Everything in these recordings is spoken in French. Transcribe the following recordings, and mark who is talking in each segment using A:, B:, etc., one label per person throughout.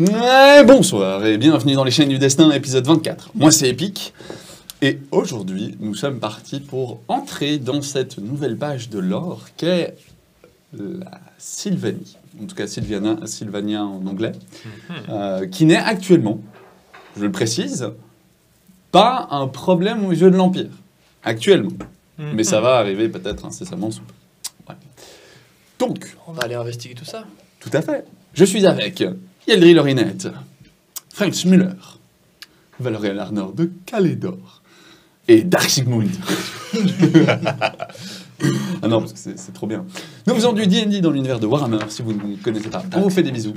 A: Ouais, bonsoir et bienvenue dans les chaînes du destin, épisode 24. Moi c'est Epic et aujourd'hui nous sommes partis pour entrer dans cette nouvelle page de lore qu'est la Sylvanie, en tout cas Sylvania en anglais, qui n'est actuellement, je le précise, pas un problème aux yeux de l'Empire, actuellement. Mais ça va arriver peut-être incessamment sous peu. Ouais. Donc,
B: On va aller investiguer tout ça.
A: tout à fait, je suis avec Yeldri Lorinette, Frank Smuller, Valerian Arnor de Calédor et Dark Sigmund. Ah non, parce que c'est trop bien. Nous faisons du D&D dans l'univers de Warhammer, si vous ne connaissez pas. On vous fait des bisous.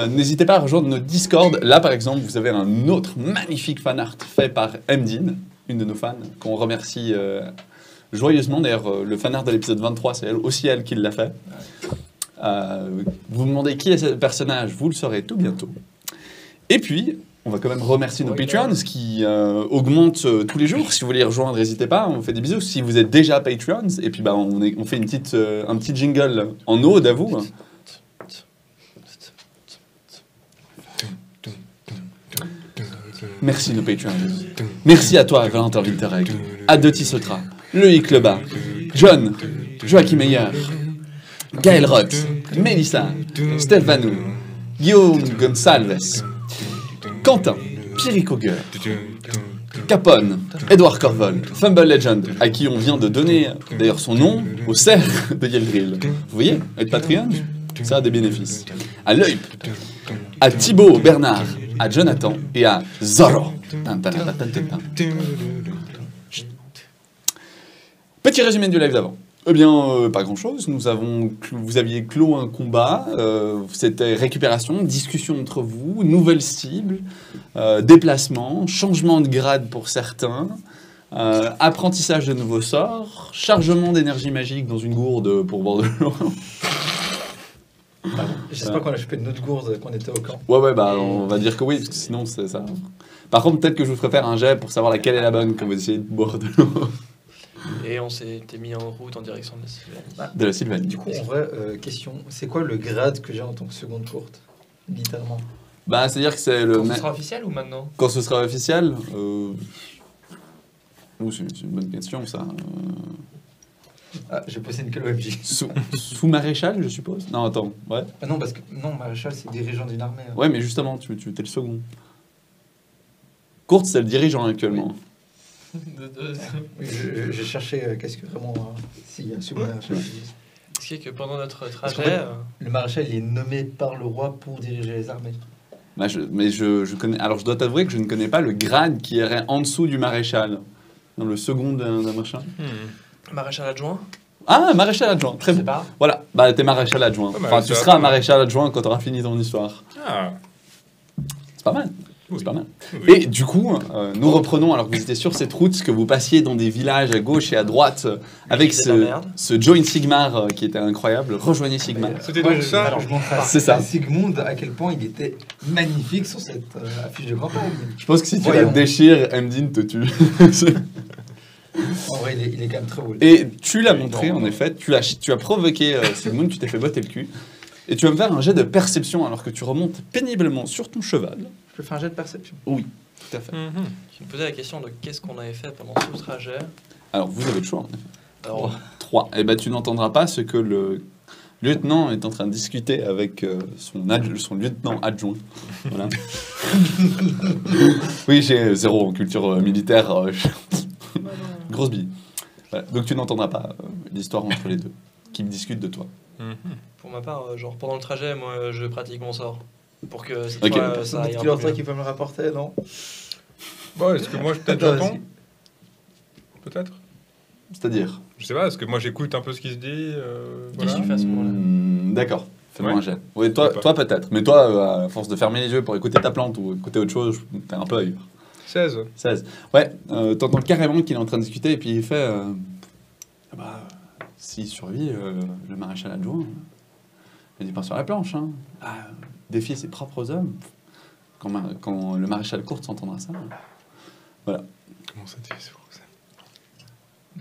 A: N'hésitez pas à rejoindre notre Discord. Là, par exemple, vous avez un autre magnifique fanart fait par Mdine, une de nos fans, qu'on remercie joyeusement. D'ailleurs, le fanart de l'épisode 23, c'est aussi elle qui l'a fait. Vous me demandez qui est ce personnage, vous le saurez tout bientôt. Et puis, on va quand même remercier nos Patreons qui augmentent tous les jours. Si vous voulez les rejoindre, n'hésitez pas, on vous fait des bisous. Si vous êtes déjà Patreons, et puis bah, on fait un petit jingle en ode à vous. Merci nos Patreons. Merci à toi, Valentin Winterreg, Adoti Sotra, Loïc Lebas, John, Joachim Meyer, Gaël Roth, Mélissa, Steph Vanou, Guillaume Gonsalves, Quentin, Pierrick Auger, Capone, Edouard Corvol, Fumble Legend, à qui on vient de donner d'ailleurs son nom au cerf de Yeldril. Vous voyez, être Patreon, ça a des bénéfices. À l'œil, à Thibaut Bernard, à Jonathan et à Zoro. Petit résumé du live d'avant. Eh bien, pas grand-chose. Vous aviez clos un combat. C'était récupération, discussion entre vous, nouvelles cibles, déplacement, changement de grade pour certains, apprentissage de nouveaux sorts, chargement d'énergie magique dans une gourde pour boire de l'eau.
C: J'espère qu'on a chopé de notre gourde qu'on était au camp.
A: Ouais, bah on va dire que oui, parce que sinon c'est ça. Par contre, peut-être que je vous ferai faire un jet pour savoir laquelle est la bonne quand vous essayez de boire de l'eau.
B: Et on s'était mis en route en direction de la Sylvanie.
A: De la Sylvanie.
C: Du coup, en vrai, question, c'est quoi le grade que j'ai en tant que seconde courte? Littéralement.
A: Bah, c'est-à-dire que c'est le...
B: Quand ce sera officiel ou maintenant?
A: Quand ce sera officiel c'est une bonne question, ça.
C: Ah, j'ai posé une quelle OMJ.
A: Sous maréchal, je suppose. Non, attends, ouais.
C: Ah non, parce que non, maréchal, c'est dirigeant d'une armée.
A: Ouais, mais justement, tu es le second. Courte, c'est le dirigeant actuellement.
C: Oui, je cherchais qu'est-ce que vraiment... s'il y a un sous-maréchal.
B: Ce qui est que pendant notre
C: Parce qu'en
B: trajet...
C: fait, le maréchal, il est nommé par le roi pour diriger les armées.
A: Bah, je connais... Alors, je dois t'avouer que je ne connais pas le grade qui irait en dessous du maréchal. Dans le second d'un machin.
B: Maréchal adjoint?
A: Ah, maréchal adjoint, très bon.
B: Pas.
A: Voilà, bah t'es maréchal adjoint.
D: Ah,
A: Enfin, tu seras maréchal adjoint quand tu auras fini ton histoire.
D: Ah,
A: C'est pas mal.
D: oui.
A: C'est pas mal.
D: Oui.
A: Et du coup, nous reprenons, alors que vous étiez sur cette route, que vous passiez dans des villages à gauche et à droite, avec
B: C'est de la merde.
A: ce Join Sigmar qui était incroyable. Rejoignez Sigmar.
D: C'était donc ça.
C: Alors, je montrerai
A: C'est ça.
C: à Sigmund à quel point il était magnifique sur cette affiche de campagne.
A: Je pense que si tu
C: Voyons.
A: la déchires, Mdine te tue.
C: En vrai, il est quand même très beau.
A: Et tu l'as montré, en effet. Tu as provoqué Sigmund, tu t'es fait botter le cul. Et tu vas me faire un jet de perception alors que tu remontes péniblement sur ton cheval.
C: Je peux faire un jet de perception.
A: Oui, tout à fait.
B: Je me posais la question de qu'est-ce qu'on avait fait pendant ce trajet.
A: Alors, vous avez le choix, en effet.
B: Alors,
A: 3. Eh ben, tu n'entendras pas ce que le lieutenant est en train de discuter avec son lieutenant adjoint. Voilà. Oui, j'ai zéro culture militaire. Grosse bille. Voilà. Donc tu n'entendras pas l'histoire entre les deux qui discutent de toi.
B: pour ma part, genre pendant le trajet, moi je pratique mon sort. Pour que cette
A: Ok.
B: fois, ça aille un
C: Qui
B: peu mieux.
C: qui peut me le rapporter, non?
D: Bon, est-ce que moi, peut-être
C: Attends,
D: j'entends Peut-être.
A: C'est-à-dire
D: Je sais pas, est-ce que moi j'écoute un peu ce qui se dit
B: Qu'est-ce que tu fais à ce moment-là?
A: D'accord. Fais-moi
D: Ouais.
A: un jet. Oui, toi peut-être. Mais toi, à force de fermer les yeux pour écouter ta plante ou écouter autre chose, t'es un peu ailleurs.
D: 16.
A: 16. Ouais, t'entends carrément qu'il est en train de discuter et puis il fait ah bah, s'il survit, le maréchal adjoint, il est pas sur la planche. Hein. Ah, défier ses propres hommes. Quand le maréchal Courte s'entendra ça. Voilà.
D: Comment ça dit, c'est pour ça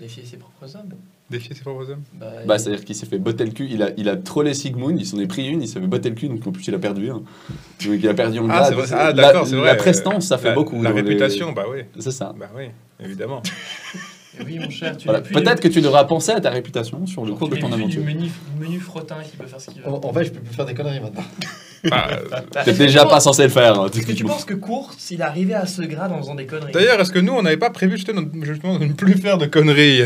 B: Défier ses propres hommes.
D: Défier ses propres hommes.
A: Bah, c'est-à-dire qu'il s'est fait botter le cul, il a trollé Sigmund, il s'en est pris une, il s'est fait botter le cul, donc en plus il a perdu. Hein. Donc il a perdu en grade.
D: C'est vrai. Ah, d'accord, c'est vrai.
A: La prestance, ça fait
D: La-
A: beaucoup.
D: La
A: dans les-
D: réputation, bah oui.
A: C'est ça.
D: Bah oui, évidemment.
B: Oui, mon cher, tu
A: Voilà.
B: n'es plus
A: Peut-être que tu devras penser à ta réputation sur le
B: genre,
A: cours de
B: tu
A: ton
B: n'es plus
A: aventure.
B: du menu frottin qui peut faire ce qu'il veut.
C: En fait, je peux plus faire des conneries maintenant.
D: Bah,
A: T'es déjà pas censé le faire. hein,
B: Est-ce que tu
A: techniquement.
B: penses que Kurtz, il est arrivé à ce grade en faisant des conneries?
D: D'ailleurs, est-ce que nous, on n'avait pas prévu justement de ne plus faire de conneries?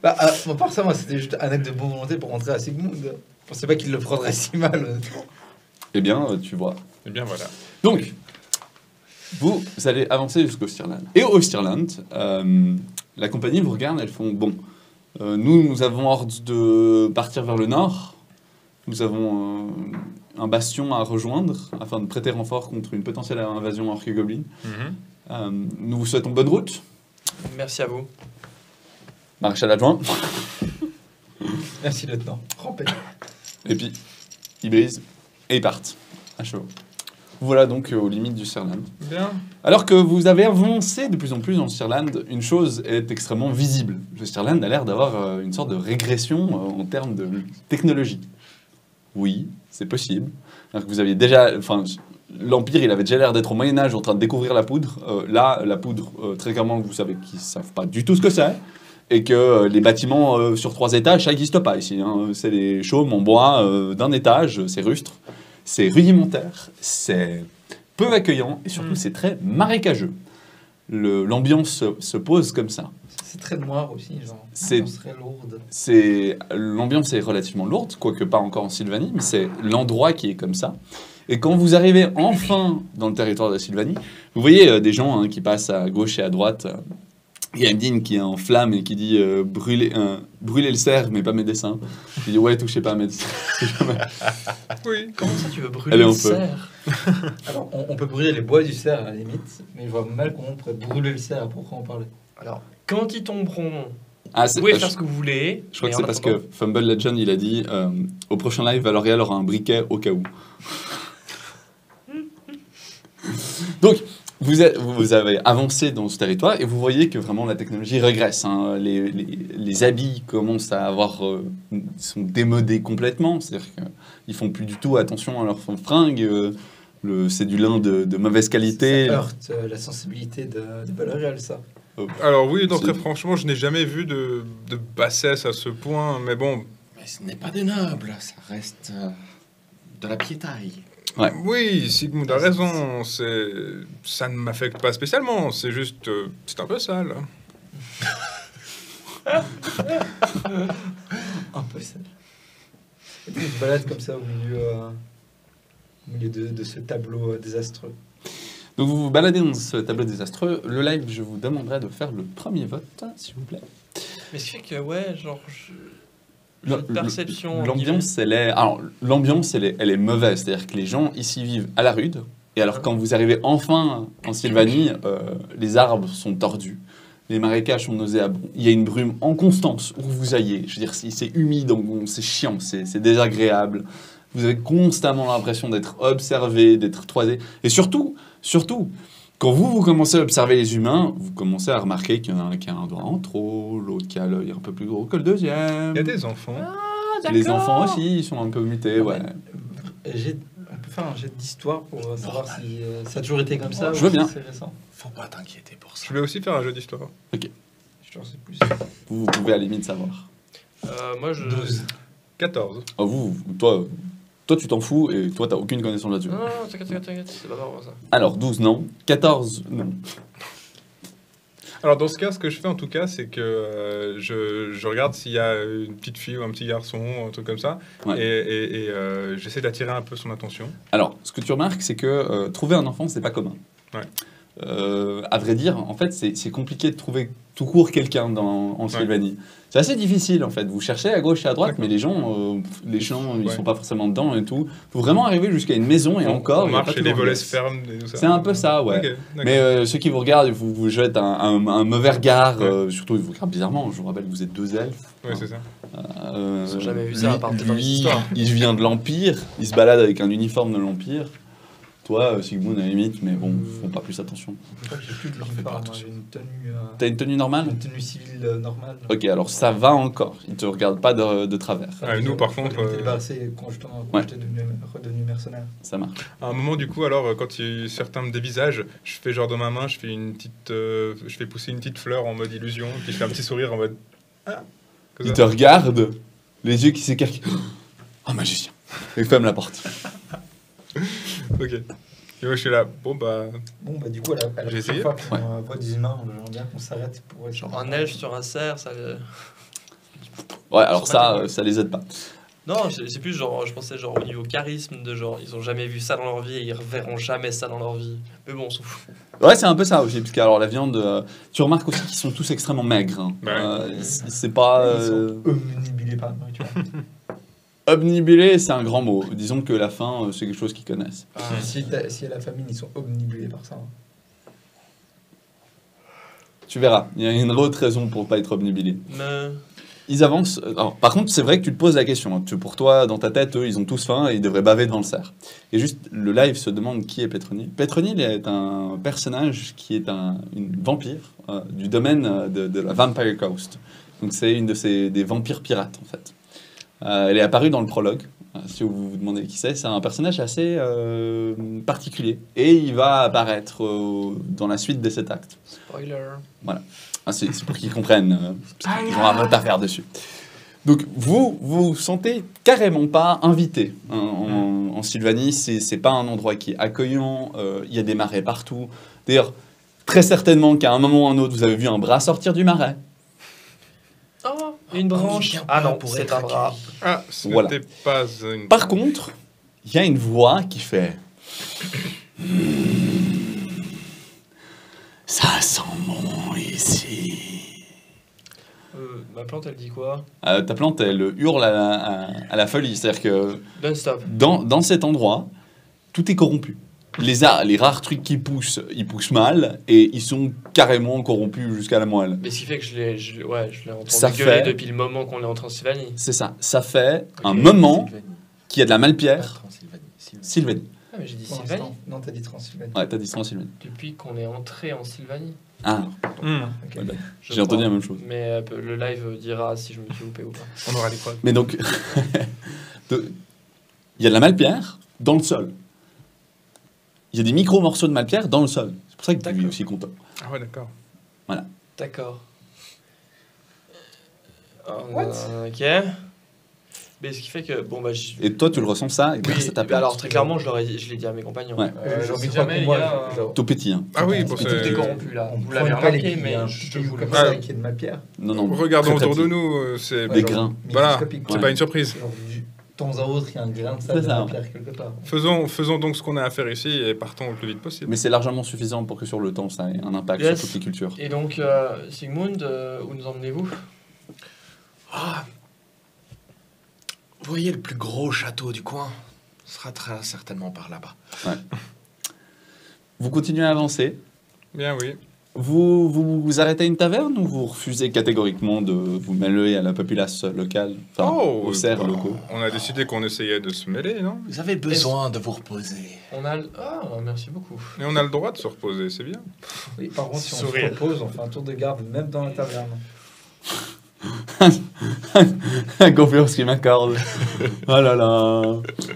C: Bah, à part ça, moi, c'était juste un acte de bonne volonté pour rentrer à Sigmund. Je pensais pas qu'il le prendrait si mal, honnêtement.
A: Eh bien, tu vois.
D: Eh bien, voilà.
A: Donc, vous allez avancer jusqu'au Stirland. Et au Stirland, la compagnie vous regarde, elles font bon. Nous avons ordre de partir vers le nord. Nous avons un bastion à rejoindre afin de prêter renfort contre une potentielle invasion orque-goblin.
D: Mhm.
A: Nous vous souhaitons bonne route.
B: Merci à vous.
A: Maréchal adjoint.
C: Merci, lieutenant. Rampé.
A: Et puis, ils brisent et ils partent à chevaux. Voilà donc aux limites du Stirland.
D: Bien.
A: Alors que vous avez avancé de plus en plus dans le Stirland, une chose est extrêmement visible. Le Stirland a l'air d'avoir une sorte de régression en termes de technologie. Oui, c'est possible. Alors que vous aviez déjà, enfin, l'Empire, il avait déjà l'air d'être au Moyen-Âge en train de découvrir la poudre. Là, la poudre, très clairement, vous savez qu'ils ne savent pas du tout ce que c'est. Et que les bâtiments sur 3 étages, ça n'existe pas ici. Hein. C'est des chaumes en bois d'un étage, c'est rustre, c'est rudimentaire, c'est peu accueillant et surtout c'est très marécageux. L'ambiance se pose comme ça.
C: C'est très noir aussi, genre.
A: C'est-
C: L'ambiance très lourde.
A: L'ambiance est relativement lourde, quoique pas encore en Sylvanie, mais c'est l'endroit qui est comme ça. Et quand vous arrivez enfin dans le territoire de la Sylvanie, vous voyez des gens qui passent à gauche et à droite. Il y a Amdine qui est en flamme et qui dit brûler le cerf, mais pas mes dessins. Il dit ouais, touchez pas à mes dessins.
D: Oui.
B: Comment ça, tu veux brûler
A: Elle est
B: le
A: en feu.
B: cerf?
C: Alors, on peut brûler les bois du cerf à la limite, mais je vois mal comment on pourrait brûler le cerf à proprement parler.
B: Alors, quand ils tomberont,
A: Ah,
B: vous pouvez faire ce que vous voulez.
A: je crois que
B: mais
A: c'est
B: en
A: parce
B: attendant-
A: que Fumble Legend, il a dit au prochain live, Valorial aura un briquet au cas où. Donc, vous avez avancé dans ce territoire et vous voyez que vraiment la technologie régresse. Hein. Les habits commencent à avoir, sont démodés complètement. C'est-à-dire qu'ils font plus du tout attention à leurs fringues. C'est du lin de mauvaise qualité.
C: Ça heurte la sensibilité de Valorial, ça.
D: Alors oui, non,
A: C'est-
D: très franchement, je n'ai jamais vu de bassesse à ce point, mais bon,
E: Mais ce n'est pas des nobles, ça reste de la piétaille.
A: Ouais.
D: oui, Sigmund a raison, ça ne m'affecte pas spécialement, c'est juste, c'est un peu sale.
C: Un peu ça. Et puis, je balade comme ça au milieu de ce tableau désastreux.
A: Donc vous vous baladez dans ce tableau désastreux. Le live, je vous demanderai de faire le premier vote, s'il vous plaît.
B: Mais ce qui fait que, ouais, genre,
A: Le-
B: j'ai une perception.
A: L'ambiance, elle est, alors, l'ambiance, elle est mauvaise. C'est-à-dire que les gens ici vivent à la rude. Et alors, quand vous arrivez enfin en Sylvanie, les arbres sont tordus. Les marécages sont nauséabonds. Il y a une brume en constance où vous aillez. Je veux dire, c'est humide, donc c'est chiant, c'est désagréable. Vous avez constamment l'impression d'être observé, d'être toisé. Et surtout, quand vous commencez à observer les humains, vous commencez à remarquer qu'il y en a un qui a un doigt en trop, l'autre qui a l'œil un peu plus gros que le deuxième.
D: Il y a des enfants.
A: Les enfants aussi, ils sont un peu mutés, ouais.
C: On peut faire un jet d'histoire pour savoir si ça a toujours été comme ça
A: Je
C: ou
A: veux
C: si
A: bien.
C: c'est récent.
E: Faut pas t'inquiéter pour ça.
D: Je vais aussi faire un jeu d'histoire.
C: Je sais plus.
A: Vous pouvez à la limite savoir.
B: Moi, je.
C: 12.
D: 14.
A: Ah, toi, tu t'en fous et toi, t'as aucune connaissance là-dessus.
B: Non, t'inquiète, c'est pas marrant ça.
A: Alors, 12, non. 14, non.
D: Alors dans ce cas, ce que je fais en tout cas, c'est que je regarde s'il y a une petite fille ou un petit garçon, un truc comme ça,
A: Ouais.
D: et j'essaie d'attirer un peu son attention.
A: Alors, ce que tu remarques, c'est que trouver un enfant, c'est pas commun.
D: Ouais.
A: À vrai dire, en fait, c'est compliqué de trouver tout court quelqu'un en Sylvanie. C'est assez difficile, en fait. Vous cherchez à gauche et à droite,
D: D'accord.
A: mais les gens, ils
D: Ouais.
A: sont pas forcément dedans et tout. Faut vraiment arriver jusqu'à une maison et encore.
D: on
A: il y a
D: marche
A: pas
D: et les
A: toujours
D: volets
A: de
D: se ferment et tout ça.
A: C'est un peu ça, ouais.
D: Ok, d'accord.
A: Mais ceux qui vous regardent, vous jettent un mauvais regard. Surtout, ils vous regardent bizarrement. Je vous rappelle, vous êtes 2 elfes.
D: Ouais, c'est ça.
B: Ils ont jamais vu ça, à part peut-être dans les
A: lui,
B: histoires.
A: il vient de l'Empire. Il se balade avec un uniforme de l'Empire. Toi, Sigmund, à la limite, mais bon, font pas plus attention.
C: Je crois que j'ai plus de l'uniforme, moi, j'ai une tenue,
A: T'as une tenue normale?
C: une tenue civile normale.
A: Ok, alors ça va encore. Ils te regardent pas de travers.
D: Ouais, nous, par contre,
C: C'est quand j'étais redevenu mercenaire.
A: Ça marche.
D: À un moment, du coup, alors, quand certains me dévisagent, je fais genre dans ma main, je fais pousser une petite fleur en mode illusion, puis je fais un petit sourire en mode. Ah, comme
A: Ils
D: ça.
A: te regardent, les yeux qui s'écarquillent. Oh, magicien. Et ferme la porte.
D: Ok. Et moi, je suis là. Bon, bah.
C: Bon, bah, du coup, à la
D: J'ai
C: prochaine
D: essayé.
C: fois qu'on voit des humains, j'aimerais bien qu'on s'arrête pour être
B: Genre un elfe sur un cerf, ça.
A: Ouais, alors ça les aide pas.
B: Non, c'est plus genre, je pensais genre au niveau charisme, de genre, ils ont jamais vu ça dans leur vie et ils reverront jamais ça dans leur vie. Mais bon, on s'en fout.
A: Ouais, c'est un peu ça aussi, parce que alors la viande, tu remarques aussi qu'ils sont tous extrêmement maigres. Hein.
D: Ouais.
A: C'est pas
C: Ils sont omnibulés par la nourriture.
A: obnubilé, c'est un grand mot. Disons que la faim, c'est quelque chose qu'ils connaissent.
C: Si y a la famine, ils sont omnibulés par ça.
A: Tu verras, il y a une autre raison pour pas être obnubilé.
B: Mais.
A: Ils avancent. Alors, par contre, c'est vrai que tu te poses la question. Hein. Pour toi, dans ta tête, eux, ils ont tous faim et ils devraient baver devant le cerf. Et juste, le live se demande qui est Petronil. Petronil est un personnage qui est une vampire du domaine de la Vampire Coast. Donc, c'est une des vampires pirates, en fait. Elle est apparue dans le prologue. Si vous vous demandez qui c'est un personnage assez particulier. Et il va apparaître dans la suite de cet acte.
B: Spoiler.
A: C'est pour qu'ils comprennent. Parce qu'ils ont un vote à faire dessus. Donc, vous sentez carrément pas invité en Sylvanie. C'est pas un endroit qui est accueillant. Il y a des marais partout. D'ailleurs, très certainement qu'à un moment ou un autre, vous avez vu un bras sortir du marais.
B: Oh, une branche. Ah non, c'est un bras.
D: Ah, ce
A: Voilà.
D: n'était pas une.
A: Par contre, il y a une voix qui fait... Ça sent bon ici.
B: Ma plante, elle dit quoi?
A: Ta plante, elle hurle à la folie. C'est-à-dire que
B: Don't stop.
A: dans cet endroit, tout est corrompu. Les rares trucs qui poussent, ils poussent mal et ils sont carrément corrompus jusqu'à la moelle.
B: Mais ce qui fait que je l'ai entendu
A: Ça
B: gueuler
A: fait-
B: depuis le moment qu'on est en Transylvanie.
A: C'est ça. Ça fait un moment qu'il y a de la malpierre.
E: Transylvanie.
A: Sylvanie.
B: Ah, mais j'ai dit
C: Pour
B: Sylvanie.
C: l'instant. Non, t'as dit Transylvanie.
A: Ouais, t'as dit Sylvanie.
B: Depuis qu'on est entré en Sylvanie.
A: Ah,
D: Hmm,
C: Ok.
A: ouais, bah,
B: Je
A: j'ai entendu
B: crois.
A: la même chose.
B: Mais le live dira si je me suis loupé ou pas.
D: On aura des preuves.
A: Mais donc, il y a de la malpierre dans le sol. Il y a des micro-morceaux de malpierre dans le sol. C'est pour ça que tu es
B: D'accord.
A: aussi content.
D: Ah ouais, d'accord.
B: D'accord.
C: What
B: Ok. Mais ce qui fait que, bon, bah,
A: Et toi, tu le ressens ça
B: oui,
A: grâce à ta
B: bah
A: plante.
B: alors très clairement, je l'ai dit à mes compagnons.
A: Ouais.
C: J'ai envie de
B: si
C: croire
B: jamais
C: que
B: il y
C: moi,
B: a
C: genre,
A: Tout petit, hein.
D: Ah oui,
B: tout
D: pour
B: est
D: ce.
B: corrompu là.
C: on
B: Vous
C: prend
B: l'avez
C: une pelle et
B: remarqué,
C: puis il y
B: mais
C: a un
B: je
C: caillou
B: vous
C: comme
B: le
C: ça
D: Ah.
C: qui est de ma pierre.
A: Non, non.
D: Regardons
A: très
D: autour de
A: petit.
D: nous, c'est
A: Des
C: genre,
A: grains.
D: Voilà,
C: microscopique.
D: c'est
A: Ouais.
D: pas une surprise.
C: Genre, de temps à autre, il y a un grain de
A: C'est
C: sable de
A: ça.
C: ma pierre quelque part.
D: Faisons donc ce qu'on a à faire ici et partons le plus vite possible.
A: Mais c'est largement suffisant pour que sur le temps, ça ait un impact
B: Yes.
A: sur toutes les cultures.
B: Et donc, Sigmund, où nous emmenez-vous?
E: Ah. Vous voyez le plus gros château du coin? Ce sera très certainement par là-bas.
A: Vous continuez à avancer.
D: Bien, oui.
A: Vous arrêtez à une taverne ou vous refusez catégoriquement de vous mêler à la populace locale, enfin, aux cerfs
D: bah,
A: locaux?
D: On a décidé qu'on essayait de se mêler, non?
E: Vous avez besoin de vous reposer.
B: On a Ah, merci beaucoup.
D: Et on a le droit de se reposer, c'est bien.
C: Oui, par contre, si on se
B: Sourire.
C: repose, on fait un tour de garde même dans la taverne.
A: Confiance qui m'accorde. Oh là là.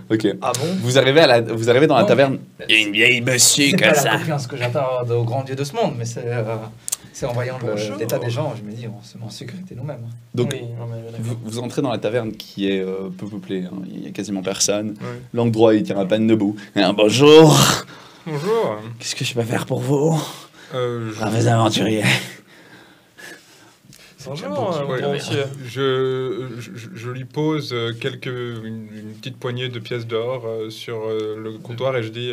A: Ok.
B: Ah bon?
A: Vous arrivez dans la
C: Non.
A: taverne. Il y a une vieille monsieur
C: C'est
A: comme
C: pas
A: ça.
C: la confiance que j'attends au grand Dieu de ce monde, mais c'est en voyant
B: Bonjour.
C: l'état des gens, je me dis, on se met en sécurité nous-mêmes.
A: Donc,
B: Oui, non, mais d'accord.
A: vous entrez dans la taverne qui est peu peuplée. Hein. Il y a quasiment personne.
D: Ouais.
A: L'angle droit, il tient à peine debout. Bonjour.
D: Bonjour.
A: Qu'est-ce que je peux faire pour vous?
D: Je-
A: Bravés aventuriers.
B: Bonjour,
D: Ouais,
B: bon monsieur.
D: je lui pose une petite poignée de pièces d'or sur le comptoir et je dis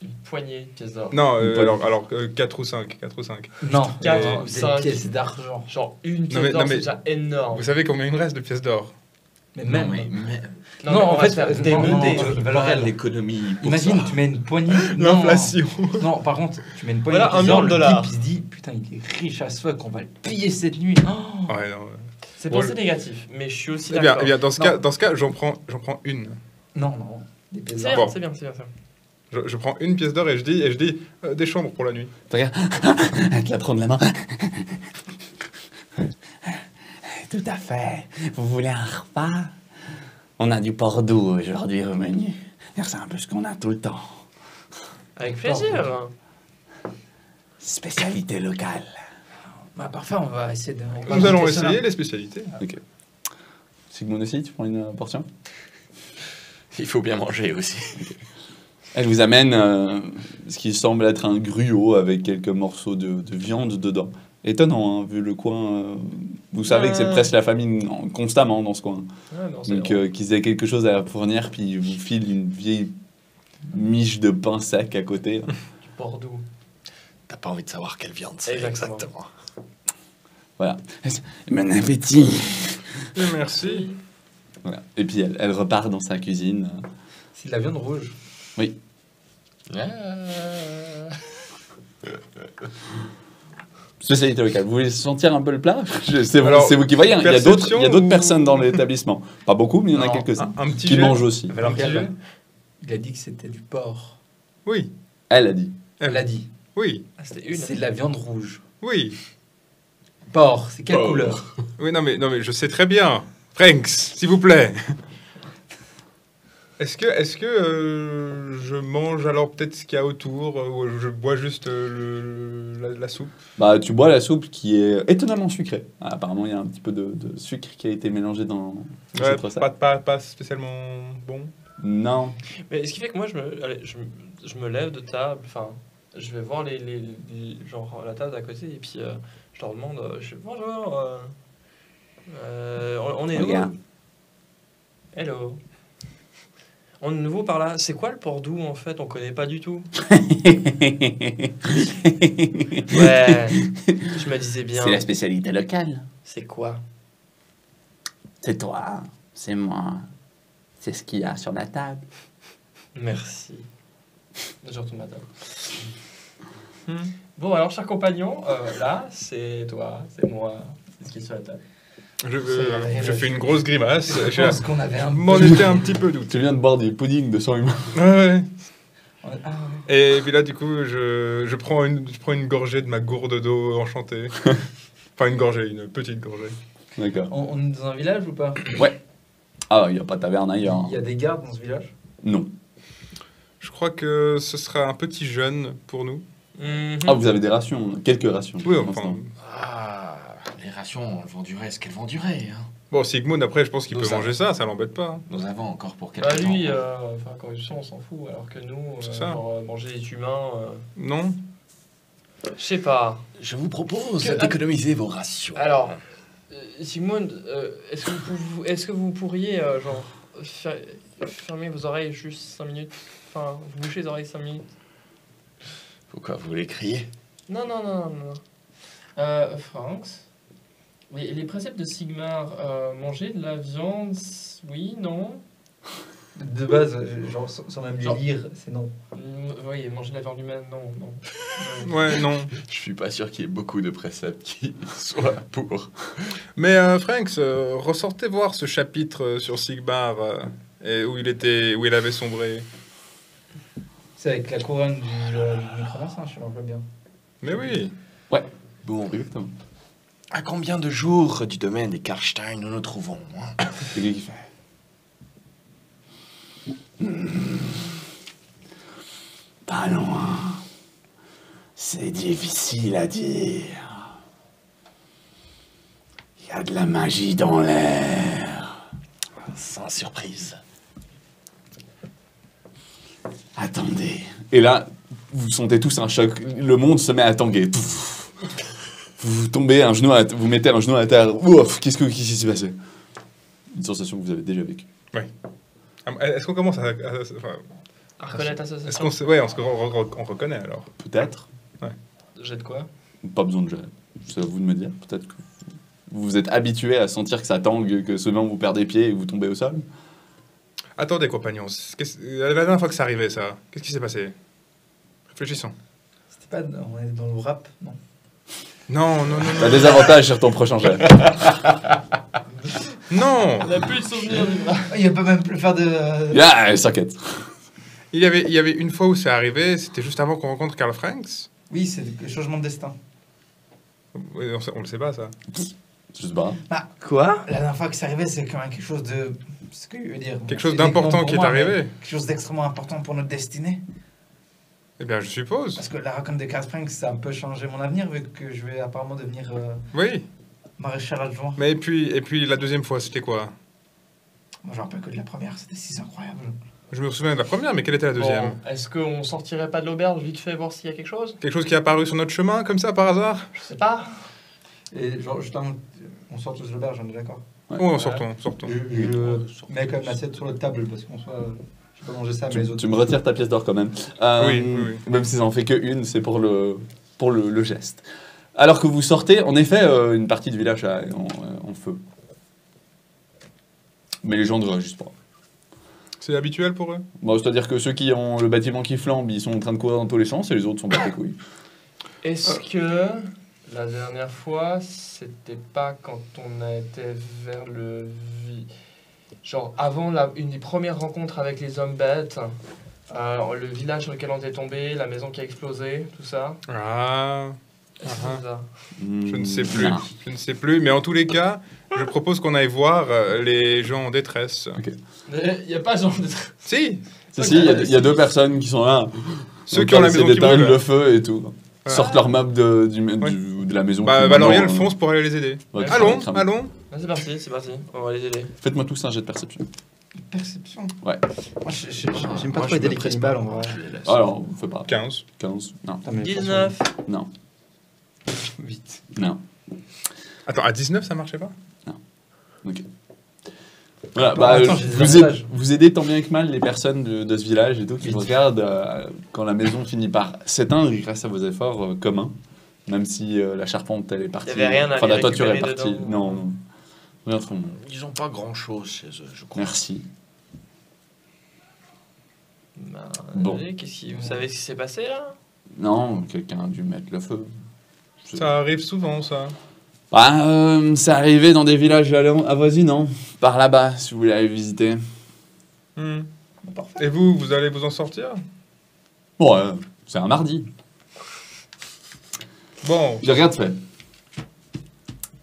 B: Une poignée de pièces d'or.
D: non
A: Une poignée.
D: alors 4 ou 5
C: Non,
B: Quatre ou
C: des
B: cinq.
C: pièces d'argent.
B: Genre une
D: Non,
B: pièce
D: mais-
B: d'or,
D: non, mais-
B: c'est déjà énorme.
D: vous savez combien il me reste de pièces d'or?
C: Mais
E: Non,
C: même.
E: mais
C: Non,
B: mais
C: en
B: on va
C: fait,
B: se faire
C: non,
B: démonter.
C: non,
E: je
C: Valorel.
E: parle d'économie. pour
C: Imagine,
E: ça.
C: tu mets une poignée. Non, Non, par contre, tu mets une poignée
B: Voilà,
C: de
B: $1 million.
C: le type, il se dit, putain, il est riche as fuck, on va le piller cette nuit. Oh.
D: Ouais, non.
B: C'est
D: Bon,
B: pensé négatif, mais je suis aussi
D: Eh bien,
B: d'accord.
D: dans ce cas, j'en prends une.
C: Non, non, des pièces
B: C'est
C: d'or.
B: bien, c'est bien, c'est bien.
D: Je prends une pièce d'or et je dis des chambres pour la nuit.
A: Tu regardes, elle te la prend de la main. Tout à fait. Vous voulez un repas? On a du porc doux aujourd'hui au menu. C'est un peu ce qu'on a tout le temps.
B: Avec plaisir.
A: Spécialité locale.
C: Bah, parfait, on va essayer de. on va
D: Nous allons
C: goûter ça,
D: essayer
C: là.
D: les spécialités.
A: Ok. Sigmund aussi, tu prends une portion?
E: Il faut bien manger aussi.
A: Elle vous amène ce qui semble être un gruau avec quelques morceaux de viande dedans. Étonnant, hein, vu le coin. Vous savez que c'est presque la famille constamment dans ce coin.
B: Ouais, non, c'est
A: Donc
B: bon.
A: qu'ils aient quelque chose à fournir, puis ils vous filent une vieille miche de pain sec à côté.
B: Du Bordeaux.
E: T'as pas envie de savoir quelle viande c'est.
B: Exactement.
A: Voilà. Bon appétit.
D: Et merci.
A: Voilà. Et puis elle repart dans sa cuisine.
C: C'est de la viande rouge.
A: Oui.
E: Ah.
A: Spécialité locale. Vous voulez sentir un peu le plat? C'est
D: Alors,
A: vous qui voyez. Hein. Il y a
D: perception
A: d'autres
D: ou-
A: personnes dans l'établissement. Pas beaucoup, mais il y en a
C: Non.
A: quelques-uns.
D: Un petit
A: Qui
D: jet.
A: mangent aussi.
C: Alors,
D: Un petit
C: regarde,
D: jet.
C: il a dit que c'était du porc.
D: Oui.
A: Elle a dit.
C: Elle l'a dit.
D: Oui.
B: Ah, c'était une.
C: C'est de la viande rouge.
D: Oui.
C: Porc, c'est quelle
D: Porc.
C: couleur?
D: Oui, non mais je sais très bien. Franks, s'il vous plaît. Est-ce que je mange alors peut-être ce qu'il y a autour ou je bois juste la soupe?
A: Bah, tu bois la soupe qui est étonnamment sucrée. Ah, apparemment, il y a un petit peu de sucre qui a été mélangé dans
D: Ouais,
A: cette recette.
D: pas spécialement bon.
A: Non.
B: Mais ce qui fait que moi, je me lève de table. Enfin, je vais voir genre la table d'à côté et puis je leur demande. Je fais, bonjour. On est où?
A: Regarde.
B: Hello. On est nouveau par là. C'est quoi le port doux en fait? On connaît pas du tout. Ouais. Je me disais bien.
A: C'est la spécialité locale.
B: C'est quoi?
A: C'est toi, c'est moi. C'est ce qu'il y a sur la table.
B: Merci. Je retourne ma table. Bon, alors, cher compagnon, là, c'est toi, c'est moi, c'est ce qui est sur la table.
D: Je fais une grosse grimace.
C: Je pense qu'on avait un
D: M'en étais un petit peu douté.
A: Tu viens de boire du pudding de sang humain.
D: Ouais.
C: Ah, ouais.
D: Et puis là, du coup, je prends une gorgée de ma gourde d'eau enchantée. Enfin, une petite gorgée.
A: D'accord.
C: On est dans un village ou pas?
A: Ah, il n'y a pas de taverne ailleurs. hein.
C: Il y a des gardes dans ce village?
A: Non.
D: Je crois que ce sera un petit jeûne pour nous.
A: Ah, vous avez des rations, quelques rations.
D: Oui,
A: pour
D: enfin.
A: l'instant.
E: Ah, les rations, elles vont durer ce qu'elles vont durer. Hein.
D: Bon, Sigmund, après, je pense qu'il
E: Nous
D: peut
E: avons-
D: manger ça l'embête pas. hein.
E: Nous avons encore pour quelques
B: Bah,
E: temps.
B: lui, enfin, quand ils sont, on s'en fout, alors que nous,
D: C'est ça.
B: genre, manger des humains,
D: Non?
B: je sais pas.
E: Je vous propose
B: Que-
E: d'économiser vos rations.
B: Alors, Sigmund, est-ce que vous pourriez, genre, fermer vos oreilles juste 5 minutes? Enfin, vous bouchez les oreilles 5 minutes?
E: Pourquoi vous voulez crier?
B: Non. Franks, les préceptes de Sigmar, manger de la viande, oui, non?
C: De base, genre, sans même les
B: Genre-
C: lire, c'est non.
B: Oui, manger de la viande humaine, non.
D: Ouais, non.
E: Je suis pas sûr qu'il y ait beaucoup de préceptes qui soient pour.
D: Mais Franks, ressortez voir ce chapitre sur Sigmar et où il avait sombré.
C: C'est avec la couronne du micro-bassin, je me rappelle bien.
D: Mais oui.
E: Bon,
A: Exactement.
E: à combien de jours du domaine des Karstein nous nous trouvons hein?
A: C'est lui qui fait. Pas loin. C'est difficile à dire. Il y a de la magie dans l'air.
E: Sans surprise.
A: Attendez. Et là, vous sentez tous un choc. Le monde se met à tanguer. Pouf. Vous tombez vous mettez un genou à terre. Ouf, qu'est-ce qui s'est passé? Une sensation que vous avez déjà vécue.
D: Est-ce qu'on commence à enfin,
B: À reconnaître
D: est-ce
B: association.
D: qu'on se- ouais, on reconnaît alors.
A: Peut-être.
B: Jette quoi?
A: Pas besoin de jet. C'est à vous de me dire. Peut-être que vous vous êtes habitué à sentir que ça tangue, que souvent vous perdez pied et que vous tombez au sol.
D: Attendez, compagnons. La dernière fois que ça arrivait, ça, qu'est-ce qui s'est passé? Réfléchissons.
C: C'était pas. On est dans le rap, non?
D: Non.
A: T'as des avantages sur ton prochain jet.
D: Non.
B: On n'a plus de souvenirs du bras.
C: Il va pas même plus faire de.
A: Ah, s'inquiète.
D: Il y avait une fois où c'est arrivé, c'était juste avant qu'on rencontre Karl Franks.
C: Oui, c'est le changement de destin.
D: Oui, on le sait pas, ça.
A: Je sais pas.
C: Bah,
B: Quoi?
C: la dernière fois que c'est arrivé, c'est quand même quelque chose de... Ce que je veux dire.
D: Quelque chose
C: physiquement
D: d'important
C: pour
D: qui est
C: moi, mais
D: arrivé.
C: Quelque chose d'extrêmement important pour notre destinée.
D: Eh bien, je suppose.
C: Parce que la raconte de Karl Franks, ça a un peu changé mon avenir, vu que je vais apparemment devenir
D: Oui.
C: maréchal adjoint.
D: Mais et puis la deuxième fois, c'était quoi?
C: Moi, je me rappelle que de la première, c'était si incroyable.
D: Je me souviens de la première, mais quelle était la deuxième?
B: Bon, est-ce qu'on sortirait pas de l'auberge vite fait voir s'il y a quelque chose?
D: Quelque chose qui est apparu sur notre chemin, comme ça, par hasard?
B: Je sais pas.
C: Et genre, justement, on sort tous de l'auberge, on est d'accord.
A: Ouais.
D: Oh, sortons, sortons.
C: Je mets quand même l'assiette sur la table, parce qu'on soit... Je peux manger ça, mais les autres...
A: Tu me retires ta pièce d'or quand même.
D: Oui, oui.
A: Même si ça en fait que une, c'est pour le geste. Alors que vous sortez, en effet, une partie du village est en feu. Mais les gens ne réagissent pas.
D: C'est habituel pour eux?
A: Bon, c'est-à-dire que ceux qui ont le bâtiment qui flambe, ils sont en train de courir dans tous les sens et les autres sont pas les couilles.
B: Est-ce que la dernière fois, c'était pas quand on était vers le... Genre avant une des premières rencontres avec les hommes bêtes, le village sur lequel on était tombé, la maison qui a explosé, tout ça?
D: Ah...
B: Est-ce que c'est ça?
D: Je ne sais plus.
A: Non.
D: Je ne sais plus, mais en tous les cas, je propose qu'on aille voir les gens en détresse.
B: Il n'y a pas genre de...
D: Si!
A: Si, il y a deux personnes qui sont là.
D: Ceux qui ont la maison qui
A: d'éteindre
D: brûle.
A: le feu et tout.
D: Voilà.
A: Sortent leur map de la maison. qui,
D: Valoriel
A: maintenant,
D: fonce pour aller les aider.
A: ouais,
D: Allons,
A: crame.
D: allons.
B: Ah, c'est parti, on va les aider.
A: Faites-moi tous un jet de perception.
C: Perception.
A: Ouais.
C: Moi, j'aime pas
B: Moi,
C: trop
B: je
C: aider
B: me
C: les
B: presse
C: cannibales,
B: pas.
C: en vrai.
B: Je les laisse.
A: Alors, on fait pas.
D: 15.
A: 15. Non.
C: Putain, mais
B: 19.
A: Non.
C: 8.
A: Non.
D: Attends, à 19, ça marchait pas?
A: Ok. Voilà,
C: Bon, attends, j'ai des avantages.
A: vous aidez tant bien que mal les personnes de ce village et tout qui vous regardent quand la maison finit par s'éteindre grâce à vos efforts communs, même si la charpente elle est partie.
B: Il y avait rien à
A: enfin,
B: aller
A: la toiture est
B: récupérer
A: partie.
B: dedans.
A: Non, non. Rien de fond.
E: Ils ont pas grand-chose chez eux, je crois.
A: Merci.
B: Bah,
A: Bon.
B: allez, vous savez ce qui s'est passé là?
A: Non, quelqu'un a dû mettre le feu.
D: Ça arrive souvent, ça.
A: Bah, c'est arrivé dans des villages avoisinants, par là-bas, si vous voulez aller visiter.
D: Hmm.
C: Parfait.
D: Et vous allez vous en sortir?
A: Bon, c'est un mardi.
D: Bon,
A: J'ai rien de fait.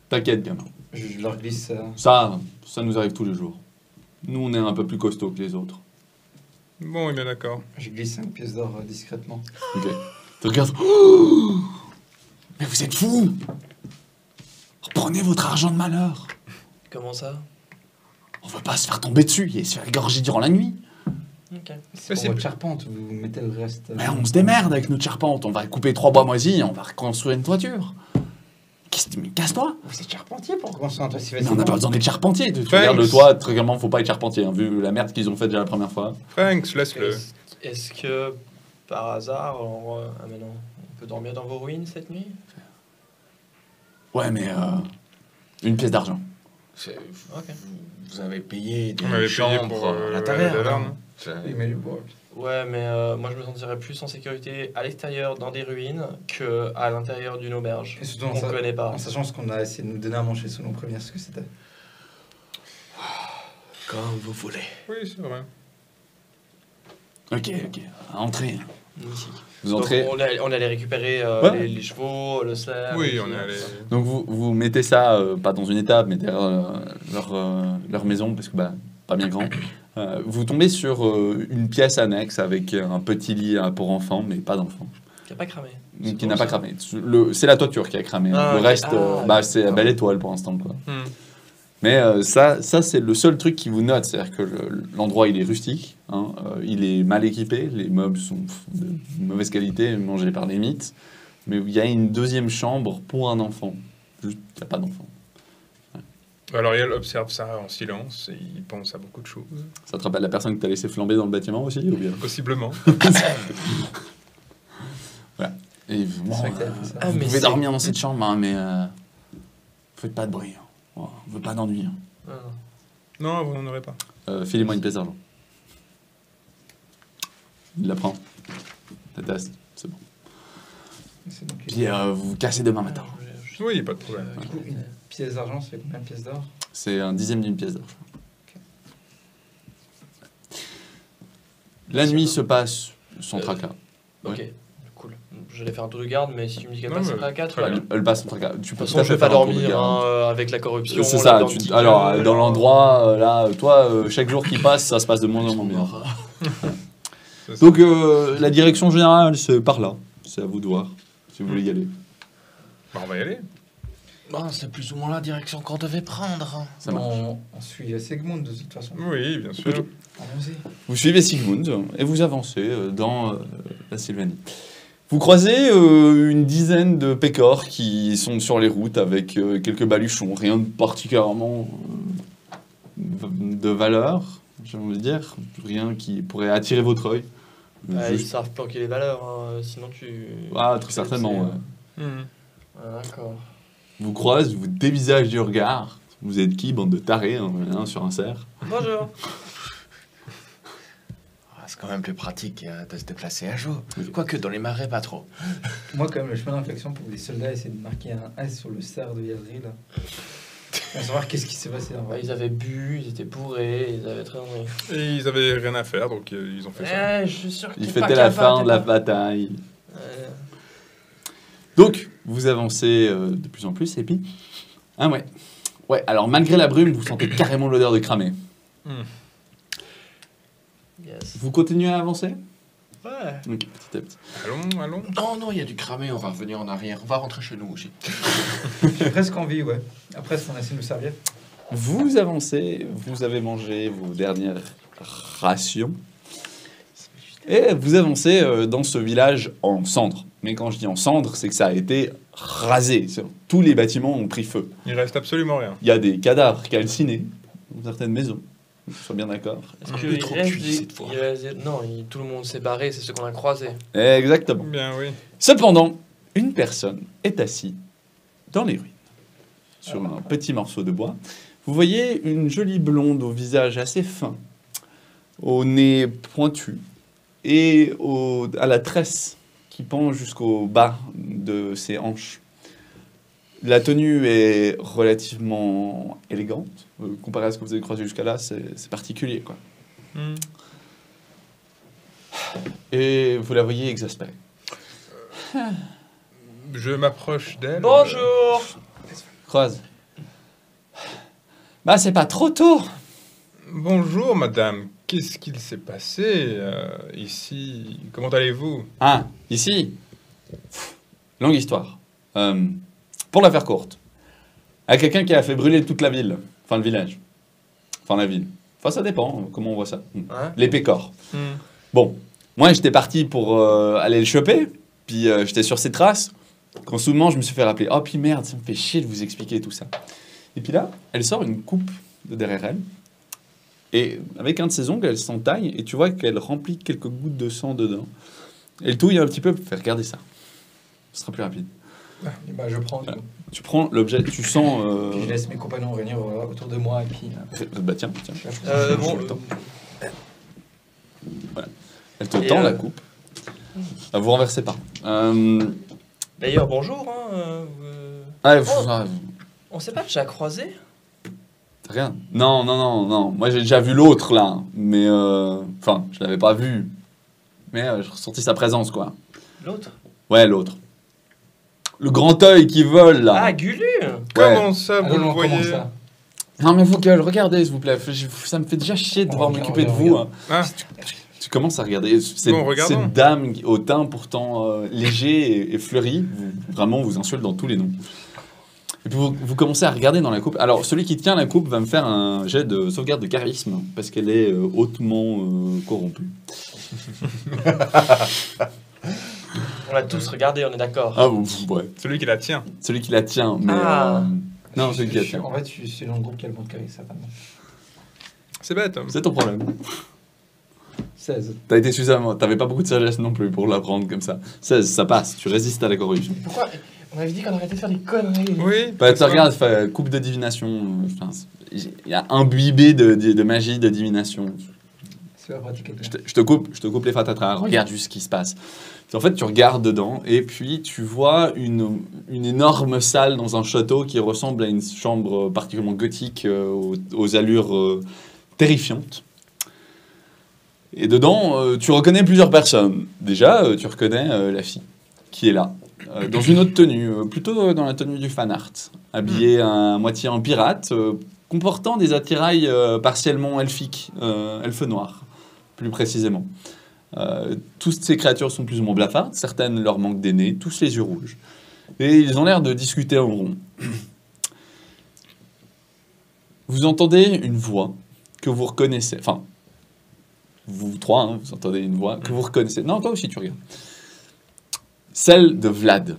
A: T'inquiète, gamin.
C: Je leur glisse...
A: Ça nous arrive tous les jours. Nous, on est un peu plus costauds que les autres.
D: bon, bien d'accord.
C: Je glisse 5 pièces d'or discrètement.
A: Ok. Tu regardes. Oh, mais vous êtes fous! Reprenez votre argent de malheur.
B: Comment ça?
A: On veut pas se faire tomber dessus et se faire égorger durant la nuit.
B: Ok.
C: C'est pour votre charpente, vous mettez le reste...
A: Mais on se démerde avec notre charpente. On va couper 3 bois moisis et on va reconstruire une toiture. Mais casse-toi!
C: Vous êtes charpentier pour construire un toit si
A: Mais
C: facilement.
A: on n'a pas besoin d'être charpentier. Tu
D: Thanks.
A: regardes le toit, très clairement, faut pas être charpentier, hein, vu la merde qu'ils ont faite déjà la première fois.
D: Franks, laisse-le.
B: Est-ce que par hasard, alors, mais non, on peut dormir dans vos ruines cette nuit?
A: Ouais, mais une pièce d'argent.
E: C'est-
B: Ok.
E: Vous avez payé des
D: On avait payé
E: chambres
D: pour
E: à la
D: la
E: taverne.
D: taverne.
E: hein. C'est-
C: Oui, mais bon,
B: Ouais, mais moi je me sentirais plus en sécurité à l'extérieur dans des ruines que à l'intérieur d'une auberge
C: Et surtout,
B: qu'on connaît pas.
C: en sachant ce qu'on a essayé de nous donner à manger sans nous prévenir ce que c'était.
E: Comme vous voulez.
D: Oui, c'est vrai.
A: Ok. Entrez.
B: Ici.
A: Vous
B: Donc,
A: entrez.
B: on allait récupérer
A: Ouais.
B: les chevaux, le cerf.
D: Oui,
B: et puis,
D: on est allé.
A: Donc vous mettez ça, pas dans une étable, mais derrière leur maison, parce que bah, pas bien grand. Vous tombez sur une pièce annexe avec un petit lit pour enfants, mais pas d'enfants,
B: Qui a pas cramé.
A: qui n'a pas cramé. C'est la toiture qui a cramé.
B: Ah,
A: le
B: ok.
A: reste,
B: Ah,
A: c'est la belle étoile pour l'instant. Quoi.
D: Hmm.
A: Mais ça c'est le seul truc qui vous note, c'est-à-dire que l'endroit il est rustique, hein, il est mal équipé, les meubles sont de mauvaise qualité, mangés par les mythes, mais il y a une deuxième chambre pour un enfant. Juste, il n'y a pas d'enfant.
D: Valoriel observe ça en silence et il pense à beaucoup de choses.
A: Ça te rappelle la personne que t'as laissé flamber dans le bâtiment aussi ou bien?
D: Possiblement.
A: Et bon,
C: C'est vrai que t'avais fait ça.
B: Ah,
A: vous
B: mais
A: pouvez
B: c'est-
A: dormir dans cette chambre, hein, mais faites pas de bruit. Hein. On veut pas d'ennui. Hein.
B: Ah,
D: Non, vous n'en aurez pas.
A: Filez-moi une pièce d'argent. Il la prend. Ta tasse, c'est bon.
C: C'est donc
A: Puis vous vous cassez demain matin.
D: Oui, pas de problème.
C: Du coup, une pièce d'argent, c'est combien de pièces d'or?
A: C'est un dixième d'une pièce d'argent. La nuit se passe sans tracas.
B: Ok, cool. J'allais faire un tour de garde, mais si tu me dis qu'elle
D: Non,
B: passe
D: mais
B: à 4,
D: très bien.
A: Elle passe sans tracas. Tu peux
B: De toute
A: tout à
B: façon, je
A: fait
B: vais pas
A: faire un tour de
B: dormir
A: garde.
B: avec la corruption.
A: C'est ça.
B: la dentille,
A: Alors, dans
B: là.
A: l'endroit, là, toi, chaque jour qui passe, ça se passe de moins en moins bien.
D: C'est ça.
A: Donc, la direction générale, c'est par là. C'est à vous de voir, si vous voulez y aller.
D: Bah, on va y aller.
E: Bon, c'est plus ou moins la direction qu'on devait prendre.
A: Ça marche.
C: On suit Segmund de toute façon.
D: Oui, bien sûr.
A: Ok.
C: Allons-y.
A: Vous suivez Sigmund et vous avancez dans la Sylvanie. Vous croisez une dizaine de pécores qui sont sur les routes avec quelques baluchons, rien de particulièrement de valeur, j'ai envie de dire, rien qui pourrait attirer votre œil.
B: Ils
A: Juste-
B: savent planquer les valeurs, hein, sinon tu.
A: Ah, très certainement. Ouais.
D: Mhm.
B: Ah, d'accord.
A: Vous croisez, vous dévisagez du regard. Vous êtes qui, bande de tarés, hein, sur un cerf?
B: Bonjour.
E: Ah, c'est quand même plus pratique de se déplacer à jour.
A: Oui.
E: Quoique dans les marais, pas trop.
C: Moi, quand même, le chemin d'inflexion pour que les soldats essaient de marquer un S sur le cerf de Yadril. Pour savoir qu'est-ce qui s'est passé en vrai.
B: Ils avaient bu, ils étaient bourrés, ils avaient très envie.
D: Et ils avaient rien à faire, donc ils ont fait ça.
B: Je suis sûr que
A: Il
B: t'es pas
A: fêtait la
B: capable,
A: fin de la bataille.
B: Euh,
A: Donc, vous avancez de plus en plus, et puis... Ah ouais. Ouais, alors malgré la brume, vous sentez carrément l'odeur de cramé.
B: yes.
A: Vous continuez à avancer?
B: Ouais.
A: Ok, petit à petit.
D: Allons.
E: Non, non, il y a du cramé, on va revenir en arrière. On va rentrer chez nous aussi.
C: J'ai presque envie, ouais. Après, est-ce qu'on essaie de nous servir?
A: Vous avancez, vous avez mangé vos dernières rations. Et vous avancez dans ce village en cendres. Mais quand je dis en cendres, c'est que ça a été rasé. Tous les bâtiments ont pris feu.
D: Il reste absolument rien.
A: Il y a des cadavres calcinés dans certaines maisons. Sois bien d'accord.
B: Est-ce
E: Un
B: que
E: peu
B: il
E: trop
B: reste
E: cuit,
B: des-
E: cette fois.
B: il reste des- Non, tout le monde s'est barré, c'est ce qu'on a croisé.
A: Exactement.
D: Bien, oui.
A: Cependant, une personne est assise dans les ruines, sur un petit morceau de bois. Vous voyez une jolie blonde au visage assez fin, au nez pointu et à la tresse qui pend jusqu'au bas de ses hanches. La tenue est relativement élégante. Comparé à ce que vous avez croisé jusqu'à là, c'est particulier, quoi.
D: Mhm.
A: Et vous la voyez exaspérée.
D: Je m'approche d'elle.
B: Bonjour.
A: Croise. Bah, c'est pas trop tôt.
D: Bonjour, madame. Qu'est-ce qu'il s'est passé ici? Comment allez-vous?
A: Ah, ici. Longue histoire. Pour la faire courte, il y a quelqu'un qui a fait brûler toute la ville. Enfin, le village. Enfin, la ville. Enfin, ça dépend, comment on voit ça.
B: Hein?
A: Les pécores.
D: Mhm.
A: Bon, moi, j'étais parti pour aller le choper. Puis, j'étais sur ses traces. Quand soudainement, je me suis fait rappeler. Oh, puis merde, ça me fait chier de vous expliquer tout ça. Et puis là, elle sort une coupe de derrière elle. Et avec un de ses ongles, elle s'entaille. Et tu vois qu'elle remplit quelques gouttes de sang dedans. Elle touille un petit peu pour faire regarder ça. Ce sera plus rapide.
C: Et bah, je prends, du coup.
A: Tu prends l'objet, tu sens.
C: Puis je laisse mes compagnons réunir autour de moi et puis.
A: Bah tiens.
B: Bon,
A: Elle te
B: Et,
A: tend la coupe. Ah, vous renversez pas.
B: d'ailleurs, bonjour. Hein,
A: Ah,
B: on s'est pas déjà croisé?
A: rien. Non. Moi, j'ai déjà vu l'autre là, mais enfin, je l'avais pas vu. Mais j'ai ressenti sa présence, quoi.
B: L'autre?
A: Ouais, l'autre. Le grand œil qui vole là.
B: Ah, Gulu.
A: Ouais.
D: Comment ça,
C: Ah
D: vous
C: non,
D: le
C: non, comment
D: voyez?
C: ça?
A: Non, mais vous que le regardez, s'il vous plaît. Ça me fait déjà chier de devoir
C: On
A: m'occuper de
C: regarde,
A: vous.
C: on
A: hein.
D: Ah,
A: Tu commences à regarder
D: Bon, regardons.
A: cette dame au teint pourtant léger et fleuri, vraiment vous insulte dans tous les noms. Et puis vous commencez à regarder dans la coupe. Alors celui qui tient la coupe va me faire un jet de sauvegarde de charisme parce qu'elle est hautement corrompue.
B: On l'a tous regardé, on est d'accord.
A: Ah ouais,
D: celui qui la tient.
A: celui qui la tient, mais
B: Ah.
A: non celui qui la tient.
C: En fait, je suis dans le groupe qui a le bon de charisme, certainement.
D: C'est bête.
A: C'est ton problème.
C: 16.
A: T'as été suffisamment, t'avais pas beaucoup de sagesse non plus pour l'apprendre comme ça. 16, ça passe. Tu résistes à la corruption.
B: Pourquoi? On avait dit qu'on arrêtait de faire des conneries.
D: Oui.
A: Bah,
D: c'est
A: tu
D: ça.
A: regardes, fait coupe de divination. Il y a imbibé de magie, de divination.
C: C'est pas pratique.
A: Je te coupe les fatatras. Regarde juste ce qui se passe. En fait, tu regardes dedans et puis tu vois une énorme salle dans un château qui ressemble à une chambre particulièrement gothique aux allures terrifiantes. Et dedans, tu reconnais plusieurs personnes. Déjà, tu reconnais la fille qui est là, dans une autre tenue, plutôt dans la tenue du fan art, habillée à moitié en pirate, comportant des attirails partiellement elfiques, elfes noirs, plus précisément. Toutes ces créatures sont plus ou moins blafardes, certaines leur manquent des nez, tous les yeux rouges. Et ils ont l'air de discuter en rond. Vous entendez une voix que vous reconnaissez, enfin, vous trois, hein, vous entendez une voix que vous reconnaissez. Non, toi aussi tu regardes. Celle de Vlad.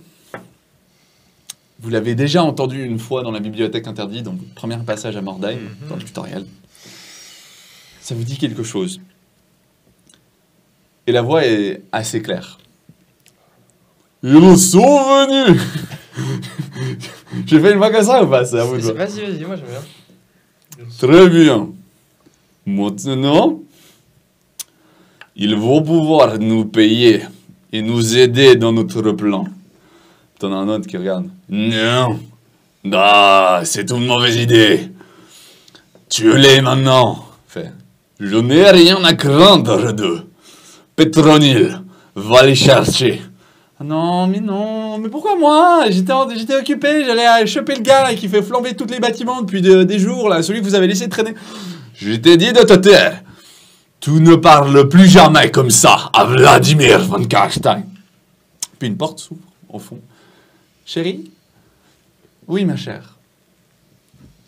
A: Vous l'avez déjà entendu une fois dans la bibliothèque interdite, dans le premier passage à Mordheim, dans le tutoriel. Ça vous dit quelque chose. Et la voix est assez claire. Ils sont venus. J'ai fait une voix comme ça ou pas? C'est à vous de voir.
B: Vas-y, moi j'aime bien.
A: Très bien. Maintenant, ils vont pouvoir nous payer et nous aider dans notre plan. T'en as un autre qui regarde. Non. Ah, c'est une mauvaise idée. Tuez-les maintenant. Fait. Je n'ai rien à craindre d'eux. Pétronille, va les chercher. Ah non, mais pourquoi moi? J'étais occupé, j'allais choper le gars là, qui fait flamber tous les bâtiments depuis des jours, là, celui que vous avez laissé traîner. Je t'ai dit de te taire. Tu ne parles plus jamais comme ça à Vladimir von Karstein. Puis une porte s'ouvre, au fond. Chérie? Oui, ma chère.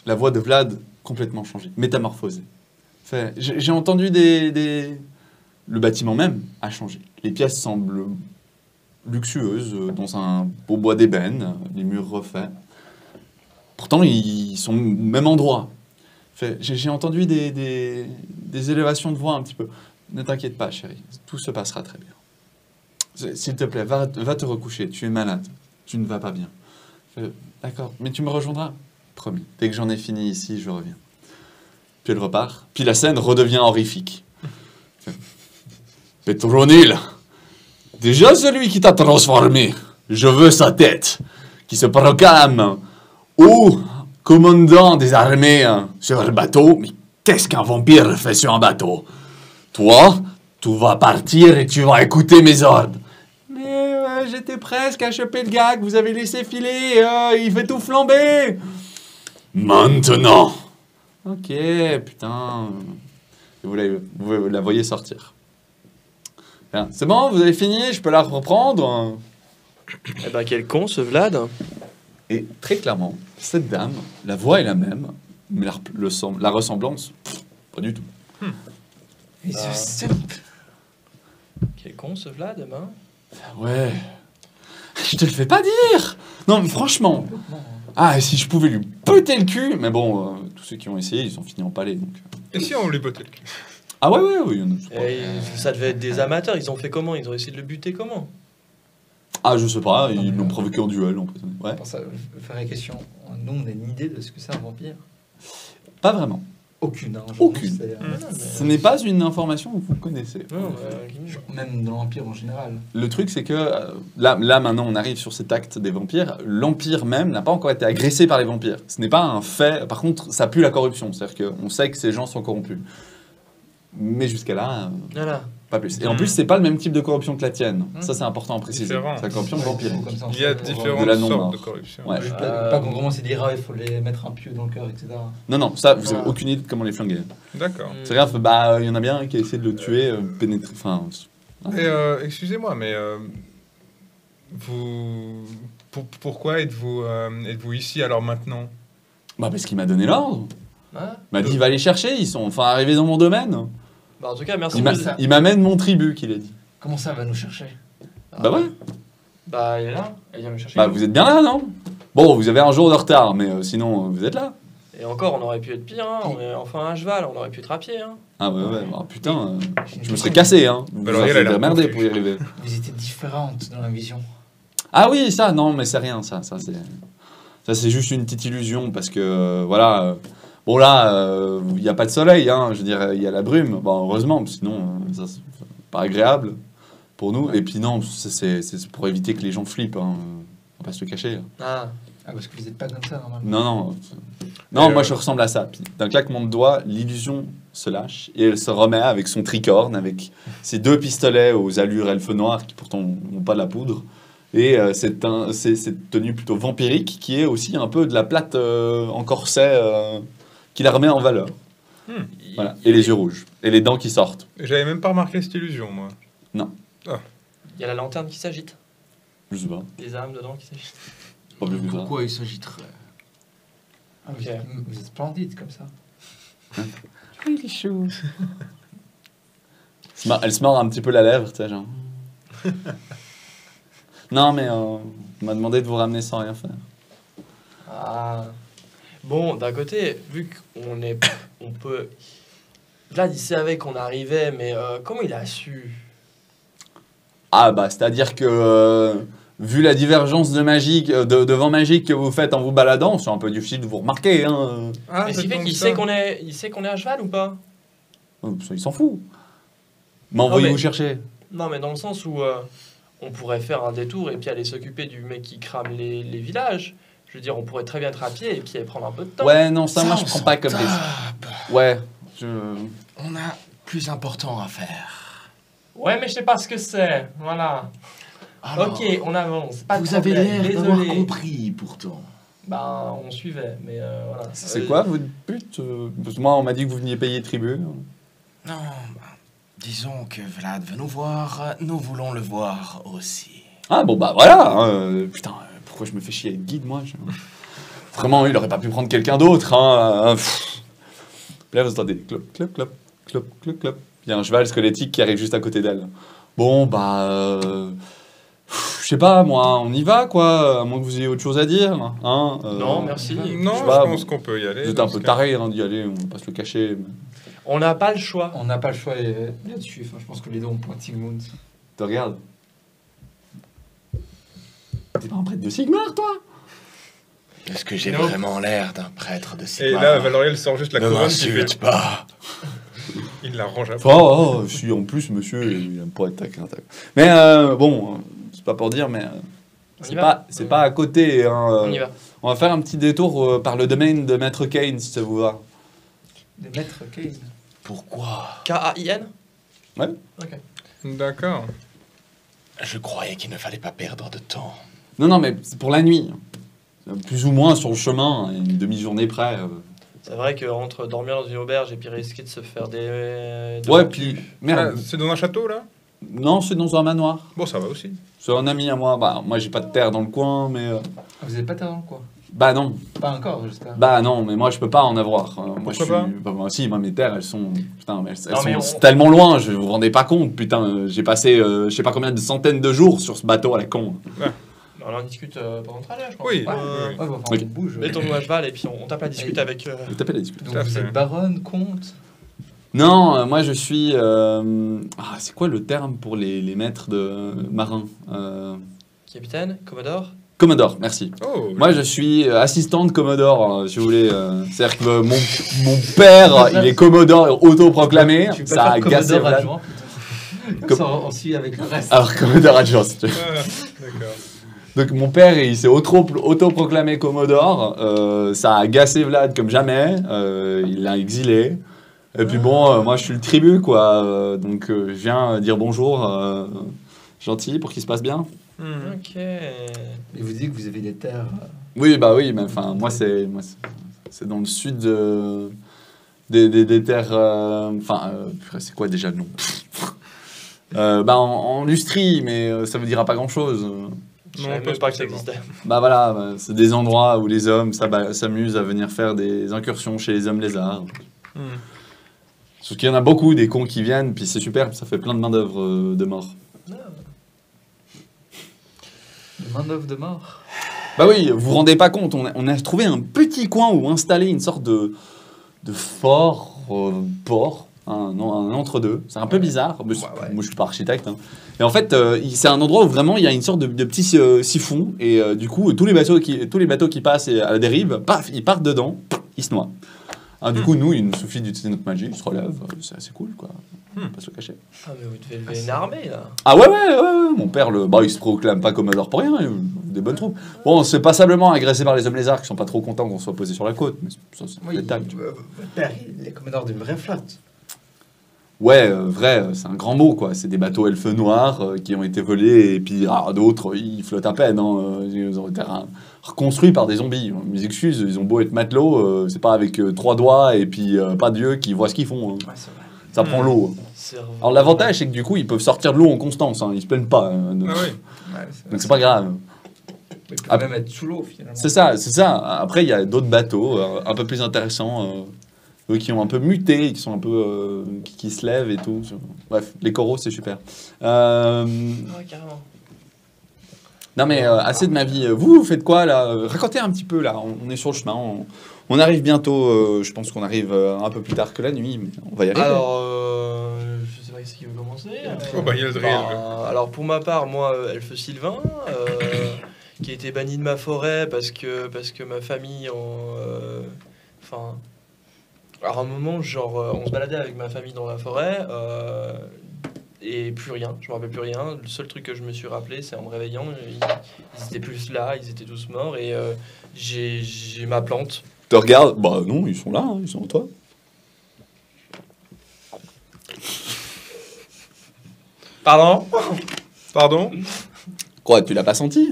A: La voix de Vlad complètement changée, métamorphosée. Fait, j'ai entendu le bâtiment même a changé. Les pièces semblent luxueuses, dans un beau bois d'ébène, les murs refaits. Pourtant, ils sont au même endroit. Fait, j'ai entendu des élévations de voix un petit peu. Ne t'inquiète pas, chérie, tout se passera très bien. S'il te plaît, va te recoucher, tu es malade, tu ne vas pas bien. D'accord, mais tu me rejoindras? Promis, dès que j'en ai fini ici, je reviens. Puis elle repart, puis la scène redevient horrifique. Pétronille, déjà celui qui t'a transformé, je veux sa tête, qui se proclame ou commandant des armées sur un bateau. Mais qu'est-ce qu'un vampire fait sur un bateau? Toi, tu vas partir et tu vas écouter mes ordres. Mais j'étais presque à choper le gars que vous avez laissé filer, il fait tout flamber. Maintenant. Ok, putain. Vous la voyez sortir. Bien. C'est bon, vous avez fini, je peux la reprendre.
F: Eh ben, quel con ce Vlad.
A: Et très clairement, cette dame, la voix est la même, mais la ressemblance, pas du tout.
C: Et ce
F: Quel con ce Vlad, ben.
A: Ouais. Je te le fais pas dire. Non, mais franchement. Ah, si je pouvais lui péter le cul. Mais bon, tous ceux qui ont essayé, ils sont finis en palais. Donc.
D: Et si on lui bottait le cul?
A: Ah ouais, oui. Il y en a,
F: Et ça devait être des amateurs, ils ont fait comment? Ils ont essayé de le buter comment?
A: Ah, je sais pas, ils l'ont provoqué en duel. Ouais.
C: Pour ça, je ferai la question. Nous, on a une idée de ce que c'est un vampire?
A: Pas vraiment.
C: Aucune. Hein,
A: Aucune.
C: C'est,
A: Ce n'est pas une information que vous connaissez.
F: Non,
C: même dans l'Empire en général.
A: Le truc, c'est que là, maintenant, on arrive sur cet acte des vampires. L'Empire même n'a pas encore été agressé par les vampires. Ce n'est pas un fait. Par contre, ça pue la corruption. C'est-à-dire qu'on sait que ces gens sont corrompus. Mais jusqu'à là,
F: voilà.
A: pas plus. Et en plus, c'est pas le même type de corruption que la tienne. Ça, c'est important à préciser.
D: Différent.
A: C'est la corruption vampirique.
C: Comme ça,
D: Il y a
C: de
D: différentes
A: la
D: sortes
A: non-mort.
D: de corruption.
A: Ouais.
C: Pas qu'on commence à dire, il faut les mettre un pieu dans le cœur, etc.
A: Non, ça, vous avez aucune idée de comment les flinguer.
D: D'accord.
A: C'est grave, bah, il y en a bien un qui a essayé de le tuer, pénétrer. Enfin.
D: Et excusez-moi, mais vous, pourquoi êtes-vous ici alors maintenant?
A: Bah, parce qu'il m'a donné l'ordre.
F: Hein?
A: Il m'a dit, va les chercher, ils sont enfin arrivés dans mon domaine.
F: Bah, en tout cas, merci.
A: Il m'amène mon tribut, qu'il a dit.
C: Comment ça va nous chercher?
A: Bah ouais.
F: Bah, il est là, il vient me chercher.
A: Bah, vous êtes bien là, non? Bon, vous avez un jour de retard, mais sinon, vous êtes là.
F: Et encore, on aurait pu être pire, hein. On est enfin un cheval, on aurait pu être à pied, hein.
A: Ah ouais, bah, putain, je me serais cassé, hein. Vous
D: Alors, elle a
A: avez
D: l'air
A: merdé
D: confuse.
A: pour y arriver.
C: Vous étiez différentes dans la vision.
A: Ah oui, ça, non, mais c'est rien, ça c'est juste une petite illusion, parce que, voilà, bon là, il n'y a pas de soleil, hein, je veux dire, il y a la brume, bon, heureusement, sinon, ça, c'est pas agréable pour nous, et puis non, c'est pour éviter que les gens flippent, hein, on va pas se le cacher.
F: Ah.
C: Ah, parce que vous êtes pas comme ça normalement.
A: Non, non. Non,
D: Et
A: moi je ressemble à ça. Puis, d'un claquement de doigts, l'illusion se lâche et elle se remet avec son tricorne, avec ses 2 pistolets aux allures elfe noir qui pourtant n'ont pas de la poudre. Et cette tenue plutôt vampirique qui est aussi un peu de la plate en corset qui la remet en valeur. Voilà. Et les yeux rouges. Et les dents qui sortent.
D: J'avais même pas remarqué cette illusion, moi.
F: Il y a la lanterne qui s'agite.
A: Je sais pas.
F: Les armes dedans qui s'agitent.
A: Pas plus que ça.
E: Pourquoi il s'agiterait?
C: Ah, vous êtes splendide comme ça.
A: Elle se mord un petit peu la lèvre, tu sais, genre. Non, mais on m'a demandé de vous ramener sans rien faire.
F: Ah. Bon, d'un côté, vu on peut... Vlad, il savait qu'on arrivait, mais comment il a su?
A: Ah, bah, c'est-à-dire que, vu la divergence de magie, de vent magique que vous faites en vous baladant, c'est un peu difficile de vous remarquer, hein.
D: Ah,
F: Mais ce qui fait qu'il sait il sait qu'on est à cheval ou pas?
A: Ça, il s'en fout. M'envoyez-vous
F: mais-
A: chercher.
F: Non, mais dans le sens où on pourrait faire un détour et puis aller s'occuper du mec qui crame les villages. Je veux dire, on pourrait très bien être à pied et puis aller prendre un peu de temps.
A: Ouais, non, ça, moi, je
E: on
A: prends
E: s'en
A: pas comme risque.
E: tape.
A: Ouais,
E: On a plus important à faire.
F: Ouais, mais je sais pas ce que c'est. Voilà.
E: Alors,
F: Ok, on avance. Pas de
E: vous avez
F: problème,
E: l'air d'avoir
F: désolé.
E: compris pourtant.
F: Ben, on suivait, mais voilà.
A: c'est quoi votre but Parce que moi, on m'a dit que vous veniez payer tribut.
E: Non, bah, disons que Vlad veut nous voir, nous voulons le voir aussi.
A: Ah, bon, bah voilà. Hein, putain, pourquoi je me fais chier avec guide, moi Vraiment, il aurait pas pu prendre quelqu'un d'autre. Hein. Là, vous entendez clop, clop, clop, clop, clop, clop. Il y a un cheval squelettique qui arrive juste à côté d'elle. Bon, bah... je sais pas, moi, on y va, quoi. À moins que vous ayez autre chose à dire. Hein,
F: Non, merci.
D: Non,
A: Je
D: je
A: sais pas,
D: pense qu'on peut y aller.
A: Vous êtes
D: dans
A: un
D: ce
A: peu
D: cas.
A: taré hein, d'y aller, on va pas se le cacher. Mais...
F: On n'a pas le choix.
C: On n'a pas le choix là-dessus. Enfin, je pense que les deux ont point Sigmund.
A: Te regarde. T'es pas un prêtre de Sigmar, toi
E: Est-ce que j'ai
D: Non.
E: vraiment l'air d'un prêtre de
D: Et
E: Sigmar?
D: là, Valoriel sort juste la
E: ne
D: couronne. qui
E: m'insulte
D: fait-
E: pas.
D: Il la range à
A: Oh, si en plus, monsieur, il aime pas être taquin. Mais bon, c'est pas pour dire, mais
F: On y
A: c'est
F: va
A: pas à côté. Hein,
F: On y va.
A: on va faire un petit détour par le domaine de Maître Kane, si ça vous va.
C: De Maître Kane.
E: Pourquoi?
F: K-A-I-N?
A: Ouais.
F: Ok.
D: D'accord.
E: Je croyais qu'il ne fallait pas perdre de temps.
A: Non, non, mais c'est pour la nuit. Plus ou moins sur le chemin, à une demi-journée près.
F: C'est vrai qu'entre dormir dans une auberge et puis risquer de se faire des
A: Ouais,
F: vampirs.
A: puis merde.
D: Ah, c'est dans un château, là?
A: Non, c'est dans un manoir.
D: Bon, ça va aussi.
A: C'est un ami à moi. Bah, moi, j'ai pas de terre dans le coin, mais.
C: Ah, vous n'êtes pas terre dans le coin?
A: Bah, non.
C: Pas encore, j'espère.
A: Bah, non, mais moi, je peux pas en avoir. Moi,
D: Pourquoi
A: je suis.
D: pas
A: Bah, moi, si, moi, mes terres, elles sont. Putain, mais elles
F: Non, mais
A: sont
F: on-
A: tellement loin, je vous rendez pas compte. Putain, j'ai passé je sais pas combien de centaines de jours sur ce bateau à la con.
F: On en discute pendant le trajet, je pense.
D: Oui.
C: Ouais,
D: oui.
C: bah, enfin,
A: Oui.
C: on bouge.
F: Mettons-nous à cheval et puis on tape à discuter avec...
A: Je tape la discute.
C: Donc
D: Tout à
C: vous
D: fait.
C: êtes baronne, comte?
A: Non, moi, je suis. Ah, c'est quoi le terme pour les maîtres de marins
F: Capitaine, Commodore.
A: Commodore, merci.
D: Oh,
A: Moi, je suis assistant de Commodore, si vous voulez. C'est-à-dire que mon père, il est Commodore autoproclamé.
C: Tu peux pas
A: Ça a
C: faire
A: gacé
C: Commodore
A: Vlad.
C: adjoint, plutôt. Ça, on suit avec le reste.
A: Alors, Commodore adjoint, si tu veux.
D: Ah, d'accord.
A: Donc, mon père, il s'est autoproclamé Commodore. Ça a gacé Vlad comme jamais. Il l'a exilé. Et puis bon, moi, je suis le tribut, quoi. Donc, je viens dire bonjour, gentil, pour qu'il se passe bien.
D: Hmm.
F: Ok.
C: Et vous dites que vous avez des terres.
A: Oui, bah oui, mais enfin, moi, c'est dans le sud des terres. Enfin, c'est quoi déjà le nom bah, en lustrie, mais ça veut dire pas grand-chose.
F: Je
D: Non,
F: savais
D: pas
F: même pas que ça
D: spécialement.
F: existait.
A: Bah voilà, c'est des endroits où les hommes s'amusent à venir faire des incursions chez les hommes lézards.
D: Hmm.
A: Sauf qu'il y en a beaucoup, des cons qui viennent, puis c'est super, ça fait plein de main-d'œuvre de mort.
C: De main-d'œuvre de mort.
A: Bah oui, vous vous rendez pas compte, on a trouvé un petit coin où installer une sorte de fort, port, un entre-deux. C'est un peu bizarre, mais
C: Ouais.
A: moi je suis pas architecte. Hein. Et en fait, c'est un endroit où vraiment il y a une sorte de petit siphon, et du coup, tous les bateaux qui passent à la dérive, paf, ils partent dedans, ils se noient. Hein, du coup, nous, il nous suffit d'utiliser notre magie, il se relève, c'est assez cool, quoi. On va pas se le cacher.
F: Ah, mais vous devez lever une armée, là.
A: Ah ouais, mon père, il se proclame pas commodore pour rien, il a des bonnes troupes. Bon, on se fait passablement agressé par les hommes lézards qui sont pas trop contents qu'on soit posé sur la côte, mais ça, c'est un détail. Tu vois.
C: Votre père, il est commandeur d'une vraie flotte.
A: Ouais, vrai, c'est un grand mot, quoi. C'est des bateaux elfes noirs qui ont été volés, et puis d'autres, ils flottent à peine. Hein. Ils ont été reconstruits par des zombies. Mes excuses, ils ont beau être matelots, c'est pas avec 3 doigts et puis pas Dieu qui voit ce qu'ils font. Hein.
C: Ouais, c'est vrai.
A: Ça prend l'eau. Alors l'avantage, c'est que du coup, ils peuvent sortir de l'eau en constance, hein. Ils se plaignent pas.
D: Ah oui.
C: Ouais,
A: Donc c'est pas grave.
C: Il peut même être sous l'eau, finalement.
A: C'est ça. Après, il y a d'autres bateaux un peu plus intéressants, eux qui ont un peu muté, qui sont un peu qui se lèvent et tout. Bref, les coraux, c'est super.
F: Ouais, carrément.
A: Non mais assez de ma vie. Vous faites quoi là? Racontez un petit peu là. On est sur le chemin. On arrive bientôt. Je pense qu'on arrive un peu plus tard que la nuit, mais on va y arriver.
F: Alors, je sais pas qui veut commencer.
D: Oh, bah, il y a le drill.
F: Alors, pour ma part, moi, Elfe Sylvain, qui a été banni de ma forêt parce que ma famille enfin... Alors, à un moment, genre, on se baladait avec ma famille dans la forêt, et plus rien, je me rappelle plus rien. Le seul truc que je me suis rappelé, c'est en me réveillant, ils étaient plus là, ils étaient tous morts, et j'ai ma plante.
A: Tu regardes? Bah non, ils sont là, hein, ils sont en toi.
D: Pardon?
A: Quoi, tu l'as pas senti?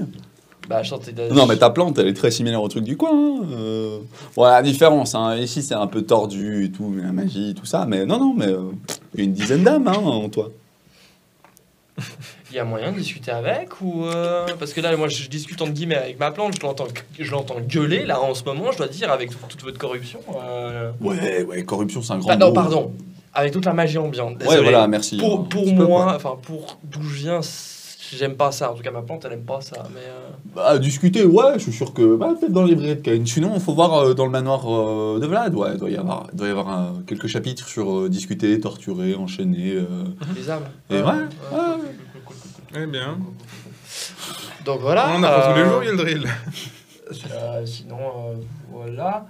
F: Bah, je sentais
A: Non, mais ta plante, elle est très similaire au truc du coin. Hein. Voilà, la différence. Hein. Ici, c'est un peu tordu et tout, la magie, tout ça. Mais non, mais il y a une dizaine d'âmes hein, en toi.
F: Il y a moyen de discuter avec ou parce que là moi je discute entre guillemets avec ma plante, je l'entends gueuler là en ce moment, je dois dire avec toute votre corruption.
A: Ouais, corruption c'est un grand
F: Ah, non,
A: mot.
F: pardon. Avec toute la magie ambiante. Désolé.
A: Ouais, voilà, merci.
F: Pour
A: Un petit peu,
F: moi,
A: quoi.
F: enfin pour d'où je viens, j'aime pas ça. En tout cas ma plante elle aime pas ça. Mais
A: Bah, discuter, ouais, je suis sûr que peut-être dans les librairies de Caïn. Sinon, il faut voir dans le manoir de Vlad. Ouais, il doit y avoir quelques chapitres sur discuter, torturer, enchaîner.
F: les âmes.
A: Et ouais.
D: Eh bien.
F: Donc voilà.
D: On en apprend tous les jours, il y a le drill.
F: Sinon, voilà.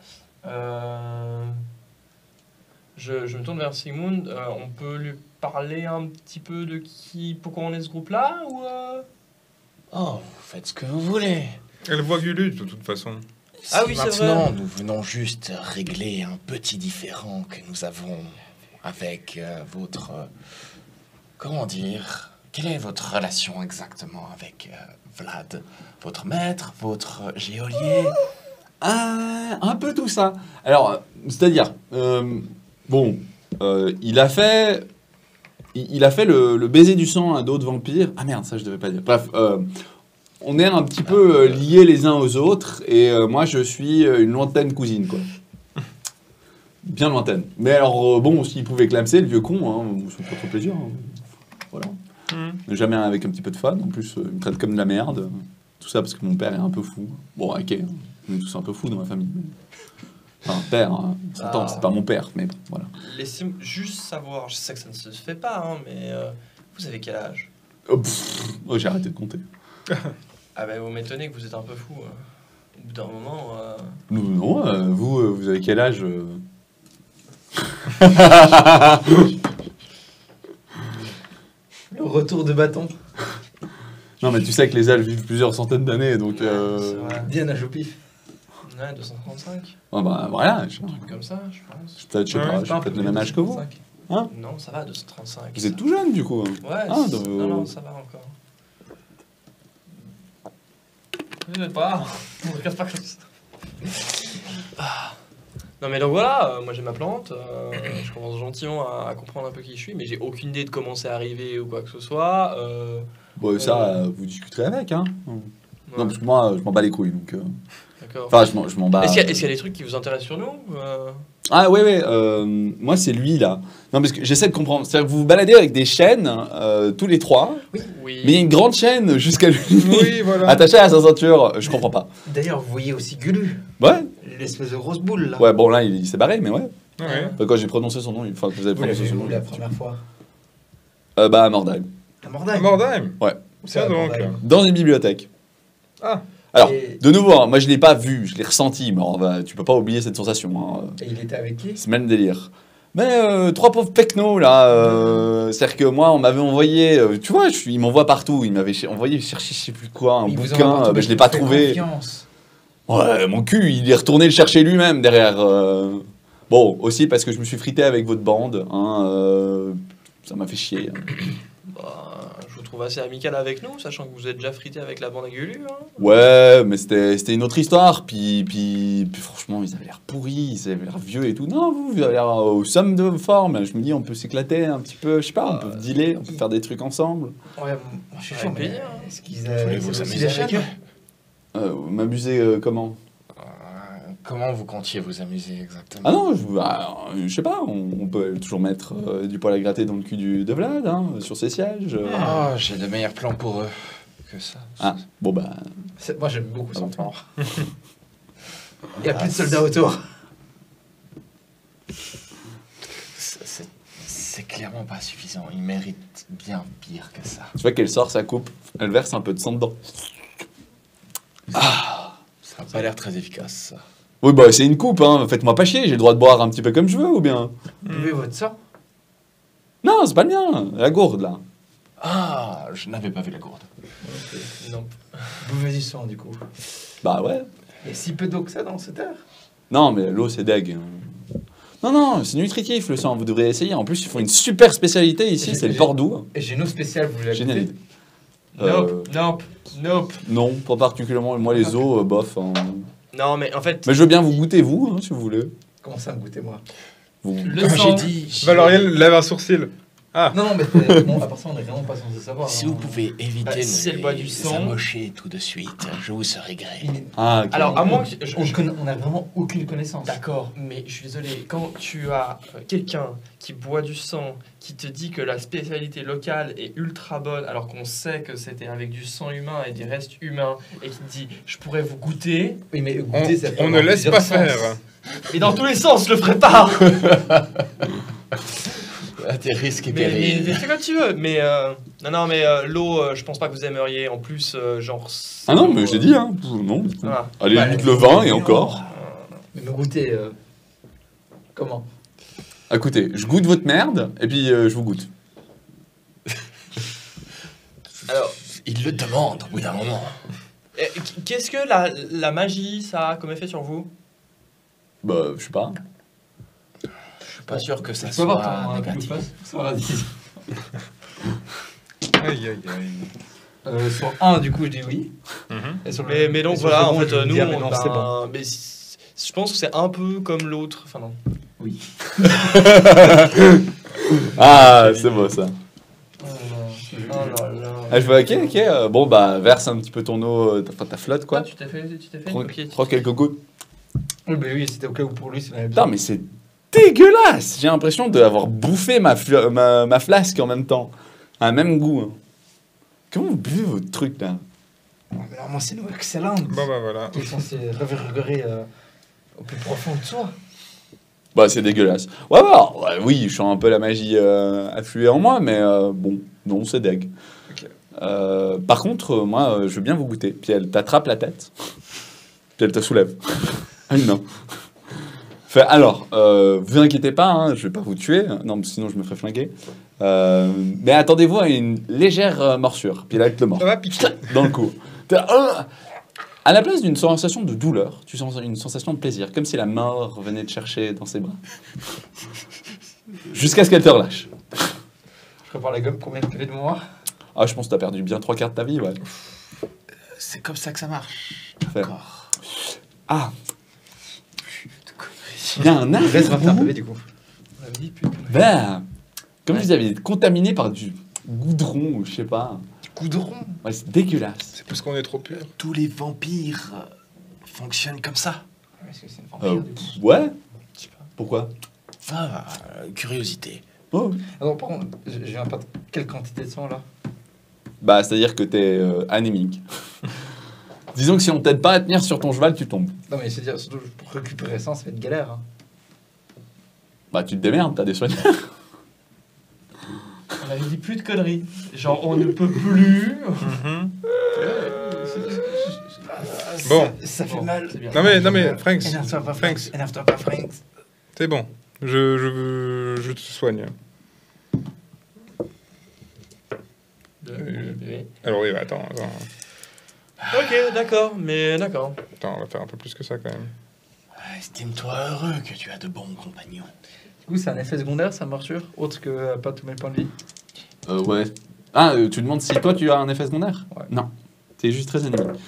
F: Je me tourne vers Sigmund. On peut lui parler un petit peu de pourquoi on est ce groupe-là ou
E: Oh, vous faites ce que vous voulez.
D: Elle voit Gulu, de toute façon.
F: Ah oui, c'est
E: Maintenant,
F: vrai.
E: nous venons juste régler un petit différend que nous avons avec votre... comment dire? Quelle est votre relation exactement avec Vlad? Votre maître? Votre geôlier?
A: Ah, un peu tout ça. Alors, c'est-à-dire, il a fait le baiser du sang à d'autres vampires. Ah merde, ça je devais pas dire. Bref, on est un petit peu liés les uns aux autres, et moi je suis une lointaine cousine, quoi. Bien lointaine. Mais alors, s'il pouvait clamser, le vieux con, hein, ça me fait trop plaisir. Hein. Voilà. Jamais avec un petit peu de fun. En plus, il me traite comme de la merde. Tout ça parce que mon père est un peu fou. Bon, ok, on est tous un peu fous dans ma famille. Enfin, père, hein, on s'entend, c'est pas mon père, mais bon, voilà.
F: Laissez-moi juste savoir, je sais que ça ne se fait pas, hein, mais vous avez quel âge?
A: J'ai arrêté de compter.
F: Ah ben vous m'étonnez que vous êtes un peu fou. Au bout d'un moment...
A: Non, vous avez quel âge
C: Le retour de bâton.
A: Non, mais tu sais que les elfes vivent plusieurs centaines d'années, donc...
F: C'est vrai.
C: Bien à Jopif.
F: Ouais, 235.
A: Ah bah voilà, je
F: Un truc comme ça, je pense.
A: je sais pas, je suis peut-être le même âge que vous.
F: Non, ça va, 235.
A: Vous êtes tout jeune, du coup.
F: Ouais,
A: Ah, donc,
F: non, ça va encore. Je sais pas, on ne casse pas comme ça. Non mais donc voilà, moi j'ai ma plante, je commence gentiment à comprendre un peu qui je suis, mais j'ai aucune idée de comment c'est arrivé ou quoi que ce soit.
A: Bon, ça, vous discuterez avec, hein. Non, parce que moi, je m'en bats les couilles, donc...
F: D'accord.
A: Enfin, je m'en bats...
F: Est-ce qu'il y a des trucs qui vous intéressent sur nous
A: Ah ouais, moi c'est lui là. Non parce que j'essaie de comprendre. C'est-à-dire que vous vous baladez avec des chaînes, tous les trois,
F: Oui.
A: mais il y a une grande chaîne jusqu'à lui,
D: Oui, voilà.
A: attachée à sa ceinture. Je comprends pas.
C: D'ailleurs, vous voyez aussi Gulu,
A: Ouais.
C: l'espèce de grosse boule là.
A: Ouais, bon là il s'est barré, mais ouais.
D: Ouais.
A: Enfin, quand j'ai prononcé son nom, enfin que vous avez
C: Vous
A: prononcé
C: l'avez
A: son nom.
C: vu la première fois.
A: Bah à Mordheim,
C: À Mordheim.
D: Mordheim.
A: Ouais.
C: C'est
D: Tiens
C: à
D: donc.
C: Mordheim.
A: dans une bibliothèque.
D: Ah,
A: Alors,
C: Et-
A: de nouveau, hein, moi je l'ai pas vu, je l'ai ressenti, mais tu peux pas oublier cette sensation. Hein.
C: Et il était avec qui?
A: C'est le même délire. Mais trois pauvres pecnos là, c'est-à-dire que moi on m'avait envoyé, tu vois, ils m'envoient partout, ils m'avaient envoyé chercher je sais plus quoi, un
C: Il vous
A: bouquin,
C: envoie partout,
A: je l'ai
C: il
A: pas
C: vous fait
A: trouvé.
C: confiance.
A: Ouais, mon cul, il est retourné le chercher lui-même derrière. Bon, aussi parce que je me suis frité avec votre bande, hein, ça m'a fait chier.
F: Bah, je vous trouve assez amical avec nous, sachant que vous êtes déjà frité avec la bande à Gulu. Hein.
A: Ouais, mais c'était une autre histoire. Puis franchement, ils avaient l'air pourris, ils avaient l'air vieux et tout. Non, vous avez l'air au somme de forme. Je me dis, on peut s'éclater un petit peu, je sais pas, on peut dealer, on peut faire des trucs ensemble.
C: Ouais, je suis
F: Avec
C: chaud, mais
F: plaisir.
C: est-ce qu'ils
E: Voulez-vous
C: c'est aussi
E: amuser
C: des
E: avec
C: chaînes?
A: M'amuser comment?
E: Comment vous comptiez vous amuser exactement?
A: Ah non, je sais pas, on peut toujours mettre du poil à gratter dans le cul de Vlad, hein, sur ses sièges.
E: Oh, j'ai de meilleurs plans pour eux que ça.
A: Ah, bon bah.
C: Moi, j'aime beaucoup son
A: Ah,
C: plan. Il n'y a plus de soldats autour.
E: C'est clairement pas suffisant. Ils méritent bien pire que ça.
A: Tu vois qu'elle sort sa coupe, elle verse un peu de sang dedans.
E: Ça a pas l'air très efficace, ça.
A: Oui, bah c'est une coupe, hein, faites-moi pas chier, j'ai le droit de boire un petit peu comme je veux ou bien?
C: Vous buvez votre sang?
A: Non, c'est pas le mien, la gourde là.
E: Ah, je n'avais pas vu la gourde.
F: Non.
C: Vous buvez du sang, du coup.
A: Bah ouais.
C: Il y a si peu d'eau que ça dans cette terre?
A: Non, mais l'eau c'est deg. Non, non, c'est nutritif le sang, vous devriez essayer. En plus, ils font une super spécialité ici, c'est le port-doux.
C: Et j'ai une eau spéciale, vous l'avez
A: Génial.
C: goûté?
F: Nope.
A: Non, pas particulièrement. Moi, les os, bof. Hein.
F: Non, mais en fait,
A: Mais je veux bien vous goûter, vous, hein, si vous voulez.
C: Comment ça me goûter, moi?
A: Vous...
F: le
E: Comme
F: sang.
E: j'ai dit,
D: Valoriel lève un sourcil.
C: Non, non, mais bon, à part ça, on est vraiment pas censé savoir.
E: si
C: hein.
E: vous pouvez éviter de
F: si elle
E: les
F: boit du sang-
E: amocher tout de suite, je vous serai gré.
C: Il-
A: Ah, ok.
F: Alors, à moins que.
C: on a vraiment aucune connaissance.
F: D'accord, mais je suis désolé, quand tu as quelqu'un qui boit du sang, qui te dit que la spécialité locale est ultra bonne, alors qu'on sait que c'était avec du sang humain et des restes humains, et qui te dit je pourrais vous goûter,
C: Oui, mais
D: On,
C: goûter, ça peut
D: on ne
C: avoir
D: laisse
C: plusieurs
D: pas
C: sens.
D: faire.
F: et dans tous les sens, je le ferai pas.
E: À tes risques et
F: Mais
E: périls.
F: fais comme tu veux, mais non, mais l'eau, je pense pas que vous aimeriez. En plus, genre.
A: Ah non, mais j'ai dit, hein. Non.
F: Voilà.
A: Allez,
C: Bah,
A: limite le vin et encore.
C: Mais me goûter, comment?
A: Écoutez, je goûte votre merde, et puis je vous goûte.
F: Alors,
E: Il le demande au bout d'un moment.
F: qu'est-ce que la magie, ça a comme effet sur vous?
A: Bah, je sais pas.
E: Je suis pas sûr que ça
C: Tu peux avoir
E: soit
C: ton
E: négatif.
D: Aïe, aïe, aïe.
C: Sur 1, du coup, je dis oui.
D: Mhm.
C: Et sur
F: Mais donc
C: et sur
F: voilà,
C: le
F: en
C: second,
F: fait,
C: je vais
F: nous,
C: dire, mais
F: on,
C: non, c'est bon.
F: mais je pense que c'est un peu comme l'autre. Enfin, non.
A: Ah, c'est beau ça.
F: Oh là là.
A: Ah, je vois, ok, ok. Bon, bah, verse un petit peu ton eau, ta flotte, quoi.
F: Quoi, tu t'es fait
A: Prends,
F: Ok.
A: prends quelques gouttes.
C: Oui, mais oui, c'était au cas où pour lui, c'est la même
A: Putain, mais c'est dégueulasse. J'ai l'impression d'avoir bouffé ma flasque en même temps. Un même goût. Hein. Comment vous buvez votre truc, là?
C: Mais normalement, c'est une eau excellente.
D: Bon, bah voilà.
C: Qui est censée réverbérer au plus profond de soi.
A: Bah, c'est dégueulasse. Ouais, bah, ouais, oui, je sens un peu la magie affluer en moi, mais bon, non, c'est deg.
C: Ok.
A: Par contre, moi, je veux bien vous goûter. Puis elle t'attrape la tête, puis elle te soulève. Ah non. Fait, alors, vous inquiétez pas, hein, je vais pas vous tuer, non, sinon je me ferais flinguer. Mais attendez-vous à une légère morsure, puis là, elle te le mord
D: Ça va piquer.
A: dans le cou. À la place d'une sensation de douleur, tu sens une sensation de plaisir, comme si la mort venait te chercher dans ses bras. Jusqu'à ce qu'elle te relâche.
C: Je prépare la gomme, combien de clés de mémoire?
A: Ah, je pense que t'as perdu bien 3 quarts de ta vie, ouais.
E: C'est comme ça que ça marche.
A: Fait.
E: D'accord.
A: Ah, il y a un
C: Reste 21
A: arrière-goût.
C: PV, du coup.
F: On a dit putain.
A: Ben, comme vous avez été contaminé par du goudron, ou je sais pas.
E: Goudron.
A: Ouais, c'est dégueulasse.
D: C'est parce qu'on est trop pur.
E: Tous les vampires fonctionnent comme ça.
C: Est-ce que c'est une vampire, du coup?
A: Ouais. Pourquoi?
E: Ah, curiosité.
A: Oh.
C: Alors, par contre, je viens pas de quelle quantité de sang, là?
A: Bah, c'est-à-dire que t'es anémique. Disons que si on t'aide pas à tenir sur ton cheval, tu tombes.
C: Non, mais c'est-à-dire, surtout pour récupérer ça, ça va être galère. Hein.
A: Bah, tu te démerdes, t'as des soigneurs.
F: On avait dit plus de conneries. Genre, on ne peut plus.
D: Mhm. Bon.
C: Ça fait mal.
B: C'est bien.
D: Non mais, Franks,
C: Énerve-toi pas,
D: Franks.
C: Franks. Énerve-toi pas, Franks.
D: c'est bon. Je te soigne.
B: Oui.
D: Alors oui, bah, attends,
F: Ok, d'accord, mais d'accord.
D: on va faire un peu plus que ça quand même.
E: Estime-toi heureux que tu as de bons compagnons.
C: Du coup, c'est un effet secondaire, sa morsure, autre que pas tous mes points de vie.
A: Ouais. Ah, tu demandes si toi tu as un effet secondaire?
C: Ouais.
A: Non. T'es juste très ennemi.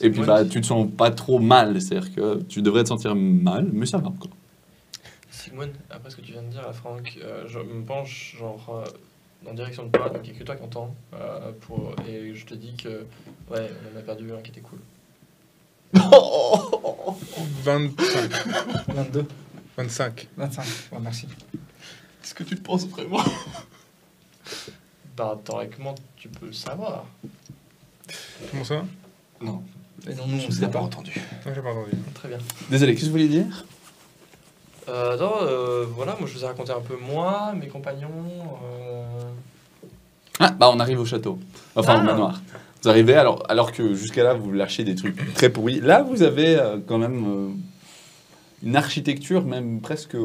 A: Et puis
F: Ouais.
A: bah tu te sens pas trop mal, c'est-à-dire que tu devrais te sentir mal, mais ça va quoi.
F: Sigmund, après ce que tu viens de dire à Franck, je me penche genre en direction de toi, donc il n'y a que toi qui entends, et je te dis que ouais, on en a perdu un qui était cool.
D: 25.
C: 22,
D: 25.
C: 25. Ouais, merci.
E: Est-ce que tu le penses vraiment?
F: Bah théoriquement tu peux le savoir.
D: Comment ça?
E: Non,
C: Et non, nous,
E: je
C: on
E: ne
C: sait
E: l'ai pas
C: pas.
E: entendu.
D: Non, j'ai pas entendu.
F: Très bien.
A: Désolé, qu'est-ce que vous vouliez dire?
F: Non, voilà, moi je vous ai raconté un peu moi, mes compagnons.
A: Ah, bah on arrive au château. Enfin au
F: Ah.
A: manoir. Vous arrivez, alors que jusqu'à là vous lâchez des trucs très pourris. Là vous avez quand même une architecture même presque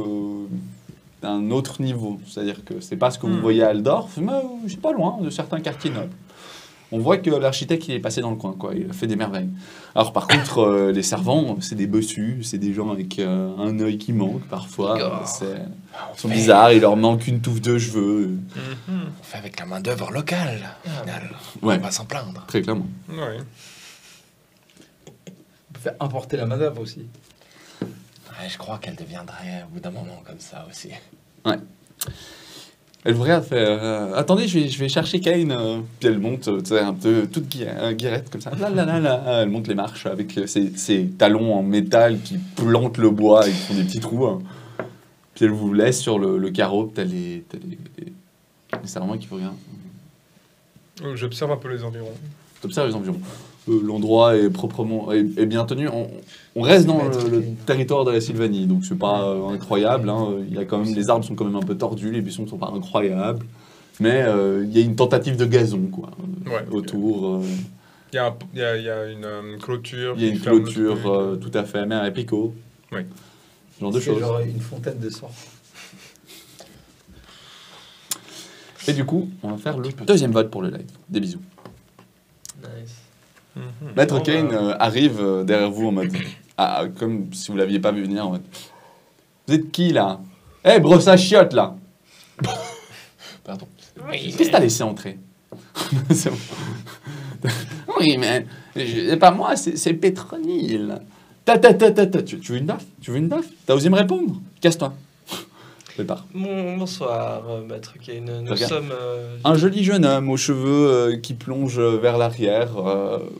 A: d'un autre niveau. C'est-à-dire que c'est pas ce que vous voyez à Aldorf, mais c'est pas loin de certains quartiers nobles. On voit que l'architecte il est passé dans le coin, quoi. Il a fait des merveilles. Alors par contre, les servants, c'est des bossus, c'est des gens avec un œil qui manque parfois.
F: D'accord.
A: Ils sont bizarres, il leur manque une touffe de cheveux.
E: On fait avec la main-d'œuvre locale, au final.
A: Ouais.
E: On va s'en plaindre.
A: Très clairement.
D: Ouais.
C: On peut faire importer la main-d'œuvre aussi.
E: Ouais, je crois qu'elle deviendrait au bout d'un moment comme ça aussi.
A: Elle vous regarde, fait attendez, je vais chercher Kane. Puis elle monte, tu sais, un peu toute guirette comme ça. Là, là, là, là. Elle monte les marches avec ses talons en métal qui plantent le bois et qui font des petits trous. Hein. Puis elle vous laisse sur le carreau. T'as les servants qui vous regardent.
D: J'observe un peu les environs.
A: T'observes les environs. L'endroit est proprement est bien tenu. On reste dans le territoire de la Sylvanie, donc c'est pas incroyable. Hein. Il y a quand même, les arbres sont quand même un peu tordus, les buissons sont pas incroyables, mais il y a une tentative de gazon quoi
D: Ouais.
A: autour.
D: Il y a une clôture.
A: Il y a
D: qui
A: une
D: ferme le
A: clôture
D: truc.
A: tout à fait, mais un picot.
D: Oui.
A: Ce genre de
C: C'est
A: choses.
C: genre une fontaine de sang.
A: Et du coup, on va faire le deuxième vote pour le live. Des bisous.
F: Nice.
D: Mhm.
A: Maître
F: Bon,
A: Kane arrive derrière vous en mode comme si vous l'aviez pas vu venir en mode. Vous êtes qui là? Eh, brosse à chiottes là!
E: Pardon.
A: Qu'est-ce que t'as laissé entrer? C'est bon. Oui, mais c'est pas moi, c'est Pétronille. Tu veux une baffe? Tu veux une baffe? T'as osé me répondre? Casse-toi. Je pars.
F: Bonsoir, Maître Kane. Nous
A: Regarde.
F: sommes.
A: Un joli jeune homme aux cheveux qui plongent vers l'arrière,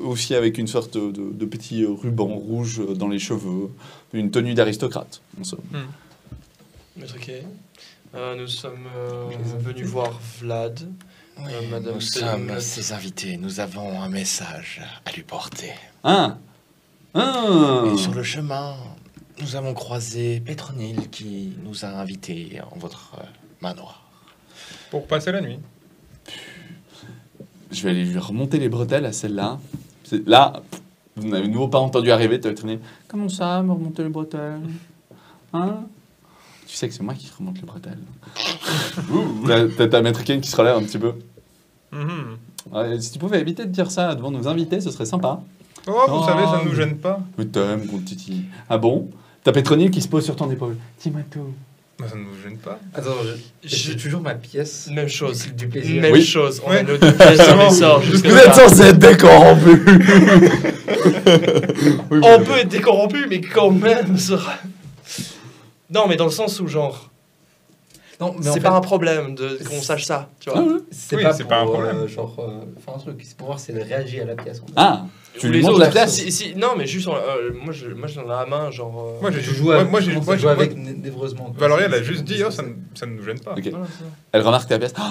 A: aussi avec une sorte de petit ruban rouge dans les cheveux, une tenue d'aristocrate. En somme.
F: Maître Kane. Nous sommes venus voir Vlad.
E: Oui,
F: Madame
E: nous sommes
F: Théodore.
E: ses invités. Nous avons un message à lui porter.
A: Ah! Ah!
E: Et sur le chemin, nous avons croisé Pétronille qui nous a invités en votre manoir.
D: Pour passer la nuit.
A: Je vais aller lui remonter les bretelles à celle-là. Là, vous n'avez de nouveau pas entendu arriver, tu vas traîner. Comment ça, me remonter les bretelles? Hein? Tu sais que c'est moi qui te remonte les bretelles. T'as ta maître Kane qui se relève un petit peu.
D: Mhm.
A: Ouais, si tu pouvais éviter de dire ça devant nos invités, ce serait sympa.
D: Oh, vous savez, ça ne nous gêne pas.
A: Mais t'aimes, mon titi. Ah bon? T'as Pétronille qui se pose sur ton épaule. Dis-moi tout.
D: Ça ne nous gêne pas.
C: Attends, j'ai toujours ma pièce.
F: Même chose.
C: Du plaisir.
F: Même
A: Oui.
F: chose. On
D: Ouais.
F: a nos deux pièces sur les sorts. jusque
A: Vous
F: là.
A: êtes censé être décorrompu.
F: On peut être décorrompu, mais quand même. Non, mais dans le sens où, genre,
C: Non, mais
F: c'est
C: en
F: pas
C: fait,
F: un problème qu'on sache ça, tu vois.
C: c'est
D: Oui,
C: pas,
D: c'est
C: pour,
D: pas un problème.
C: genre, faire un truc. C'est pour voir si elle réagit à la pièce. En fait.
A: Ah, tu
F: Ou
A: lui
F: les
A: montres
F: autres.
A: la place.
F: Non, mais juste, moi, j'en ai la main, genre.
D: Moi, j'ai
C: Tu
D: juste.
C: joues avec,
D: Moi, j'ai.
C: tu
D: moi,
C: joues avec
D: moi-
C: névreusement. quoi.
D: Valérie, elle a
C: C'est-
D: juste
C: c'est
D: dit,
C: comme
D: oh, ça ne nous gêne pas.
A: Ok.
F: Voilà, c'est ça.
A: Elle remarque ta pièce. Oh,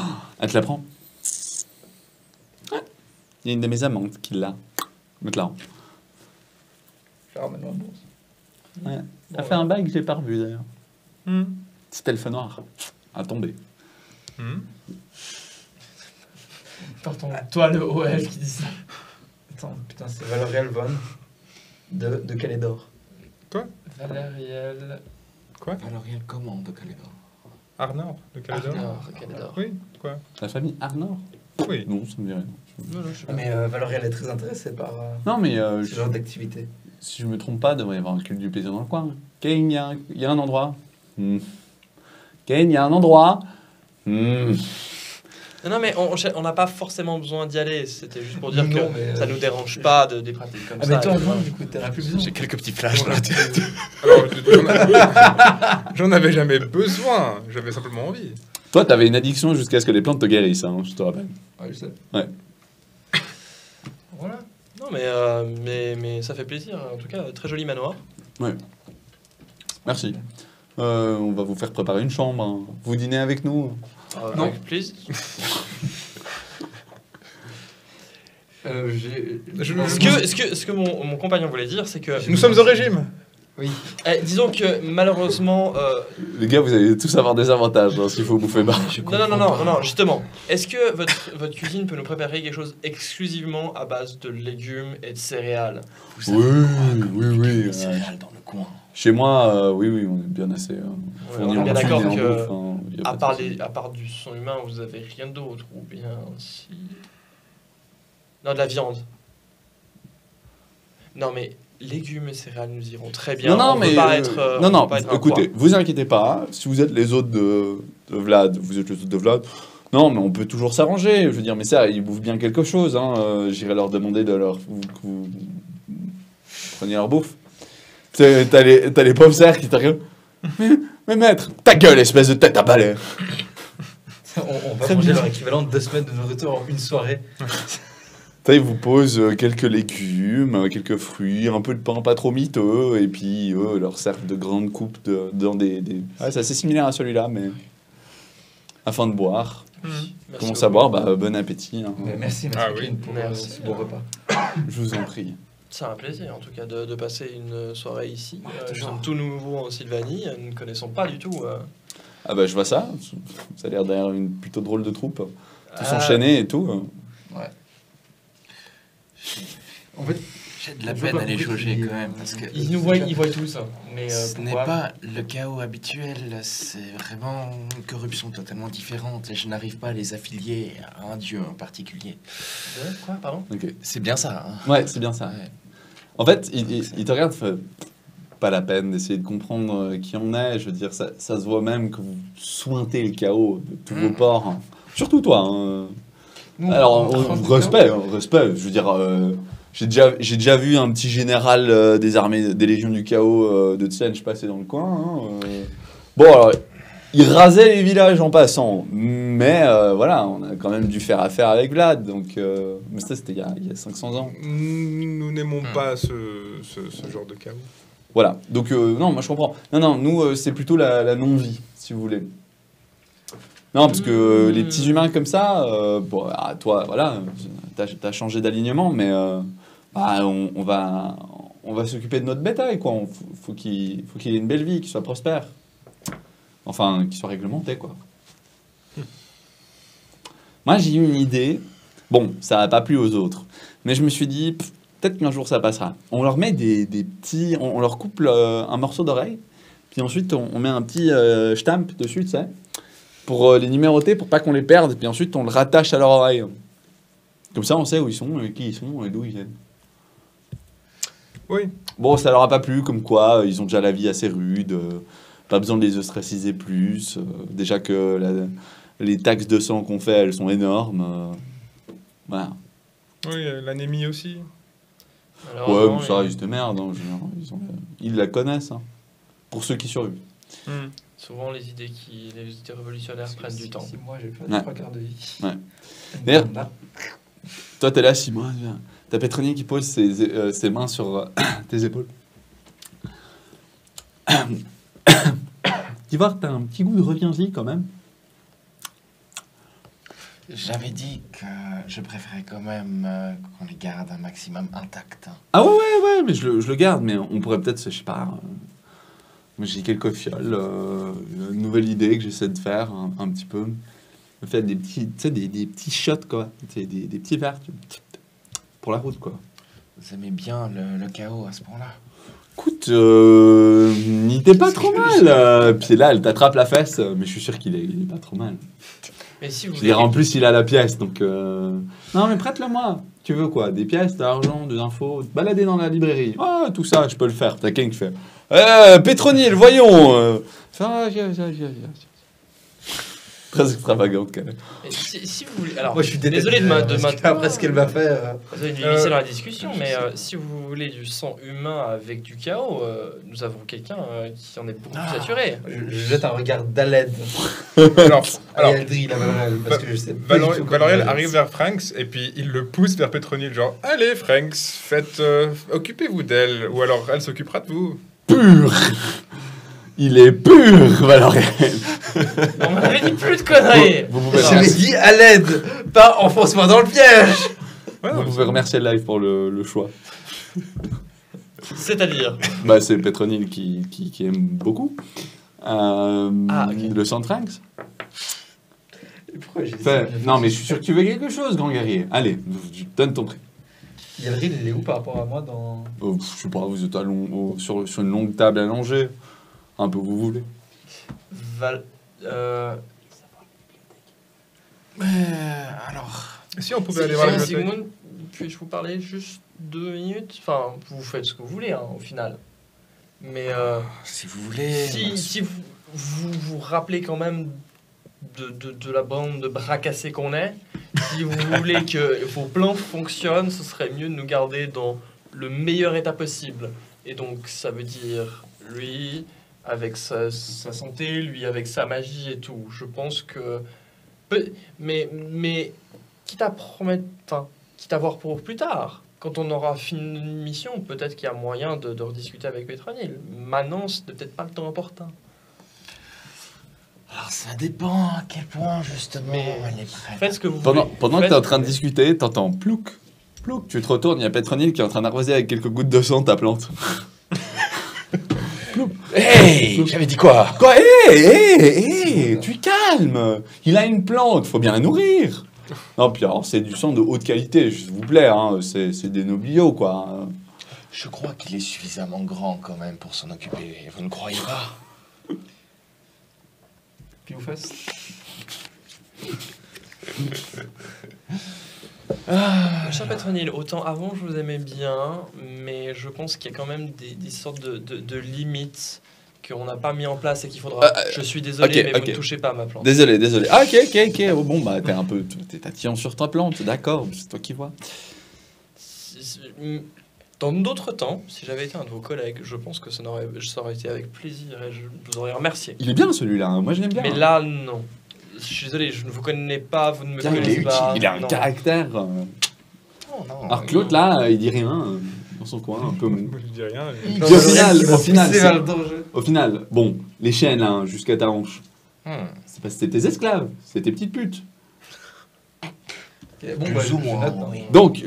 A: elle te la prend. Ah, il y a une de mes amantes qui l'a. Mets-la.
C: Je ramène ma bourse.
A: Ouais. Elle fait un bail que j'ai pas revu d'ailleurs.
D: Mhm.
A: C'était le feu noir. À tomber.
D: Mhm.
B: Pardon, toi le OL qui dit ça.
C: Attends, putain, c'est Valérie Alvon. de Calédor.
B: Valériel.
E: Alors, il y a le comment de Calédor?
D: Arnor de Calédor.
B: Arnor, Calédor.
D: Oui, quoi?
A: La famille Arnor?
D: Oui.
A: Non, ça me dit rien.
B: Non, non, je sais pas.
C: Mais Valoriel est très intéressée par
A: Non, mais
C: ce genre d'activité.
A: si je me trompe pas, il devrait y avoir un culte du plaisir dans le coin. Kane, il y a un endroit. Kane, il y a un endroit.
F: Non, mais on n'a pas forcément besoin d'y aller. C'était juste pour dire
C: Non,
F: que
C: mais,
F: ça nous dérange pas des pratiques comme
C: Ah,
F: ça.
C: mais toi,
F: et voilà.
C: non, du coup, t'en as plus besoin.
E: J'ai quelques petits flashs dans la tête.
D: Alors, j'en avais jamais besoin. J'avais simplement envie.
A: Toi, t'avais une addiction jusqu'à ce que les plantes te guérissent, hein, je te rappelle.
C: Ouais, je sais.
F: Voilà. Non, mais ça fait plaisir. En tout cas, très joli manoir.
A: Merci. On va vous faire préparer une chambre. Hein. Vous dînez avec nous?
C: Non.
F: Avec plaisir. Ce que mon compagnon voulait dire, c'est que...
D: Nous sommes au régime.
F: disons que malheureusement...
A: Les gars, vous allez tous avoir des avantages hein, s'il faut bouffer bas.
F: Non, justement. Est-ce que votre cuisine peut nous préparer quelque chose exclusivement à base de légumes et de céréales?
A: Oui.
E: Les céréales dans le coin.
A: Chez moi, oui, on est bien assez.
F: On est bien d'accord que,
A: y a
F: à
A: pas
F: part,
A: de souci.
F: à part du sang humain, vous avez rien d'autre, ou bien si... Non, de la viande. Non, mais légumes et céréales nous iront très bien.
A: Non,
F: On peut
A: mais
F: pas être,
A: non,
F: on
A: non.
F: peut pas être un
A: Écoutez,
F: poids.
A: vous inquiétez pas. Si vous êtes les autres de Vlad, vous êtes les autres de Vlad. Non, mais on peut toujours s'arranger. Je veux dire, mais ça, ils bouffent bien quelque chose. Hein. J'irai leur demander de leur que vous preniez leur bouffe. T'as les pauvres cerfs qui t'arrivent. Mais maître, ta gueule, espèce de tête à balai.
C: On va manger leur équivalent de 2 semaines de nourriture en une soirée.
A: Ils vous posent quelques légumes, quelques fruits, un peu de pain pas trop miteux, et puis eux leur servent de grandes coupes dans des... Ouais, c'est assez similaire à celui-là, mais afin de boire.
F: Merci
A: Commence à
F: beaucoup.
A: boire, bon appétit. Hein.
C: Merci,
D: Ah
C: Clean, pour
F: Merci.
C: ce beau repas.
A: Je vous en prie.
F: C'est un plaisir, en tout cas, de passer une soirée ici. Nous
E: toujours.
F: sommes tout nouveaux en Sylvanie, nous ne connaissons pas du tout.
A: Ah bah je vois ça, ça a l'air d'ailleurs une plutôt drôle de troupe. Tous
F: Ah.
A: enchaînés et tout.
C: En fait,
E: J'ai de la
C: Je vois
E: peine
C: pas
E: à les
C: pourquoi
E: jauger
C: tu-
E: quand même, parce que
F: Ils voient tous, hein. Mais
E: ce n'est
F: pourquoi
E: pas le chaos habituel, c'est vraiment une corruption totalement différente et je n'arrive pas à les affilier à un dieu en particulier.
F: Quoi, pardon?
A: Ok.
E: C'est bien ça, hein?
A: Ouais, c'est bien ça.
E: Ouais.
A: En fait, il te regarde, fait, pas la peine d'essayer de comprendre qui on est. Je veux dire, ça se voit même que vous sointez le chaos de tous vos ports. Hein. Surtout toi. Hein. Alors, respect. Je veux dire, j'ai déjà vu un petit général des armées, des légions du chaos de Tsench passer dans le coin. Hein. Bon, alors, il rasait les villages en passant. Mais voilà, on a quand même dû faire affaire avec Vlad. Donc, mais ça, c'était il y a 500 ans.
D: Nous n'aimons pas ce genre de chaos.
A: Voilà, donc non, moi je comprends. Non, nous c'est plutôt la non-vie, si vous voulez. Non, parce que les petits humains comme ça, bon, toi, voilà, t'as changé d'alignement, mais bah, on va s'occuper de notre bétail, quoi. Faut qu'il ait une belle vie, qu'il soit prospère. Enfin, qu'il soit réglementé, quoi. Moi j'ai eu une idée. Bon, ça n'a pas plu aux autres, mais je me suis dit... Peut-être qu'un jour ça passera. On leur met des petits... On leur coupe un morceau d'oreille, puis ensuite on met un petit stamp dessus, tu sais, pour les numéroter, pour pas qu'on les perde, puis ensuite on le rattache à leur oreille. Comme ça on sait où ils sont, qui ils sont et d'où ils viennent.
D: Oui.
A: Bon, ça leur a pas plu, comme quoi ils ont déjà la vie assez rude, pas besoin de les ostraciser plus, déjà que les taxes de sang qu'on fait, elles sont énormes. Voilà.
D: Oui, l'anémie aussi.
A: Ouais,
F: Malheureusement,
A: mais ça reste de merde. Hein, je veux dire, ils la connaissent. Hein. Pour ceux qui survivent.
F: souvent les idées révolutionnaires prennent du temps.
C: 6 mois, j'ai fait
A: Ouais.
C: 3 quarts de vie.
A: Ouais. D'ailleurs, toi, t'es là, Simon. T'as Pétronier qui pose ses mains sur tes épaules. Tu vois, t'as un petit goût de reviens-y quand même.
E: J'avais dit que je préférais quand même qu'on les garde un maximum intacts. Hein.
A: Ah ouais, mais je le garde, mais on pourrait peut-être, je sais pas. J'ai quelques fioles, une nouvelle idée que j'essaie de faire un petit peu. Je fais des petits, tu sais, des petits shots, quoi. Des petits verres pour la route, quoi.
E: Vous aimez bien le chaos à ce point-là?
A: Écoute, il était pas trop mal. Puis là, elle t'attrape la fesse, mais je suis sûr qu'il est pas trop mal.
F: Mais si vous
A: Je veux dire, en plus, il a la pièce, donc... Non, mais prête-le-moi. Tu veux quoi? Des pièces, de l'argent, des infos? Te balader dans la librairie. Ah, tout ça, je peux le faire. T'as quelqu'un qui fait... Pétronille, voyons viens. Très extravagant, quand même.
F: Et si vous voulez, alors
C: Moi, je suis
F: désolé de
C: après ce qu'elle m'a fait.
F: Désolé de m'immiscer dans la discussion, mais si vous voulez du sang humain avec du chaos, nous avons quelqu'un qui en est beaucoup plus saturé.
C: Je jette un regard d'Aled.
D: Alors,
C: À Eldri, la Valoriel, parce que je sais pas du tout comment
D: Valoriel
C: elle
D: arrive vers Franks et puis il le pousse vers Pétronille, genre allez Franks, occupez-vous d'elle, ou alors elle s'occupera de vous.
A: Pur. Il est pur, Valoriel.
F: On m'avait dit plus de conneries.
A: Vous pouvez,
C: J'avais dit à l'aide, pas enfonce-moi dans le piège.
D: Ouais,
A: vous
D: non,
A: pouvez remercier le live pour le choix.
F: C'est-à-dire
A: Bah, c'est Pétronille qui aime beaucoup.
F: Ok.
A: Le Sandrinx.
C: Pourquoi j'ai dit
A: Enfin,
C: ça
A: non, mais je suis sûr que tu veux quelque chose, grand guerrier. Allez, je donne ton prix.
C: Yelril, il est où par rapport à moi dans...
A: Je sais pas, vous êtes sur une longue table allongée. Un peu où vous voulez.
E: Alors,
D: Si on pouvait aller voir la bibliothèque.
F: Sigmund, puis-je vous parler juste 2 minutes? Enfin, vous faites ce que vous voulez, hein, au final. Mais
E: si vous voulez...
F: si vous rappelez quand même de la bande de bras cassés qu'on est, si vous voulez que vos plans fonctionnent, ce serait mieux de nous garder dans le meilleur état possible. Et donc, ça veut dire lui avec sa santé, lui avec sa magie et tout. Je pense que... Mais quitte à promettre... Enfin, quitte à voir pour plus tard. Quand on aura fini une mission, peut-être qu'il y a moyen de rediscuter avec Pétronille. Maintenant, ce n'est peut-être pas le temps opportun.
E: Alors, ça dépend à quel point, justement,
F: Mais
E: elle est prête.
F: Faites ce que vous
A: Pendant
F: voulez.
A: que
F: Faites
A: t'es en
F: ce
A: train de
F: que-
A: discuter, t'entends plouc, plouc. Tu te retournes, il y a Pétronille qui est en train d'arroser avec quelques gouttes de sang ta plante.
E: Hey, j'avais dit quoi?
A: Quoi? Tu calmes. Il a une plante, faut bien la nourrir. Non, puis alors, c'est du sang de haute qualité, s'il vous plaît. Hein. C'est des nobliaux, quoi.
E: Je crois qu'il est suffisamment grand quand même pour s'en occuper. Vous ne croyez pas?
C: Puis vous fasse.
F: Cher Pétronille, autant avant je vous aimais bien, mais je pense qu'il y a quand même des sortes de limites qu'on n'a pas mis en place et qu'il faudra... je suis désolé,
A: ok,
F: mais
A: ok.
F: vous ne touchez pas à ma plante.
A: Désolé. Ah, ok. Oh, bon, bah, t'es tatillon sur ta plante, d'accord, c'est toi qui vois.
F: Dans d'autres temps, si j'avais été un de vos collègues, je pense que ça aurait été avec plaisir et je vous aurais remercié.
A: Il est bien celui-là, hein. Moi je l'aime bien.
F: Mais là, non. Je suis désolé, je ne vous connais pas, vous ne me
A: Bien, il
F: connaissez
A: est
F: pas.
A: utile, il a un
F: non.
A: caractère.
E: Non, non.
A: Alors que l'autre, là, il dit rien dans son coin, un peu mou.
D: Moi, je dis rien.
A: Puis au final,
C: c'est vers le danger.
A: au final, bon, les chaînes, là, jusqu'à ta hanche,
E: Hmm.
A: c'est parce que c'était tes esclaves, c'était tes petites putes.
C: Ok, bon,
E: Plus
C: bah,
E: ou
C: je
E: moins,
C: note, hein.
E: oui.
A: Donc,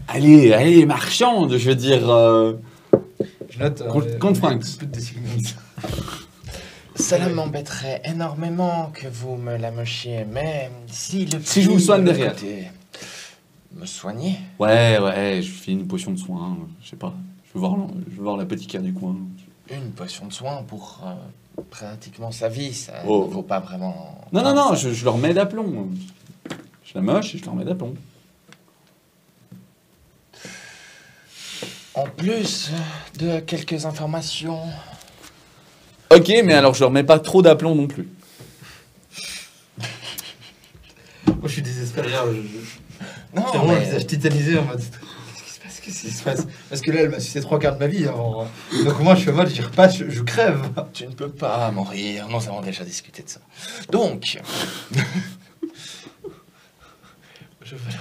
A: allez, marchande, je veux dire...
C: Je note.
A: Contre Franks.
C: Plus de Sigmund.
E: Cela m'embêterait énormément que vous me la mochiez, mais si le
A: Si je vous
E: prix
A: soigne
E: de l'autre
A: derrière.
E: côté- Me soigner?
A: Ouais, je fais une potion de soin, je sais pas. Je veux voir l'apothicaire du coin.
E: Une potion de soin pour pratiquement sa vie, ça
A: Oh.
E: ne vaut pas vraiment...
A: Non,
E: ça.
A: je leur mets d'aplomb. Je la moche et je leur mets d'aplomb.
E: En plus de quelques informations...
A: Ok, mais alors je leur mets pas trop d'aplomb non plus.
C: Moi, je suis désespéré.
E: Non,
C: C'est vraiment le
E: mais...
C: visage tétanisé en mode. Qu'est-ce qui se passe? Parce que là, elle m'a sucé 3 quarts de ma vie avant. Donc moi, je suis en mode, j'y repasse, je crève.
E: Tu ne peux pas mourir, nous avons déjà discuté de ça. Donc,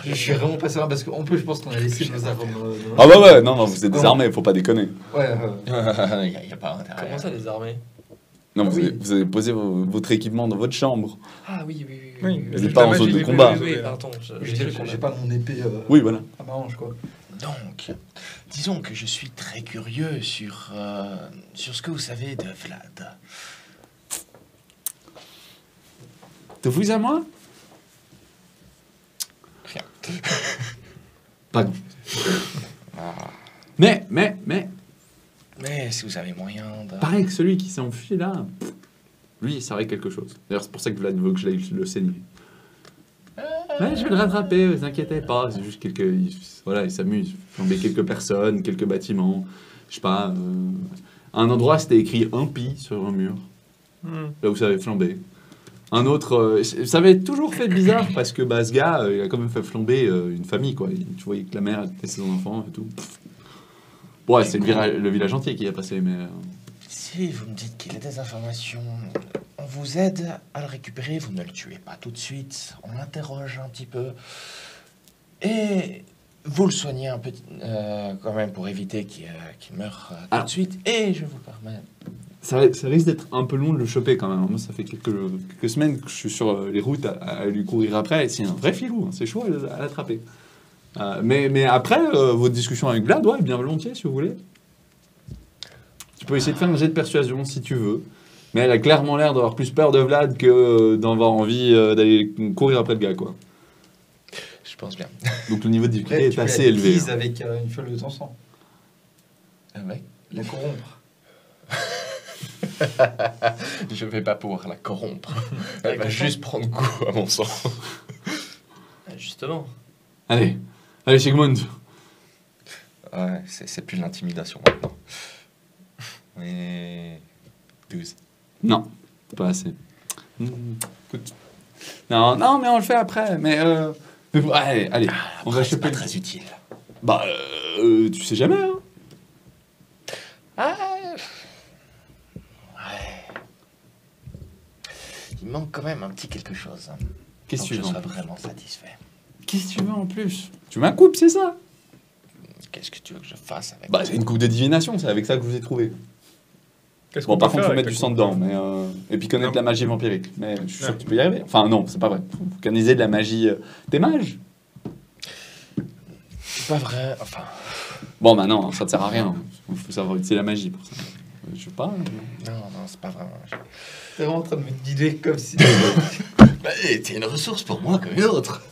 C: Je suis vraiment pas serein parce qu'en plus, je pense qu'on a laissé nos armes.
A: Ah ouais, non, vous êtes désarmés, faut pas déconner.
C: Ouais,
E: il n'y a pas intérêt.
F: Comment ça, les armées?
A: Non,
C: Ah oui.
A: vous avez posé votre équipement dans votre chambre.
F: Ah oui.
D: Oui,
A: Vous êtes pas en zone de combat.
F: Oui, pardon.
C: j'ai pas mon épée
A: Oui, voilà.
C: à ma hanche, quoi.
E: Donc, disons que je suis très curieux sur ce que vous savez de Vlad.
A: De vous à moi?
E: Rien.
A: Pas grand.
E: Ah.
A: Mais,
E: Mais si vous avez moyen de...
A: pareil que celui qui s'est enfui là, lui, il savait quelque chose. D'ailleurs, c'est pour ça que Vlad veut que j'aille le saigner. Ouais, je vais le rattraper, vous inquiétez pas. C'est juste voilà, il s'amuse. Flamber quelques personnes, quelques bâtiments. Je sais pas. À un endroit, c'était écrit impie sur un mur. Là où ça avait flambé. Un autre, ça avait toujours fait bizarre parce que ce gars, il a quand même fait flamber une famille, quoi. Tu voyais que la mère était ses enfants et tout. Ouais, c'est le village entier qui a passé, mais.
E: Si vous me dites qu'il a des informations, on vous aide à le récupérer, vous ne le tuez pas tout de suite, on l'interroge un petit peu, et vous le soignez un peu quand même pour éviter qu'il meure tout de suite, et je vous permets...
A: Ça risque d'être un peu long de le choper quand même. Moi, ça fait quelques semaines que je suis sur les routes à lui courir après, et c'est un vrai filou, hein. C'est chaud à l'attraper. Mais après, votre discussion avec Vlad, ouais, bien volontiers si vous voulez. Tu peux essayer de faire un jet de persuasion si tu veux. Mais elle a clairement l'air d'avoir plus peur de Vlad que d'avoir envie d'aller courir après le gars, quoi.
E: Je pense bien.
A: Donc le niveau de difficulté
C: Après,
A: est assez élevé.
C: Hein. Avec une fiole de ton sang.
E: Ouais.
C: La corrompre.
E: Je vais pas pouvoir la corrompre. Elle va juste prendre goût à mon sang.
F: Justement.
A: Allez, Sigmund.
E: Ouais, c'est plus l'intimidation maintenant. Mais... 12.
A: Non, pas assez. Écoute. Non, mais on le fait après. Mais allez, on va
E: C'est
A: choper.
E: pas très utile.
A: Bah, tu sais jamais, hein.
E: Ah, ouais. Il manque quand même un petit quelque chose.
A: Qu'est-ce que tu
E: je
A: veux en
E: sois
A: plus
E: vraiment satisfait.
A: Qu'est-ce que tu veux en plus? Tu veux un coupe, c'est ça?
E: Qu'est-ce que tu veux que je fasse avec
A: Bah, c'est une coupe de divination, c'est avec ça que je vous ai trouvé.
D: Qu'est-ce
A: Bon,
D: qu'on
A: par
D: peut
A: contre,
D: faire
A: faut
D: avec
A: mettre du
D: ta
A: sang
D: coupe
A: dedans, mais et puis connaître
D: Non.
A: la magie vampirique. Mais je suis sûr
D: Ouais.
A: que tu peux y arriver. Enfin, non, c'est pas vrai. Faut canaliser de la magie. T'es mage?
E: C'est pas vrai, enfin...
A: Bon, bah non, ça te sert à rien. Il faut savoir utiliser la magie pour ça. Je sais pas.
E: Non, c'est pas vraiment...
C: T'es vraiment en train de me guider comme si...
E: Bah, t'es une ressource pour moi comme une autre.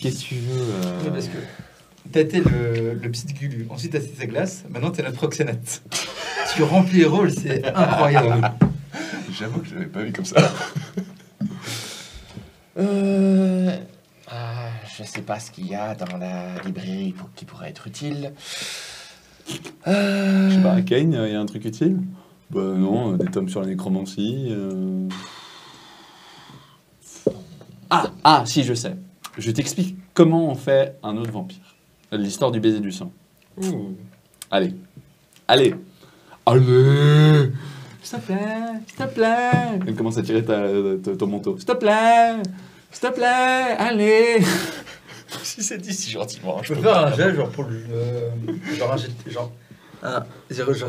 A: Qu'est-ce que tu veux
C: Ouais, parce que t'as été le psy de Gulu, ensuite t'as été sa glace, maintenant t'es notre proxénète. Tu remplis les rôles, c'est incroyable.
E: J'avoue que je l'avais pas vu comme ça. Je sais pas ce qu'il y a dans la librairie qui pourrait être utile.
A: Je sais pas, Kane, il y a un truc utile? Bah non, des tomes sur la nécromancie. Ah, si, je sais. Je t'explique comment on fait un autre vampire. L'histoire du baiser du sang.
D: Ouh.
A: Allez. Allez. S'il te plaît. Elle commence à tirer ton manteau. S'il te plaît, allez.
E: Si c'est dit si gentiment,
C: Je peux faire un jet, genre pour le... genre un jet, genre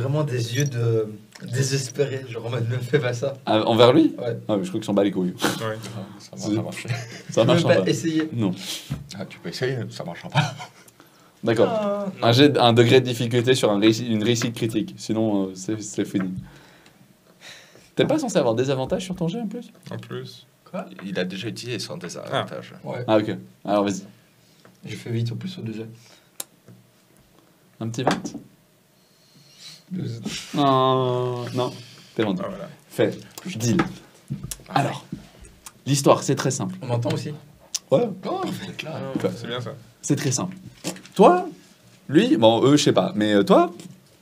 C: vraiment des yeux de désespérés, genre en mode ne fais pas ça.
A: Ah, envers lui?
C: Ouais.
A: Ah, mais je crois qu'il s'en bat les couilles.
D: Ouais.
E: Ça va marcher.
A: Ça
C: Tu
A: marche
C: peux pas
A: pas.
C: essayer.
A: Non.
E: Ah, tu peux essayer, ça marchera pas.
A: D'accord. Un degré de difficulté sur une réussite critique. Sinon, c'est fini. T'es pas censé avoir des avantages sur ton jet en plus?
D: En plus.
E: Il a déjà utilisé son désavantage.
C: Ouais.
A: Ah, ok. Alors, vas-y.
C: Je fais vite au plus au 2 jets.
A: Un petit 20?
C: 12.
A: Non. T'es vendu.
D: Ah, voilà.
A: Fait. Je deal. Alors, l'histoire, c'est très simple.
C: On m'entend aussi?
A: Ouais.
C: Oh, parfait, là.
D: C'est bien ça.
A: C'est très simple. Toi, lui, bon, eux, je sais pas, mais toi,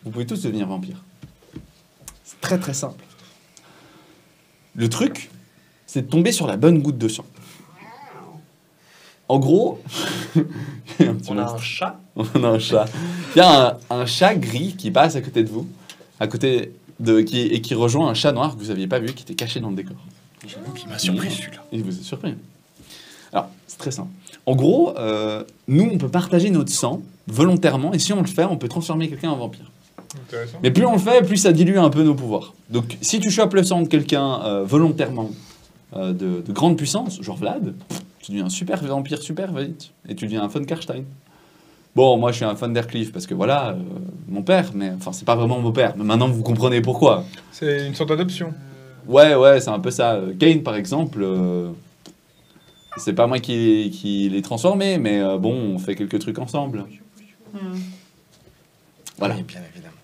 A: vous pouvez tous devenir vampire. C'est très très simple. Le truc, c'est de tomber sur la bonne goutte de sang. En gros, il y a un petit
F: On a
A: monstre.
F: un chat.
A: On a un chat. Il y a un chat gris qui passe à côté de vous, et qui rejoint un chat noir que vous n'aviez pas vu, qui était caché dans le décor.
E: J'avoue qu'il m'a surpris celui-là.
A: Il vous est surpris. Alors, c'est très simple. En gros, nous, on peut partager notre sang volontairement, et si on le fait, on peut transformer quelqu'un en vampire.
D: Intéressant.
A: Mais plus on le fait, plus ça dilue un peu nos pouvoirs. Donc, si tu chopes le sang de quelqu'un volontairement de grande puissance, genre Vlad, tu deviens un super vampire super vite, et tu deviens un Von Karstein. Bon, moi, je suis un Von der Cleef, parce que voilà, mon père, mais enfin, c'est pas vraiment mon père, mais maintenant, vous comprenez pourquoi.
D: C'est une sorte d'adoption.
A: Ouais, c'est un peu ça. Kane, par exemple, C'est pas moi qui l'ai transformé, mais bon, on fait quelques trucs ensemble. Voilà.
E: Oui, bien évidemment.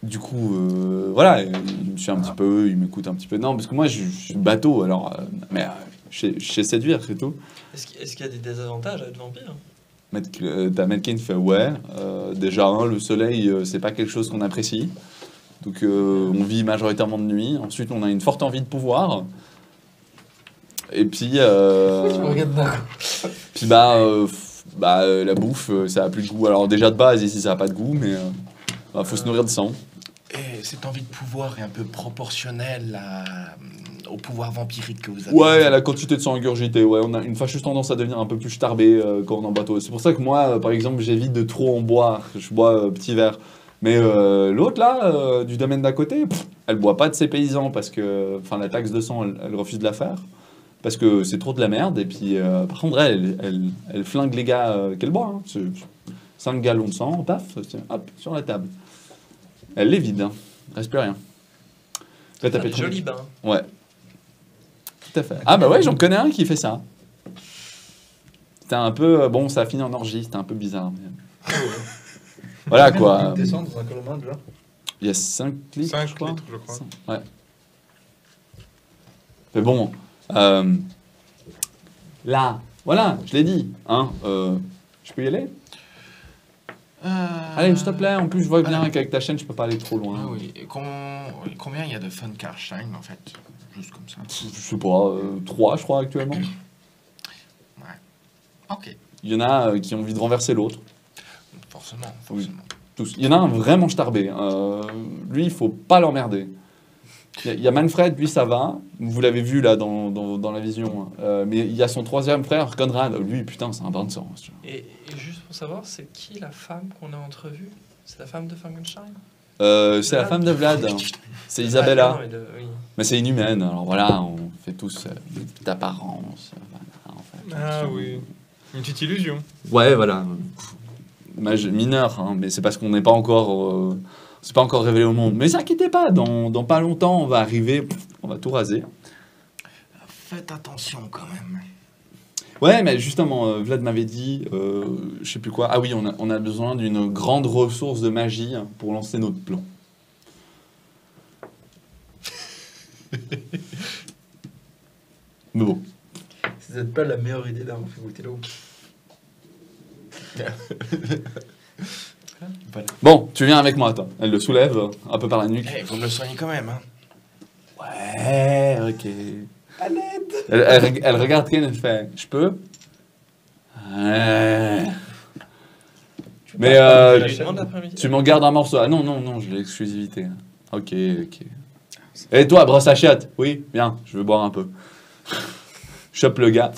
A: Du coup, voilà, il me suit un petit peu, il m'écoute un petit peu. Non, parce que moi, je suis bateau, alors... mais je sais séduire, c'est tout.
F: Est-ce qu'il y a des désavantages à être vampire?
A: T'as Metkin fait ouais. Déjà, le soleil, c'est pas quelque chose qu'on apprécie. Donc, on vit majoritairement de nuit. Ensuite, on a une forte envie de pouvoir. Et puis, puis la bouffe, ça a plus de goût. Alors, déjà de base, ici, ça a pas de goût, mais faut se nourrir de sang.
E: Et cette envie de pouvoir est un peu proportionnelle au pouvoir vampirique que vous avez.
A: Ouais, à la quantité de sang ingurgité. Ouais, on a une fâcheuse tendance à devenir un peu plus starbé quand on est en bateau. C'est pour ça que moi, par exemple, j'évite de trop en boire. Je bois petit verre. Mais l'autre là, du domaine d'à côté, elle boit pas de ses paysans parce que, enfin, la taxe de sang, elle refuse de la faire parce que c'est trop de la merde. Et puis, par contre, elle flingue les gars qu'elle boit. Hein. 5 gallons de sang, paf, hop, sur la table. Elle les vide, hein. Reste plus rien. Là, t'as pétré.
F: Joli bain.
A: Ouais. Tout à fait. Ah bah ouais, j'en connais un qui fait ça. C'était un peu... bon, ça a fini en orgie, c'était un peu bizarre. Mais... voilà quoi.
C: Descendre dans un colombo déjà.
A: Il y a 5 litres,
D: 5
A: je crois.
D: litres, je crois.
A: Ouais. Mais bon, là, voilà, je l'ai dit. Hein, je peux y aller? Allez, s'il te plaît, en plus je vois bien qu'avec ta chaîne, je peux pas aller trop loin.
E: Ah oui. Et combien il y a de Von Karstein en fait? Juste comme ça.
A: Je sais pas, 3 je crois actuellement.
E: Ok.
A: Il y en a qui ont envie de renverser l'autre.
E: Forcément.
A: Tous. Il y en a un vraiment starbé. Lui, il faut pas l'emmerder. Il y a Manfred, lui, ça va. Vous l'avez vu là dans la vision. Mais il y a son troisième frère, Conrad. Lui, putain, c'est un bain de sang.
F: Et juste pour savoir, c'est qui la femme qu'on a entrevue? C'est la femme de Frankenstein?
A: C'est la femme de Vlad. C'est Isabella.
F: Ah, non, oui.
A: Mais c'est inhumaine. Alors voilà, on fait tous d'apparence. Voilà, en fait,
D: Ah oui. Une petite illusion.
A: Ouais, voilà. Mineur, hein, mais c'est parce qu'on n'est pas encore... c'est pas encore révélé au monde. Mais inquiétez pas, dans pas longtemps, on va arriver, on va tout raser.
E: Faites attention quand même.
A: Ouais, mais justement, Vlad m'avait dit, je sais plus quoi. Ah oui, on a besoin d'une grande ressource de magie pour lancer notre plan. Mais bon.
C: C'est peut-être pas la meilleure idée d'avoir fait goûter l'eau.
A: Bon, tu viens avec moi, toi. Elle le soulève un peu par la nuque.
E: Eh, vous me le soignez quand même, hein.
A: Ouais, ok.
C: À l'aide.
A: Elle regarde Ken et elle fait, je peux? Ouais. Mais
F: Je lui demande l'après-midi.
A: tu m'en gardes un morceau. Ah non, j'ai l'exclusivité. Ok. Et toi, brosse à chiottes? Oui, viens, je veux boire un peu. Chope le gars.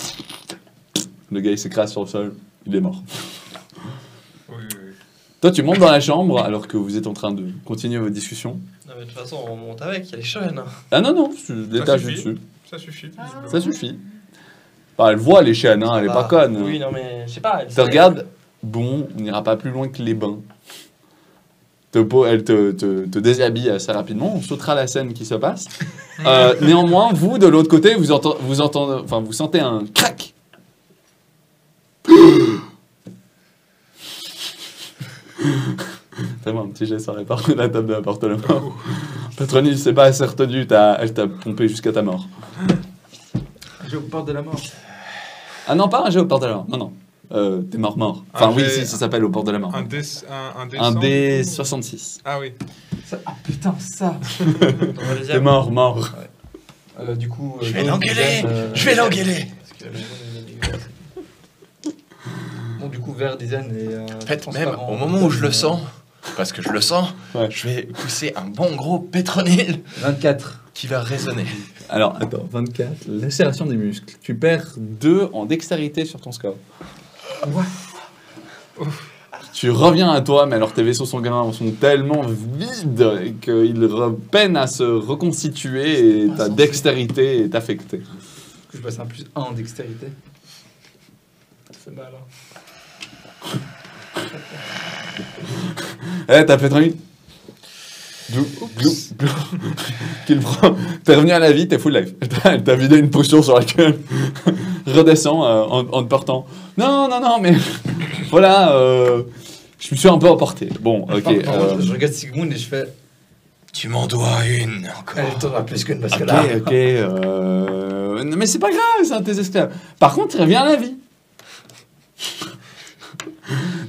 A: Le gars, il s'écrase sur le sol. Il est mort.
D: Oui.
A: Toi, tu montes dans la chambre alors que vous êtes en train de continuer votre discussion.
F: Non, mais de toute façon, on monte avec, il y a les chaînes.
A: Ah non, c'est l'étage
D: suffit.
A: au-dessus.
D: Ça suffit. visiblement.
A: Ça suffit. Enfin, elle voit les chaînes, hein, elle est pas conne.
F: Oui, non, mais je sais pas.
A: Elle te regarde, bon, on n'ira pas plus loin que les bains. Elle te déshabille assez rapidement, on sautera la scène qui se passe. Néanmoins, vous, de l'autre côté, vous sentez un crack. Fais-moi un petit jet sur la table de l'appartement. Patronille, c'est pas assez retenu, elle t'a pompé jusqu'à ta mort.
C: J'ai au port de la mort.
A: Ah non, pas un jet au port de la mort, non. T'es mort. Enfin,
D: Un
A: oui,
D: jet-
A: si, ça s'appelle au port de la mort.
D: Un
A: Un
D: D100.
A: D66.
D: Ah oui.
C: Ah putain, ça.
A: T'es mort.
C: Du coup.
E: Je vais l'engueuler. Je vais l'engueuler.
C: Bon, du coup, vert, design et.
E: En fait, même au moment où je le sens, parce que je le sens,
A: Ouais.
E: je vais pousser un bon gros pétronil
C: 24.
E: qui va résonner.
A: Alors, attends, 24. Lacération des muscles. Tu perds 2 en dextérité sur ton score. Tu reviens à toi, mais alors tes vaisseaux sanguins sont tellement vides qu'ils peinent à se reconstituer et ta dextérité est affectée.
C: Je passe un plus 1 en dextérité.
F: Ça fait mal. Hein.
A: Eh, t'as fait 30 minutes? Qu'il prend. T'es revenu à la vie, t'es full life. Elle t'a vidé une potion sur la gueule. Redescends en te portant. Non, mais voilà, je me suis un peu emporté. Bon, ok.
C: Je regarde Sigmund et je fais.
E: Tu m'en dois une encore.
C: Elle t'en a plus qu'une parce que là.
A: Ok. Non, mais c'est pas grave, c'est un de tes esclaves. Par contre, il revient à la vie.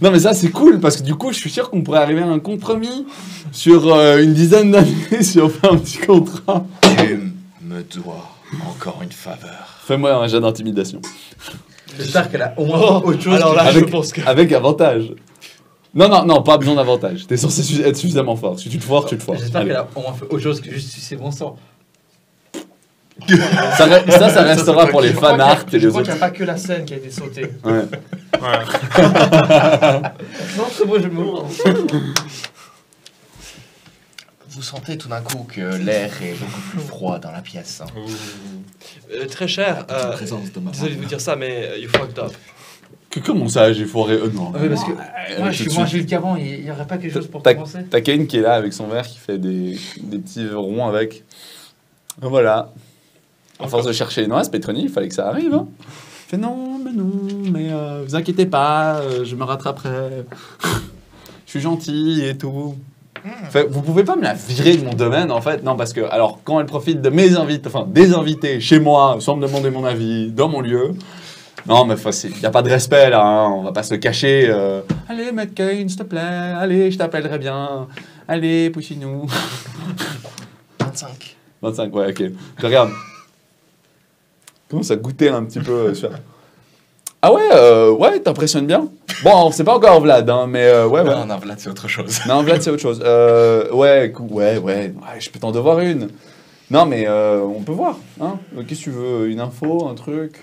A: Non, mais ça, c'est cool parce que du coup, je suis sûr qu'on pourrait arriver à un compromis sur une dizaine d'années si on fait un petit contrat.
E: Tu me dois encore une faveur.
A: Fais-moi un jet d'intimidation.
C: J'espère qu'elle a au moins autre chose.
F: Alors là,
A: avec,
F: je pense que...
A: avec avantage. Non, pas besoin d'avantage. T'es censé être suffisamment fort. Si tu te foires, tu te foires.
C: J'espère
A: Allez.
C: qu'elle a au moins fait autre chose que juste sucer mon sang.
A: Ça restera pour les fan art et les
B: Je crois qu'il
A: autres.
B: n'y a pas que la scène qui a été sautée.
A: Ouais.
D: Voilà.
C: Non, très beau, je me mourre.
E: Vous sentez tout d'un coup que l'air est beaucoup plus froid dans la pièce. Hein.
F: Très cher.
C: Présence de ma
F: Désolé de vous dire ça, mais you fucked up.
A: Comment ça, j'ai foiré non.
C: Oui, parce que moi, je
A: tout de
C: suis moins
A: suite.
C: agile qu'avant. Il n'y aurait pas quelque chose pour
A: T'as
C: commencer.
A: t'as Kane qui est là avec son verre qui fait des petits ronds avec. Voilà. À force de chercher les noises, Petroni, il fallait que ça arrive. Hein. Il fait non, mais vous inquiétez pas, je me rattraperai. Je suis gentil et tout. Fait, vous pouvez pas me la virer de mon domaine en fait, non parce que alors quand elle profite de mes invités, enfin des invités chez moi, sans me demander mon avis, dans mon lieu, non mais il y a pas de respect là, hein, on va pas se cacher. Allez Matt Kane, s'il te plaît, allez je t'appellerai bien, allez poussez-nous.
E: 25.
A: 25, ouais ok. Je regarde. Commence à goûter un petit peu. Ah ouais, t'impressionnes bien. Bon, c'est pas encore Vlad, hein, mais ouais.
E: Non, Vlad, c'est autre chose.
A: Non, Vlad, c'est autre chose. Ouais, je peux t'en devoir une. Non, mais on peut voir. Hein. Qu'est-ce que tu veux? Une info, un truc?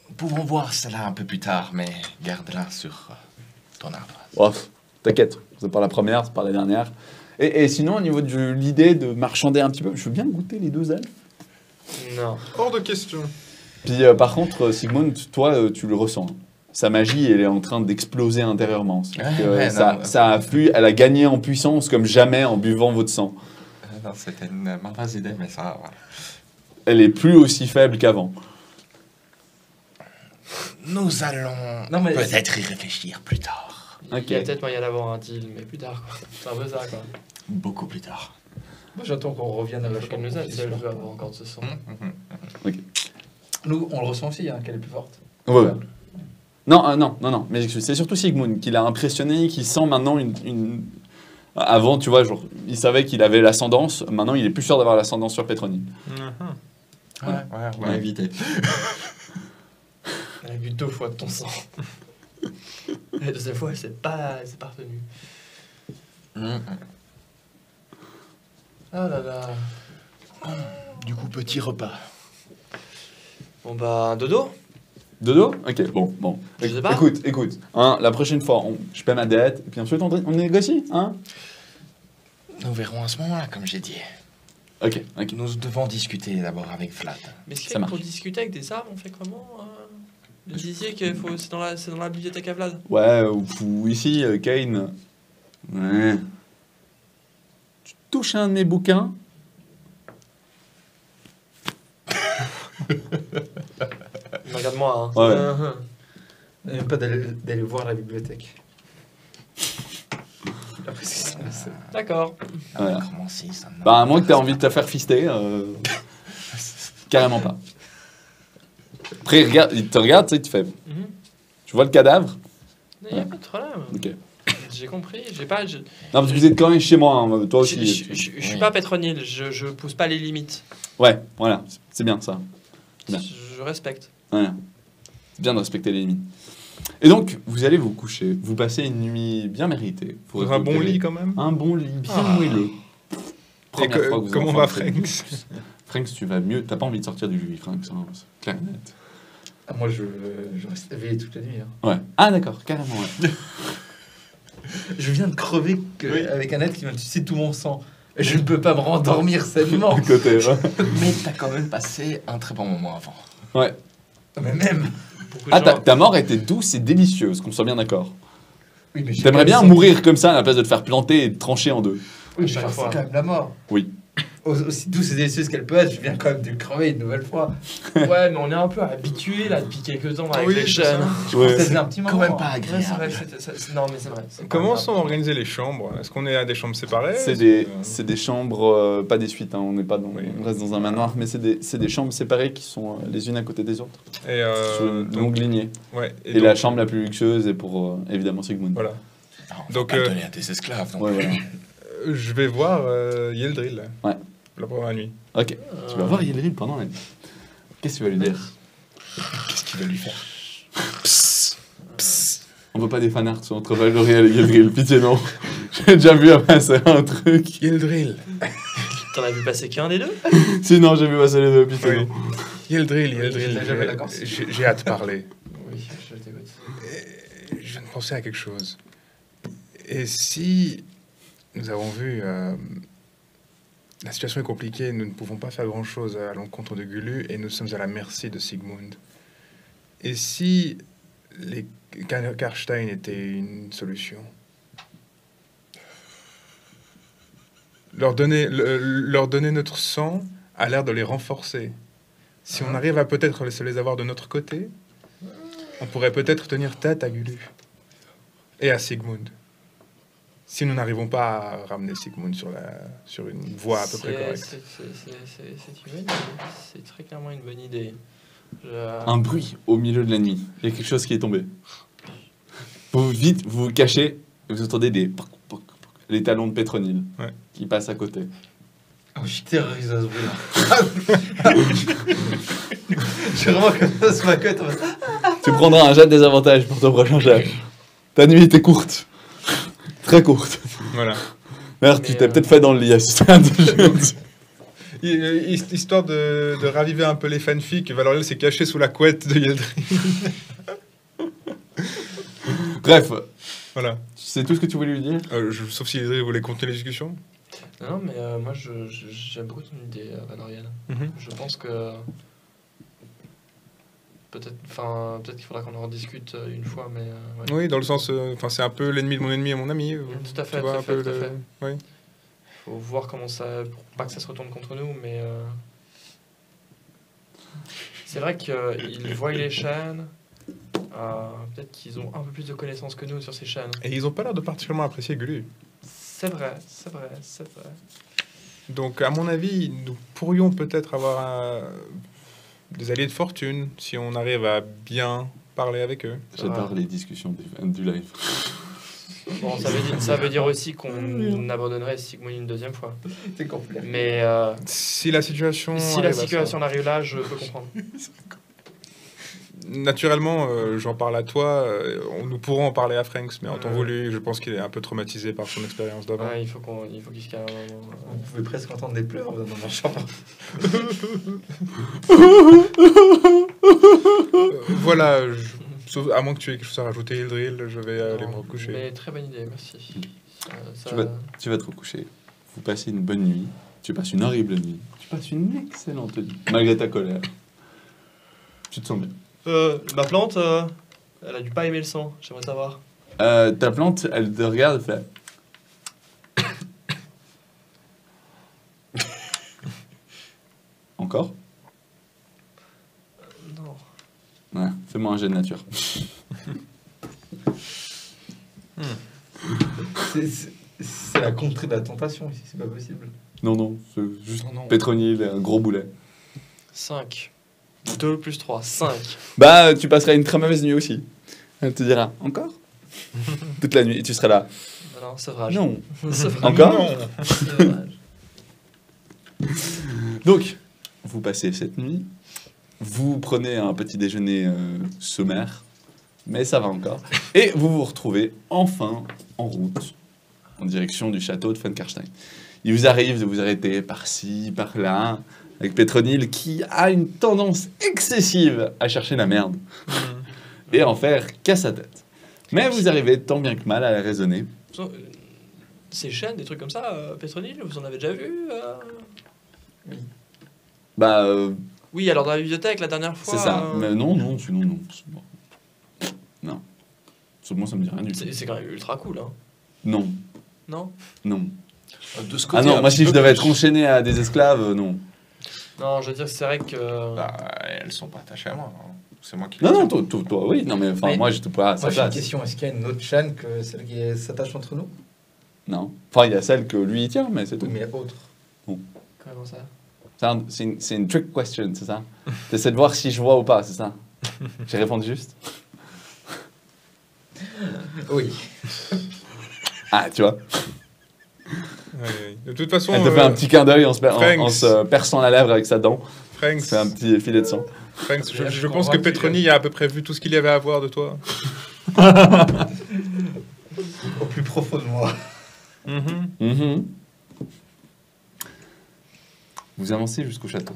E: Nous pouvons voir cela un peu plus tard, mais garde-la sur ton arbre.
A: Oh, t'inquiète, c'est pas la première, c'est pas la dernière. Et sinon, au niveau de l'idée de marchander un petit peu, je veux bien goûter les deux elfes.
F: Non.
D: Hors de question.
A: Puis par contre, Sigmund, toi, tu le ressens. Sa magie, elle est en train d'exploser intérieurement.
E: Ouais,
A: Ça afflue, elle a gagné en puissance comme jamais en buvant votre sang.
E: Non, c'était une mauvaise idée, mais ça, voilà.
A: Elle est plus aussi faible qu'avant.
E: Nous allons
C: Non, mais-
E: peut-être y réfléchir plus tard.
A: Ok.
F: Il y a peut-être moyen d'avoir un deal, mais plus tard, quoi. C'est un peu ça, quoi.
E: Beaucoup plus tard.
C: Moi, j'attends qu'on revienne à la
F: Faut qu'elle nous aide, si elle veut avoir encore de ce sang.
C: Nous, on le ressent aussi, hein, qu'elle est plus forte.
A: Ouais. Non, mais c'est surtout Sigmund qui l'a impressionné, qui sent maintenant une... Avant, tu vois, genre, il savait qu'il avait l'ascendance, maintenant il est plus sûr d'avoir l'ascendance sur Petroni.
E: Ouais, on va éviter.
F: Elle a bu 2 fois de ton sang. La deuxième fois, elle s'est pas retenue. Ah là là.
E: Du coup, petit repas.
F: Bon bah, un dodo.
A: Dodo? Ok, bon.
F: Je sais pas.
A: Écoute. Hein, la prochaine fois, je paie ma dette, et puis ensuite on négocie, hein?
E: Nous verrons à ce moment-là, comme j'ai dit.
A: Ok.
E: Nous devons discuter d'abord avec Vlad.
F: Mais est-ce
A: Ça
F: que pour
A: marche.
F: discuter avec des armes, on fait comment Vous disiez que c'est dans la bibliothèque à Vlad.
A: Ouais, ou ici, Kane. Ouais. Tu touches un de mes bouquins?
F: Regarde-moi, hein.
A: Ouais.
C: Même pas d'aller voir la bibliothèque.
F: D'accord.
A: Voilà.
E: Comment si ça ne-
A: Bah, à moins que t'aies envie de te faire fister, carrément pas. Après, il te regarde, tu sais, tu fais...
F: Mhm.
A: Tu vois le cadavre?
F: Il n'y a pas de problème.
A: Ok.
F: J'ai compris. J'ai pas.
A: Non, parce que vous êtes quand même chez moi, hein, toi aussi.
F: Je suis pas pétronile. Je pousse pas les limites.
A: Ouais, voilà, c'est bien ça. Bien.
F: Je respecte.
A: Voilà. C'est bien de respecter les limites. Et donc, vous allez vous coucher. Vous passez une nuit bien méritée. Faut
D: Pour un bon
A: récupérer
D: lit quand même.
A: Un bon lit, bien
E: Ah.
A: moelleux.
D: Et
A: Première fois que vous
D: comment
A: enfants
D: va
A: font-
D: Franks?
A: Franks, tu vas mieux. T'as pas envie de sortir du lit, Franks. Hein, c'est clair et net.
C: Ah, moi, je reste éveillé toute la nuit. Hein.
A: Ouais. Ah, d'accord, carrément, ouais.
C: Je viens de crever avec un être qui m'a sucé tout mon sang. Je ne peux pas me rendormir sainement.
A: À côté, ouais.
E: Mais t'as quand même passé un très bon moment avant.
A: Ouais.
C: Mais même.
F: Beaucoup de
A: Ah,
F: gens-
A: ta mort était douce et délicieuse, qu'on soit bien d'accord.
C: Oui, mais j'ai
A: T'aimerais
C: pas
A: bien
C: le sang.
A: mourir comme ça à la place de te faire planter et te trancher en deux.
C: Oui,
F: chaque
C: genre, c'est
F: fois.
C: quand même la mort.
A: Oui.
C: Aussi douce et délicieuse qu'elle peut être, je viens quand même de crever une nouvelle fois.
F: Ouais, mais on est un peu habitué là depuis quelques temps avec
D: Oui,
F: les
D: c'est
F: chaînes.
D: ça.
A: Ouais.
C: Ça faisait un petit moment.
E: Quand même pas
F: Ouais, c'est vrai,
E: agréable.
F: non, mais c'est vrai. c'est
D: Comment
F: pas
D: sont organisées les chambres? Est-ce qu'on est à des chambres séparées?
A: C'est
D: Est-ce
A: des,
D: que-
A: c'est des chambres, pas des suites, hein, on n'est pas dans,
D: Oui.
A: on reste dans un manoir, mais c'est des chambres séparées qui sont les unes à côté des autres,
D: Et,
A: sur une
D: donc,
A: longue lignée.
D: ouais,
A: Et,
D: donc,
A: la chambre la plus luxueuse est pour, évidemment, Sigmund.
D: Voilà.
E: Non, on
D: Donc,
E: va pas le donner à tes esclaves. Non.
A: Ouais, voilà.
D: Je vais voir Yeldril.
A: Ouais.
D: La première nuit.
A: Ok, tu vas voir Yelril pendant la nuit. Qu'est-ce que tu vas lui dire?
E: Qu'est-ce qu'il va lui faire?
A: On veut pas des fanarts entre Valoriel et Yelril, pitié non. J'ai déjà vu passer un truc.
D: Yeldril.
F: T'en as vu passer qu'un des deux?
A: Sinon, j'ai vu passer les deux, pitié
D: Oui.
A: non.
D: Yeldril,
C: j'avais la Corse.
D: j'ai hâte de parler.
F: Oui, je t'écoute.
D: Je viens de penser à quelque chose. Et si nous avons vu... la situation est compliquée, nous ne pouvons pas faire grand-chose à l'encontre de Gulu et nous sommes à la merci de Sigmund. Et si les Karstein étaient une solution? Leur donner notre sang a l'air de les renforcer. Si on arrive à peut-être se les avoir de notre côté, on pourrait peut-être tenir tête à Gulu et à Sigmund. Si nous n'arrivons pas à ramener Sigmund sur une voie à peu près correcte.
F: C'est une bonne idée. C'est très clairement une bonne idée.
A: Un bruit au milieu de la nuit. Il y a quelque chose qui est tombé. Vous vite, vous vous cachez et vous entendez des les talons de Pétronille
D: Ouais.
A: qui passent à côté.
C: Oh, je suis terrorisé à ce bruit-là. Je suis vraiment comme ça sur ma côte. en mode,
A: Tu prendras un jet de désavantage pour ton prochain jet. Ta nuit était courte. Très courte.
D: Voilà.
A: D'ailleurs, tu
F: Mais,
A: t'es peut-être fait dans le lit à ce stade.
D: Histoire de raviver un peu les fanfics, Valoriel s'est caché sous la couette de Yeldril.
A: Bref,
D: Voilà.
A: c'est tout ce que tu voulais lui dire?
D: Sauf si Yeldril voulait continuer la discussion.
F: Non, mais moi j'aime beaucoup ton idée, Valorian. Je pense que peut-être qu'il faudra qu'on en discute une fois, mais ouais.
D: Oui, dans le sens, c'est un peu l'ennemi de mon ennemi et mon ami.
F: Tout à fait,
D: Tu vois,
F: tout à
D: un
F: fait,
D: peu
F: tout à
D: le-
F: fait.
D: Oui.
F: Faut voir comment ça, pour pas que ça se retourne contre nous, mais c'est vrai qu'ils voient les chaînes. Peut-être qu'ils ont un peu plus de connaissances que nous sur ces chaînes.
D: Et ils ont pas l'air de particulièrement apprécier Gulu.
F: C'est vrai, c'est vrai, c'est vrai.
D: Donc, à mon avis, nous pourrions peut-être avoir des alliés de fortune si on arrive à bien parler avec eux.
A: J'adore les discussions du live.
F: Bon, ça veut dire aussi qu'on abandonnerait Sigmund une deuxième fois.
C: C'est complet.
F: Mais
D: Si la situation.
F: si
D: arrive
F: la
D: à ça.
F: situation arrive là, je peux comprendre.
D: Naturellement, j'en parle à toi. Nous pourrons en parler à Franks, mais en temps voulu, je pense qu'il est un peu traumatisé par son expérience d'avant.
F: Ouais, il faut qu'il se calme.
C: On pouvait presque entendre des pleurs dans ma chambre.
D: Voilà, sauf à moins que tu aies quelque chose à rajouter, Ildril, je vais aller me
F: Non,
D: recoucher.
F: Mais très bonne idée, merci. Ça-
A: Tu vas te recoucher. Vous passez une bonne nuit. Tu passes une horrible nuit. Tu passes une excellente nuit. Malgré ta colère. Tu te sens bien.
F: Ma plante, elle a dû pas aimer le sang, j'aimerais savoir.
A: Ta plante, elle te regarde et fait... Encore?
F: Non.
A: Ouais, fais-moi un jet de nature.
C: C'est la contrée de la tentation ici, c'est pas possible.
A: Non, c'est juste
D: Non.
A: pétronille, un gros boulet.
F: 5. 2 plus 3, 5.
A: Bah, tu passeras une très mauvaise nuit aussi. Elle te dira, encore? Toute la nuit, et tu seras là.
F: Non, c'est vrai.
A: Non.
F: C'est vrai.
A: Encore?
F: C'est vrai.
A: Donc, vous passez cette nuit, vous prenez un petit déjeuner sommaire, mais ça va encore, et vous vous retrouvez enfin en route en direction du château de Funkarstein. Il vous arrive de vous arrêter par-ci, par-là, avec Pétronille qui a une tendance excessive à chercher la merde et à en faire qu'à sa tête. Mais vous arrivez tant bien que mal à la raisonner.
F: Ces chaînes, des trucs comme ça, Pétronille, vous en avez déjà vu
A: Bah,
F: Oui, alors dans la bibliothèque, la dernière fois.
A: c'est ça. Mais non, sinon non. Non. Moi, ça me dit rien du tout.
F: C'est quand même ultra cool, hein.
A: Non,
F: Non
A: non.
E: De ce
A: Ah
E: côté,
A: non,
E: un
A: moi
E: petit
A: si je
E: peu
A: devais être
E: plus.
A: enchaîné à des esclaves, non.
B: Non, je veux dire, c'est vrai que.
E: Bah, elles sont pas attachées à moi. Hein. C'est moi qui
A: Non,
E: les
A: non,
E: tiens.
A: toi, oui. Non, mais enfin,
C: Mais-
A: moi, j'étais pas à sa
C: Moi, j'ai une
A: place.
C: question. Est-ce qu'il y a une autre chaîne que celle qui s'attache entre nous?
A: Non. Enfin, il y a celle que lui, il tient, mais c'est tout.
C: Mais autre.
B: Comment ça?
A: C'est une trick question, c'est ça? T'essaies de voir si je vois ou pas, c'est ça? J'ai répondu juste?
C: Oui.
A: Ah, tu vois.
D: Ouais. De toute façon,
A: Elle te fait un petit clin d'œil en,
D: Franks.
A: en se perçant la lèvre avec sa dent.
D: Franks,
A: C'est un petit filet de sang.
D: Franks, je
B: Je
D: pense que
B: comprends
D: Petroni a à peu près vu tout ce qu'il y avait à voir de toi.
C: Au plus profond de moi.
D: Mhm.
A: Mhm. Vous avancez jusqu'au château.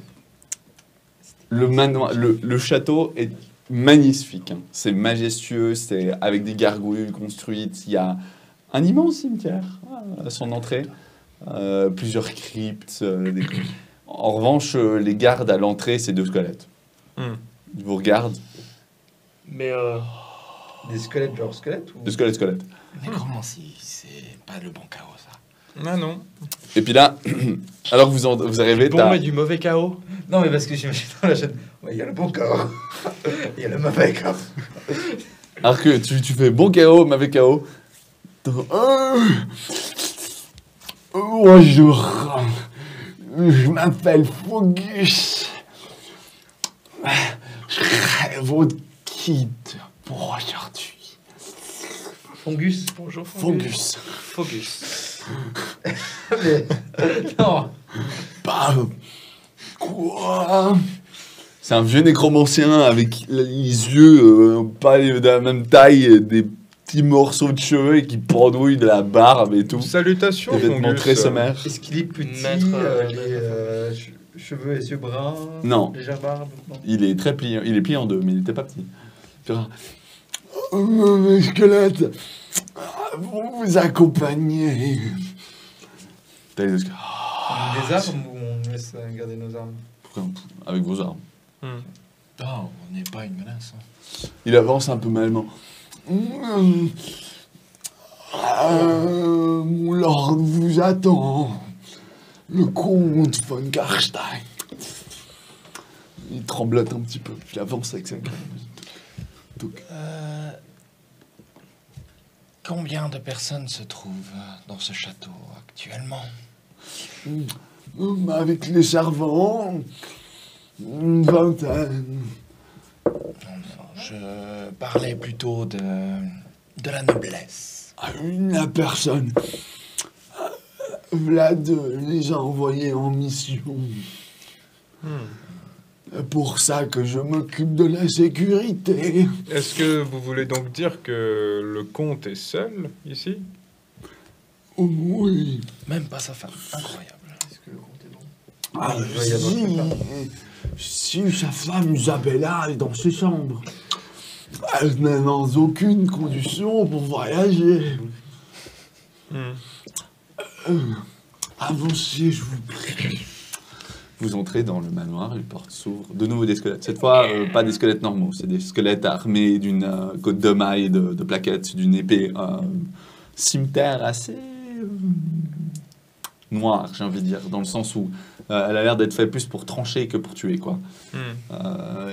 A: Le manoir, le château est magnifique. Hein. C'est majestueux, c'est avec des gargouilles construites. Il y a un immense cimetière à son entrée, plusieurs cryptes. En revanche, les gardes à l'entrée, c'est 2 squelettes.
D: Hmm.
A: Ils vous regardent,
B: Mais
C: Des squelettes, genre squelettes ou...
A: 2 squelettes.
E: Nécromancie, c'est pas le bon chaos, ça.
D: Ah non.
A: Et puis là, alors que vous arrivez,
B: bon,
A: t'as...
B: mais du mauvais chaos.
C: Non, mais parce que j'imagine dans la chaîne. Ouais, il y a le bon corps. Il y a le mauvais corps.
A: Alors que tu fais bon KO, mauvais KO. Bonjour. Je m'appelle Fogus. Je serai votre guide pour aujourd'hui.
C: Fungus.
B: Bonjour,
A: Fogus.
B: Fogus.
C: Mais... Non.
A: Bah. Quoi? C'est un vieux nécromancien avec les yeux pas de la même taille, et des petits morceaux de cheveux et qui pendouillent de la barbe et tout.
D: Salutations,
A: Des vêtements
D: Fungus.
A: très sommaires.
C: Est-ce qu'il est petit,
B: Maître,
C: les cheveux et yeux bruns?
A: Non.
C: Légère barbe? Non.
A: Il est très plié, il est plié en 2, mais il était pas petit. Mes squelettes vont vous accompagner. T'as les deux squelettes.
C: On a des armes ou on laisse garder nos armes?
A: Avec vos armes.
D: Hmm.
E: Non, on n'est pas une menace. Hein.
A: Il avance un peu malement. Mon lord vous attend. Le comte von Karstein. Il tremblote un petit peu, puis il avance avec sa canne. Donc,
E: Combien de personnes se trouvent dans ce château actuellement?
A: avec les servants, une vingtaine.
E: Non, je parlais plutôt de la noblesse.
A: La personne. Vlad les a envoyés en mission. Pour ça que je m'occupe de la sécurité.
D: Est-ce que vous voulez donc dire que le comte est seul ici?
A: Oui.
E: Même pas sa femme. Incroyable.
B: Est-ce que le compte est bon?
A: Ah,
C: il doit y avoir
A: si sa femme Isabella est dans ses chambres. Elle n'est dans aucune condition pour voyager. Avancez, je vous prie. Vous entrez dans le manoir, les portes s'ouvrent. De nouveau des squelettes. Cette fois, pas des squelettes normaux, c'est des squelettes armés d'une côte de mailles, de plaquettes, d'une épée. Cimetière assez noir, j'ai envie de dire, dans le sens où elle a l'air d'être faite plus pour trancher que pour tuer, quoi.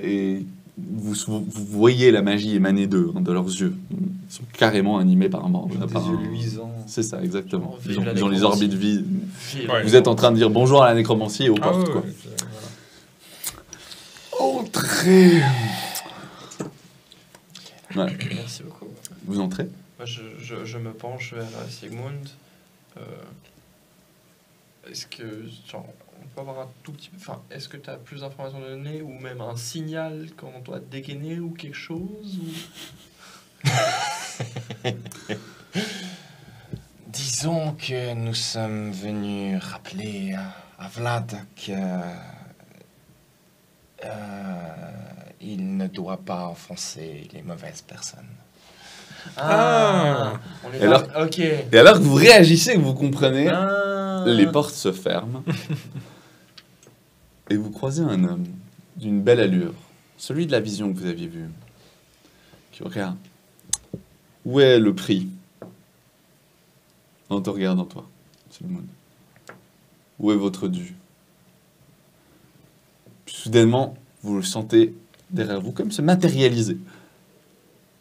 A: Et vous voyez la magie émaner d'eux, hein, de leurs yeux. Ils sont carrément animés par un mort.
C: Des yeux luisants.
A: C'est ça, exactement. Ils
B: Vive
A: ont,
B: la
A: ils ont les
B: nécromancie.
A: orbites vides.
D: Ouais.
A: Vous êtes en train de dire bonjour à la nécromancie et aux
D: Ah
A: portes,
D: ouais,
A: quoi.
D: ouais,
A: Entrez. Ouais.
B: Merci beaucoup.
A: Vous entrez.
B: Moi, je me penche vers Sigmund. Est-ce que, genre, on peut avoir un tout petit peu... Enfin, est-ce que tu as plus d'informations à donner ou même un signal quand on doit dégainer ou quelque chose ou...
E: Disons que nous sommes venus rappeler à Vlad que il ne doit pas enfoncer les mauvaises personnes.
D: Ah.
B: On est
A: Et alors-
B: là. Ok.
A: Et alors que vous réagissez, que vous comprenez,
B: Ah.
A: les portes se ferment. Et vous croisez un homme d'une belle allure, celui de la vision que vous aviez vue, qui regarde. Où est le prix? En te regardant, toi. Sulmoun. Où est votre dû? Puis soudainement, vous le sentez derrière vous comme se matérialiser.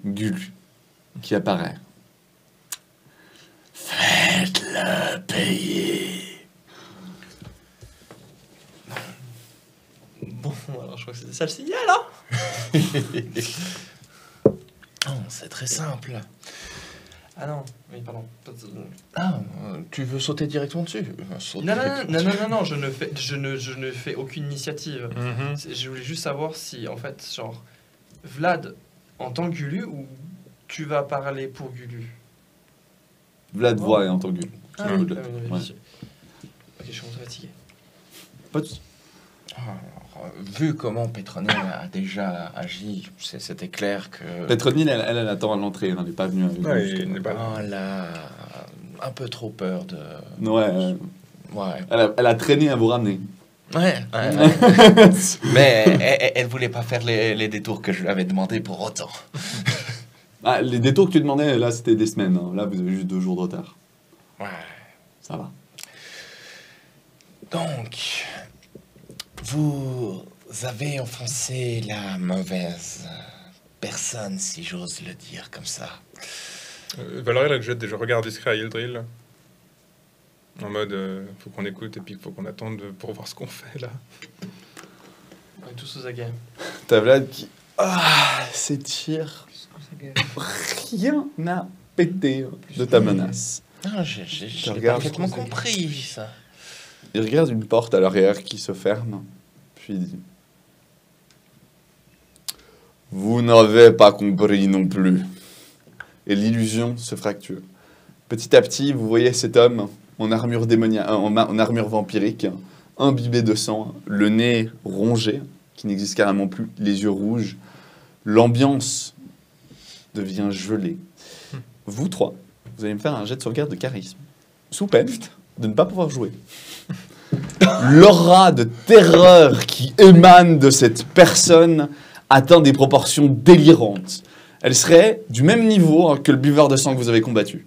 A: Gulu qui apparaît. Faites-le payer.
F: Bon, alors je crois que c'était ça le signal, hein.
E: Oh, c'est très simple.
F: Ah non, oui, pardon.
E: Ah, tu veux sauter directement dessus? Sauter
F: Non, non,
E: directement
F: non, non,
E: dessus.
F: non, non, je ne fais aucune initiative.
D: Mhm.
F: Je voulais juste savoir si, en fait, genre, Vlad, en tant que Gulu, ou tu vas parler pour Gulu?
A: Vlad voit et entend Gulu.
F: Ah
A: Oui,
F: oui,
A: Vlad.
F: oui,
A: Ouais.
F: ok, je suis un peu fatigué.
A: Pas de souci.
E: Alors, vu comment Petronille a déjà agi, c'était clair que...
A: Petronille, elle attend à l'entrée. Elle n'est pas venue avec nous.
D: Ouais,
A: jusqu'à
D: il n'est
A: là.
D: pas
E: Oh, elle a un peu trop peur de...
A: Ouais,
E: Ouais.
A: elle a traîné à vous ramener.
E: Ouais, ouais. Mais elle voulait pas faire les détours que je lui avais demandé pour autant.
A: Ah, les détours que tu demandais, là, c'était des semaines. Hein. Là, vous avez juste 2 jours de retard.
E: Ouais.
A: Ça va.
E: Donc, vous avez enfoncé la mauvaise personne, si j'ose le dire comme ça.
D: Valérie, là, que jette déjà regard discret à Yildril. En mode, faut qu'on écoute et puis faut qu'on attende pour voir ce qu'on fait là.
F: On est tous aux aguets.
A: T'as Vlad qui s'étire. Rien n'a pété de ta menace.
E: Non, j'ai
A: regardes,
E: parfaitement compris ça.
A: Il regarde une porte à l'arrière qui se ferme, puis il dit « Vous n'avez pas compris non plus. » Et l'illusion se fracture. Petit à petit, vous voyez cet homme en armure en armure vampirique, imbibé de sang, le nez rongé, qui n'existe carrément plus, les yeux rouges. L'ambiance devient gelée. Vous trois, vous allez me faire un jet de sauvegarde de charisme, sous peine de ne pas pouvoir jouer. L'aura de terreur qui émane de cette personne atteint des proportions délirantes. Elle serait du même niveau que le buveur de sang que vous avez combattu.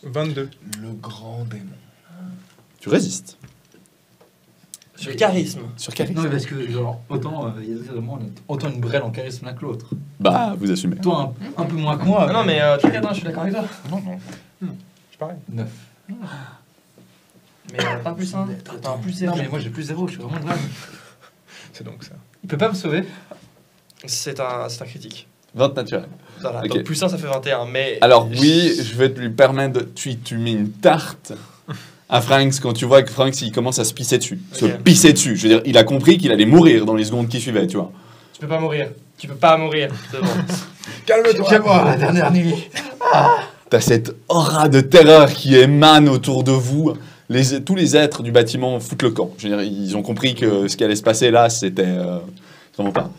D: 22.
E: Le grand démon.
A: Tu résistes.
F: Sur charisme.
A: Sur charisme.
C: Non, mais parce que, genre, autant, il y a vraiment autant une brêle en charisme l'un que l'autre.
A: Bah, vous assumez.
C: Toi, un peu moins que moi.
F: Ah non, mais t'inquiète, hein, je suis d'accord avec toi.
E: Non, non.
D: C'est pareil.
C: 9.
F: Mais pas plus, hein. T'as un plus
C: Non,
F: zéro.
C: mais moi j'ai plus 0, je suis vraiment grave.
D: C'est donc ça.
C: Il peut pas me sauver.
F: C'est un critique.
A: 20 naturel.
F: Voilà,
A: Ok.
F: donc plus 1, ça fait 21. Mais
A: Alors oui, je vais te lui permettre de... Tu mets une tarte à Franks quand tu vois que Franks, il commence à se pisser dessus. Se
F: Ok.
A: pisser dessus. Je veux dire, il a compris qu'il allait mourir dans les secondes qui suivaient, tu vois.
F: tu peux pas mourir. Tu peux pas mourir. C'est bon.
C: Calme-toi, la dernière nuit.
A: T'as cette aura de terreur qui émane autour de vous. Tous les êtres du bâtiment foutent le camp. Je veux dire, ils ont compris que ce qui allait se passer là, c'était vraiment pas.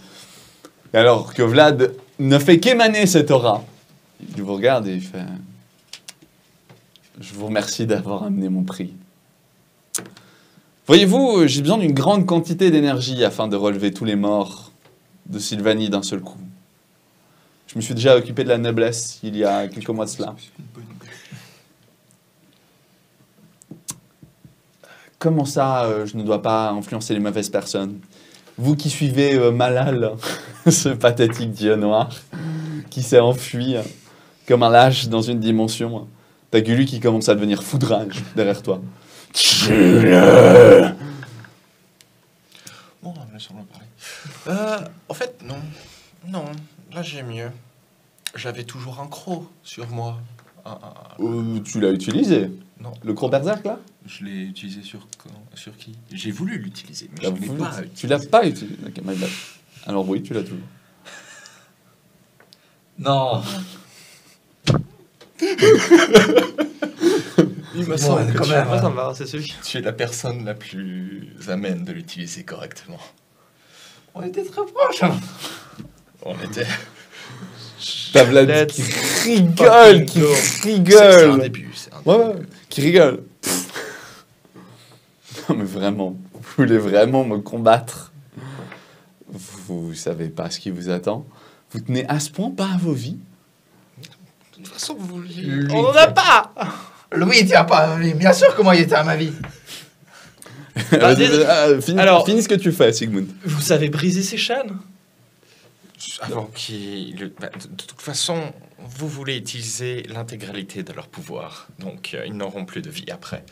A: Et alors que Vlad ne fait qu'émaner cette aura, il vous regarde et il fait « Je vous remercie d'avoir amené mon prix. Voyez-vous, j'ai besoin d'une grande quantité d'énergie afin de relever tous les morts de Sylvanie d'un seul coup. Je me suis déjà occupé de la noblesse il y a quelques mois de cela. Comment ça, je ne dois pas influencer les mauvaises personnes? Vous qui suivez Malal, ce pathétique dieu noir, qui s'est enfui comme un lâche dans une dimension, t'as Gulu qui commence à devenir foudrage derrière toi.
E: Bon, laissons-le parler. En fait, non. Non, là j'ai mieux. J'avais toujours un croc sur moi.
A: Tu l'as utilisé?
E: Non.
A: Le gros berserk là?
E: Je l'ai utilisé sur qui? J'ai voulu l'utiliser, mais
A: Tu l'as
E: je ne l'ai
A: voulu-
E: pas
A: Tu
E: utilisé.
A: l'as pas utilisé. Ok, my bad. Alors oui, tu l'as toujours.
C: Non.
E: Il me
C: Bon,
E: semble que
C: quand
E: tu,
C: même.
F: Moi, ça me va, c'est celui.
E: tu es la personne la plus amène de l'utiliser correctement.
C: On était très proches. Hein.
E: On était...
A: T'as Vlad
F: Let's
A: qui rigole, qui
F: go.
E: C'est un
A: rigole.
E: début, c'est un
A: Ouais,
E: début.
A: ouais, qui rigole. Non mais vraiment, vous voulez vraiment me combattre? Vous savez pas ce qui vous attend. Vous tenez à ce point pas à vos vies.
E: De toute façon, vous vouliez...
C: Lui
F: On en a pas.
C: Louis était pas à ma vie. Bien sûr, comment il était à ma vie.
B: Alors-
A: Finis ce que tu fais, Sigmund.
B: Vous savez briser ces chaînes?
E: Avant de toute façon, vous voulez utiliser l'intégralité de leur pouvoir. Donc, ils n'auront plus de vie après.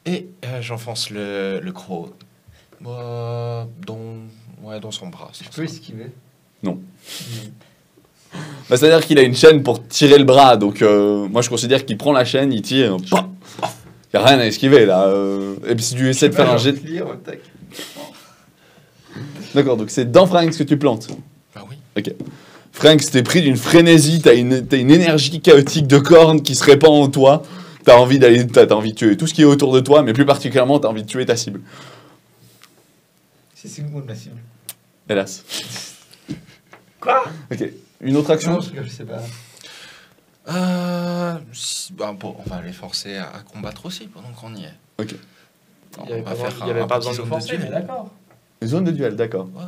E: Et j'enfonce le croc dans son bras.
C: Je peux esquiver.
A: Bah, c'est-à-dire qu'il a une chaîne pour tirer le bras, donc moi je considère qu'il prend la chaîne, il tire, il n'y a rien à esquiver là. Et puis si tu essaies de faire un jet...
C: Tac.
A: D'accord, donc c'est dans Franks que tu plantes.
E: Bah oui.
A: Ok. Franks, t'es pris d'une frénésie, t'as une énergie chaotique de cornes qui se répand en toi, t'as envie de tuer tout ce qui est autour de toi, mais plus particulièrement t'as envie de tuer ta cible.
C: C'est Sigmund la cible.
A: Hélas.
C: Quoi?
A: Ok. Une autre action?
C: Non, je sais pas.
E: Bon, on va les forcer à combattre aussi pendant qu'on y est.
A: Ok.
B: Il n'y avait
E: On va faire
B: pas,
E: un
B: pas
E: petit
B: besoin de
E: zone
B: forcer,
E: duel.
B: mais d'accord.
A: Zone de duel, d'accord.
E: Ouais.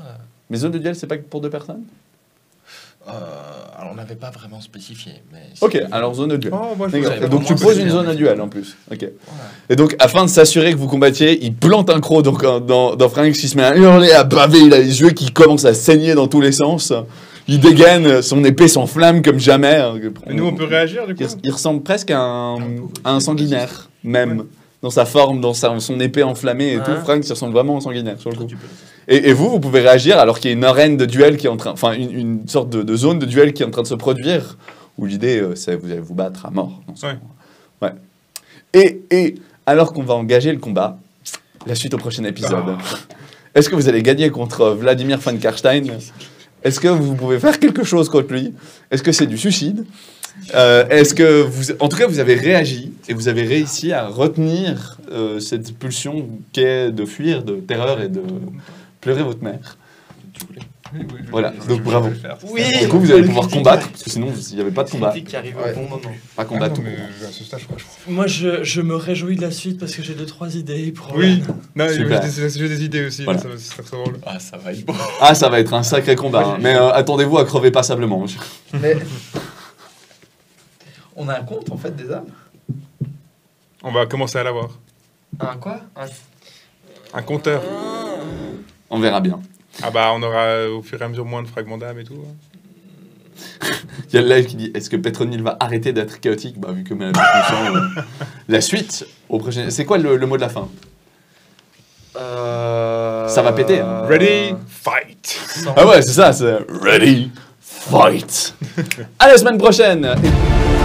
A: Mais zone de duel, c'est pas que pour 2 personnes?
E: Alors, on n'avait pas vraiment spécifié. Mais
A: Ok, alors zone de duel.
D: Oh, moi, je
A: D'accord.
E: savais
A: Donc
E: pas,
A: tu
E: moi,
A: poses
E: c'est
A: une
E: bien,
A: zone à
E: mais-
A: duel en plus. Ok.
E: Voilà.
A: Et donc, afin de s'assurer que vous combattiez, il plante un croc donc, dans Franks, il se met à hurler, à baver, il a les yeux qui commencent à saigner dans tous les sens. Il dégaine, son épée s'enflamme comme jamais.
D: Et nous, on peut réagir du coup.
A: Il ressemble presque à un sanguinaire, même. Dans sa forme, dans son épée enflammée et
B: Ouais.
A: tout. Franks, il ressemble vraiment à un sanguinaire, sur le coup. Et vous pouvez réagir alors qu'il y a une arène de duel qui est en train... Enfin, une sorte de zone de duel qui est en train de se produire, où l'idée, c'est vous allez vous battre à mort. dans ce
D: Ouais.
A: moment. Ouais. Et alors qu'on va engager le combat, la suite au prochain épisode. Est-ce que vous allez gagner contre Vladimir van Karstein? Est-ce que vous pouvez faire quelque chose contre lui? Est-ce que c'est du suicide? Est-ce que vous... En tout cas, vous avez réagi et vous avez réussi à retenir cette pulsion qu'est de fuir, de terreur et de pleurer votre mère. Voilà, donc bravo.
B: Oui.
A: Du coup, vous allez pouvoir combattre, parce que sinon, il n'y avait pas de combat.
B: Critique qui arrive
C: Ouais.
B: au bon moment.
A: Pas combattre tout.
D: mais à ce stade, je crois.
B: Moi, je me réjouis de la suite parce que j'ai 2-3 idées pour.
D: Oui, non,
A: Super.
D: j'ai des idées aussi,
A: Voilà.
D: là, ça va être très drôle.
E: Ah, ça va être bon.
A: Ah, ça va être un sacré combat, hein. Mais attendez-vous à crever passablement.
C: Mais. On a un compte en fait des âmes.
D: On va commencer à l'avoir.
B: Un quoi?
D: Un compteur.
A: On verra bien.
D: Ah bah, on aura au fur et à mesure moins de fragments d'âme et tout. Hein.
A: Il y a le live qui dit est-ce que Petronil va arrêter d'être chaotique? Bah, vu que Mélanie conscient, la suite au prochain. C'est quoi le mot de la fin? Ça va péter, hein.
D: Ready, fight!
A: Ah ouais, c'est ça, c'est Ready, Fight. À la semaine prochaine. Et-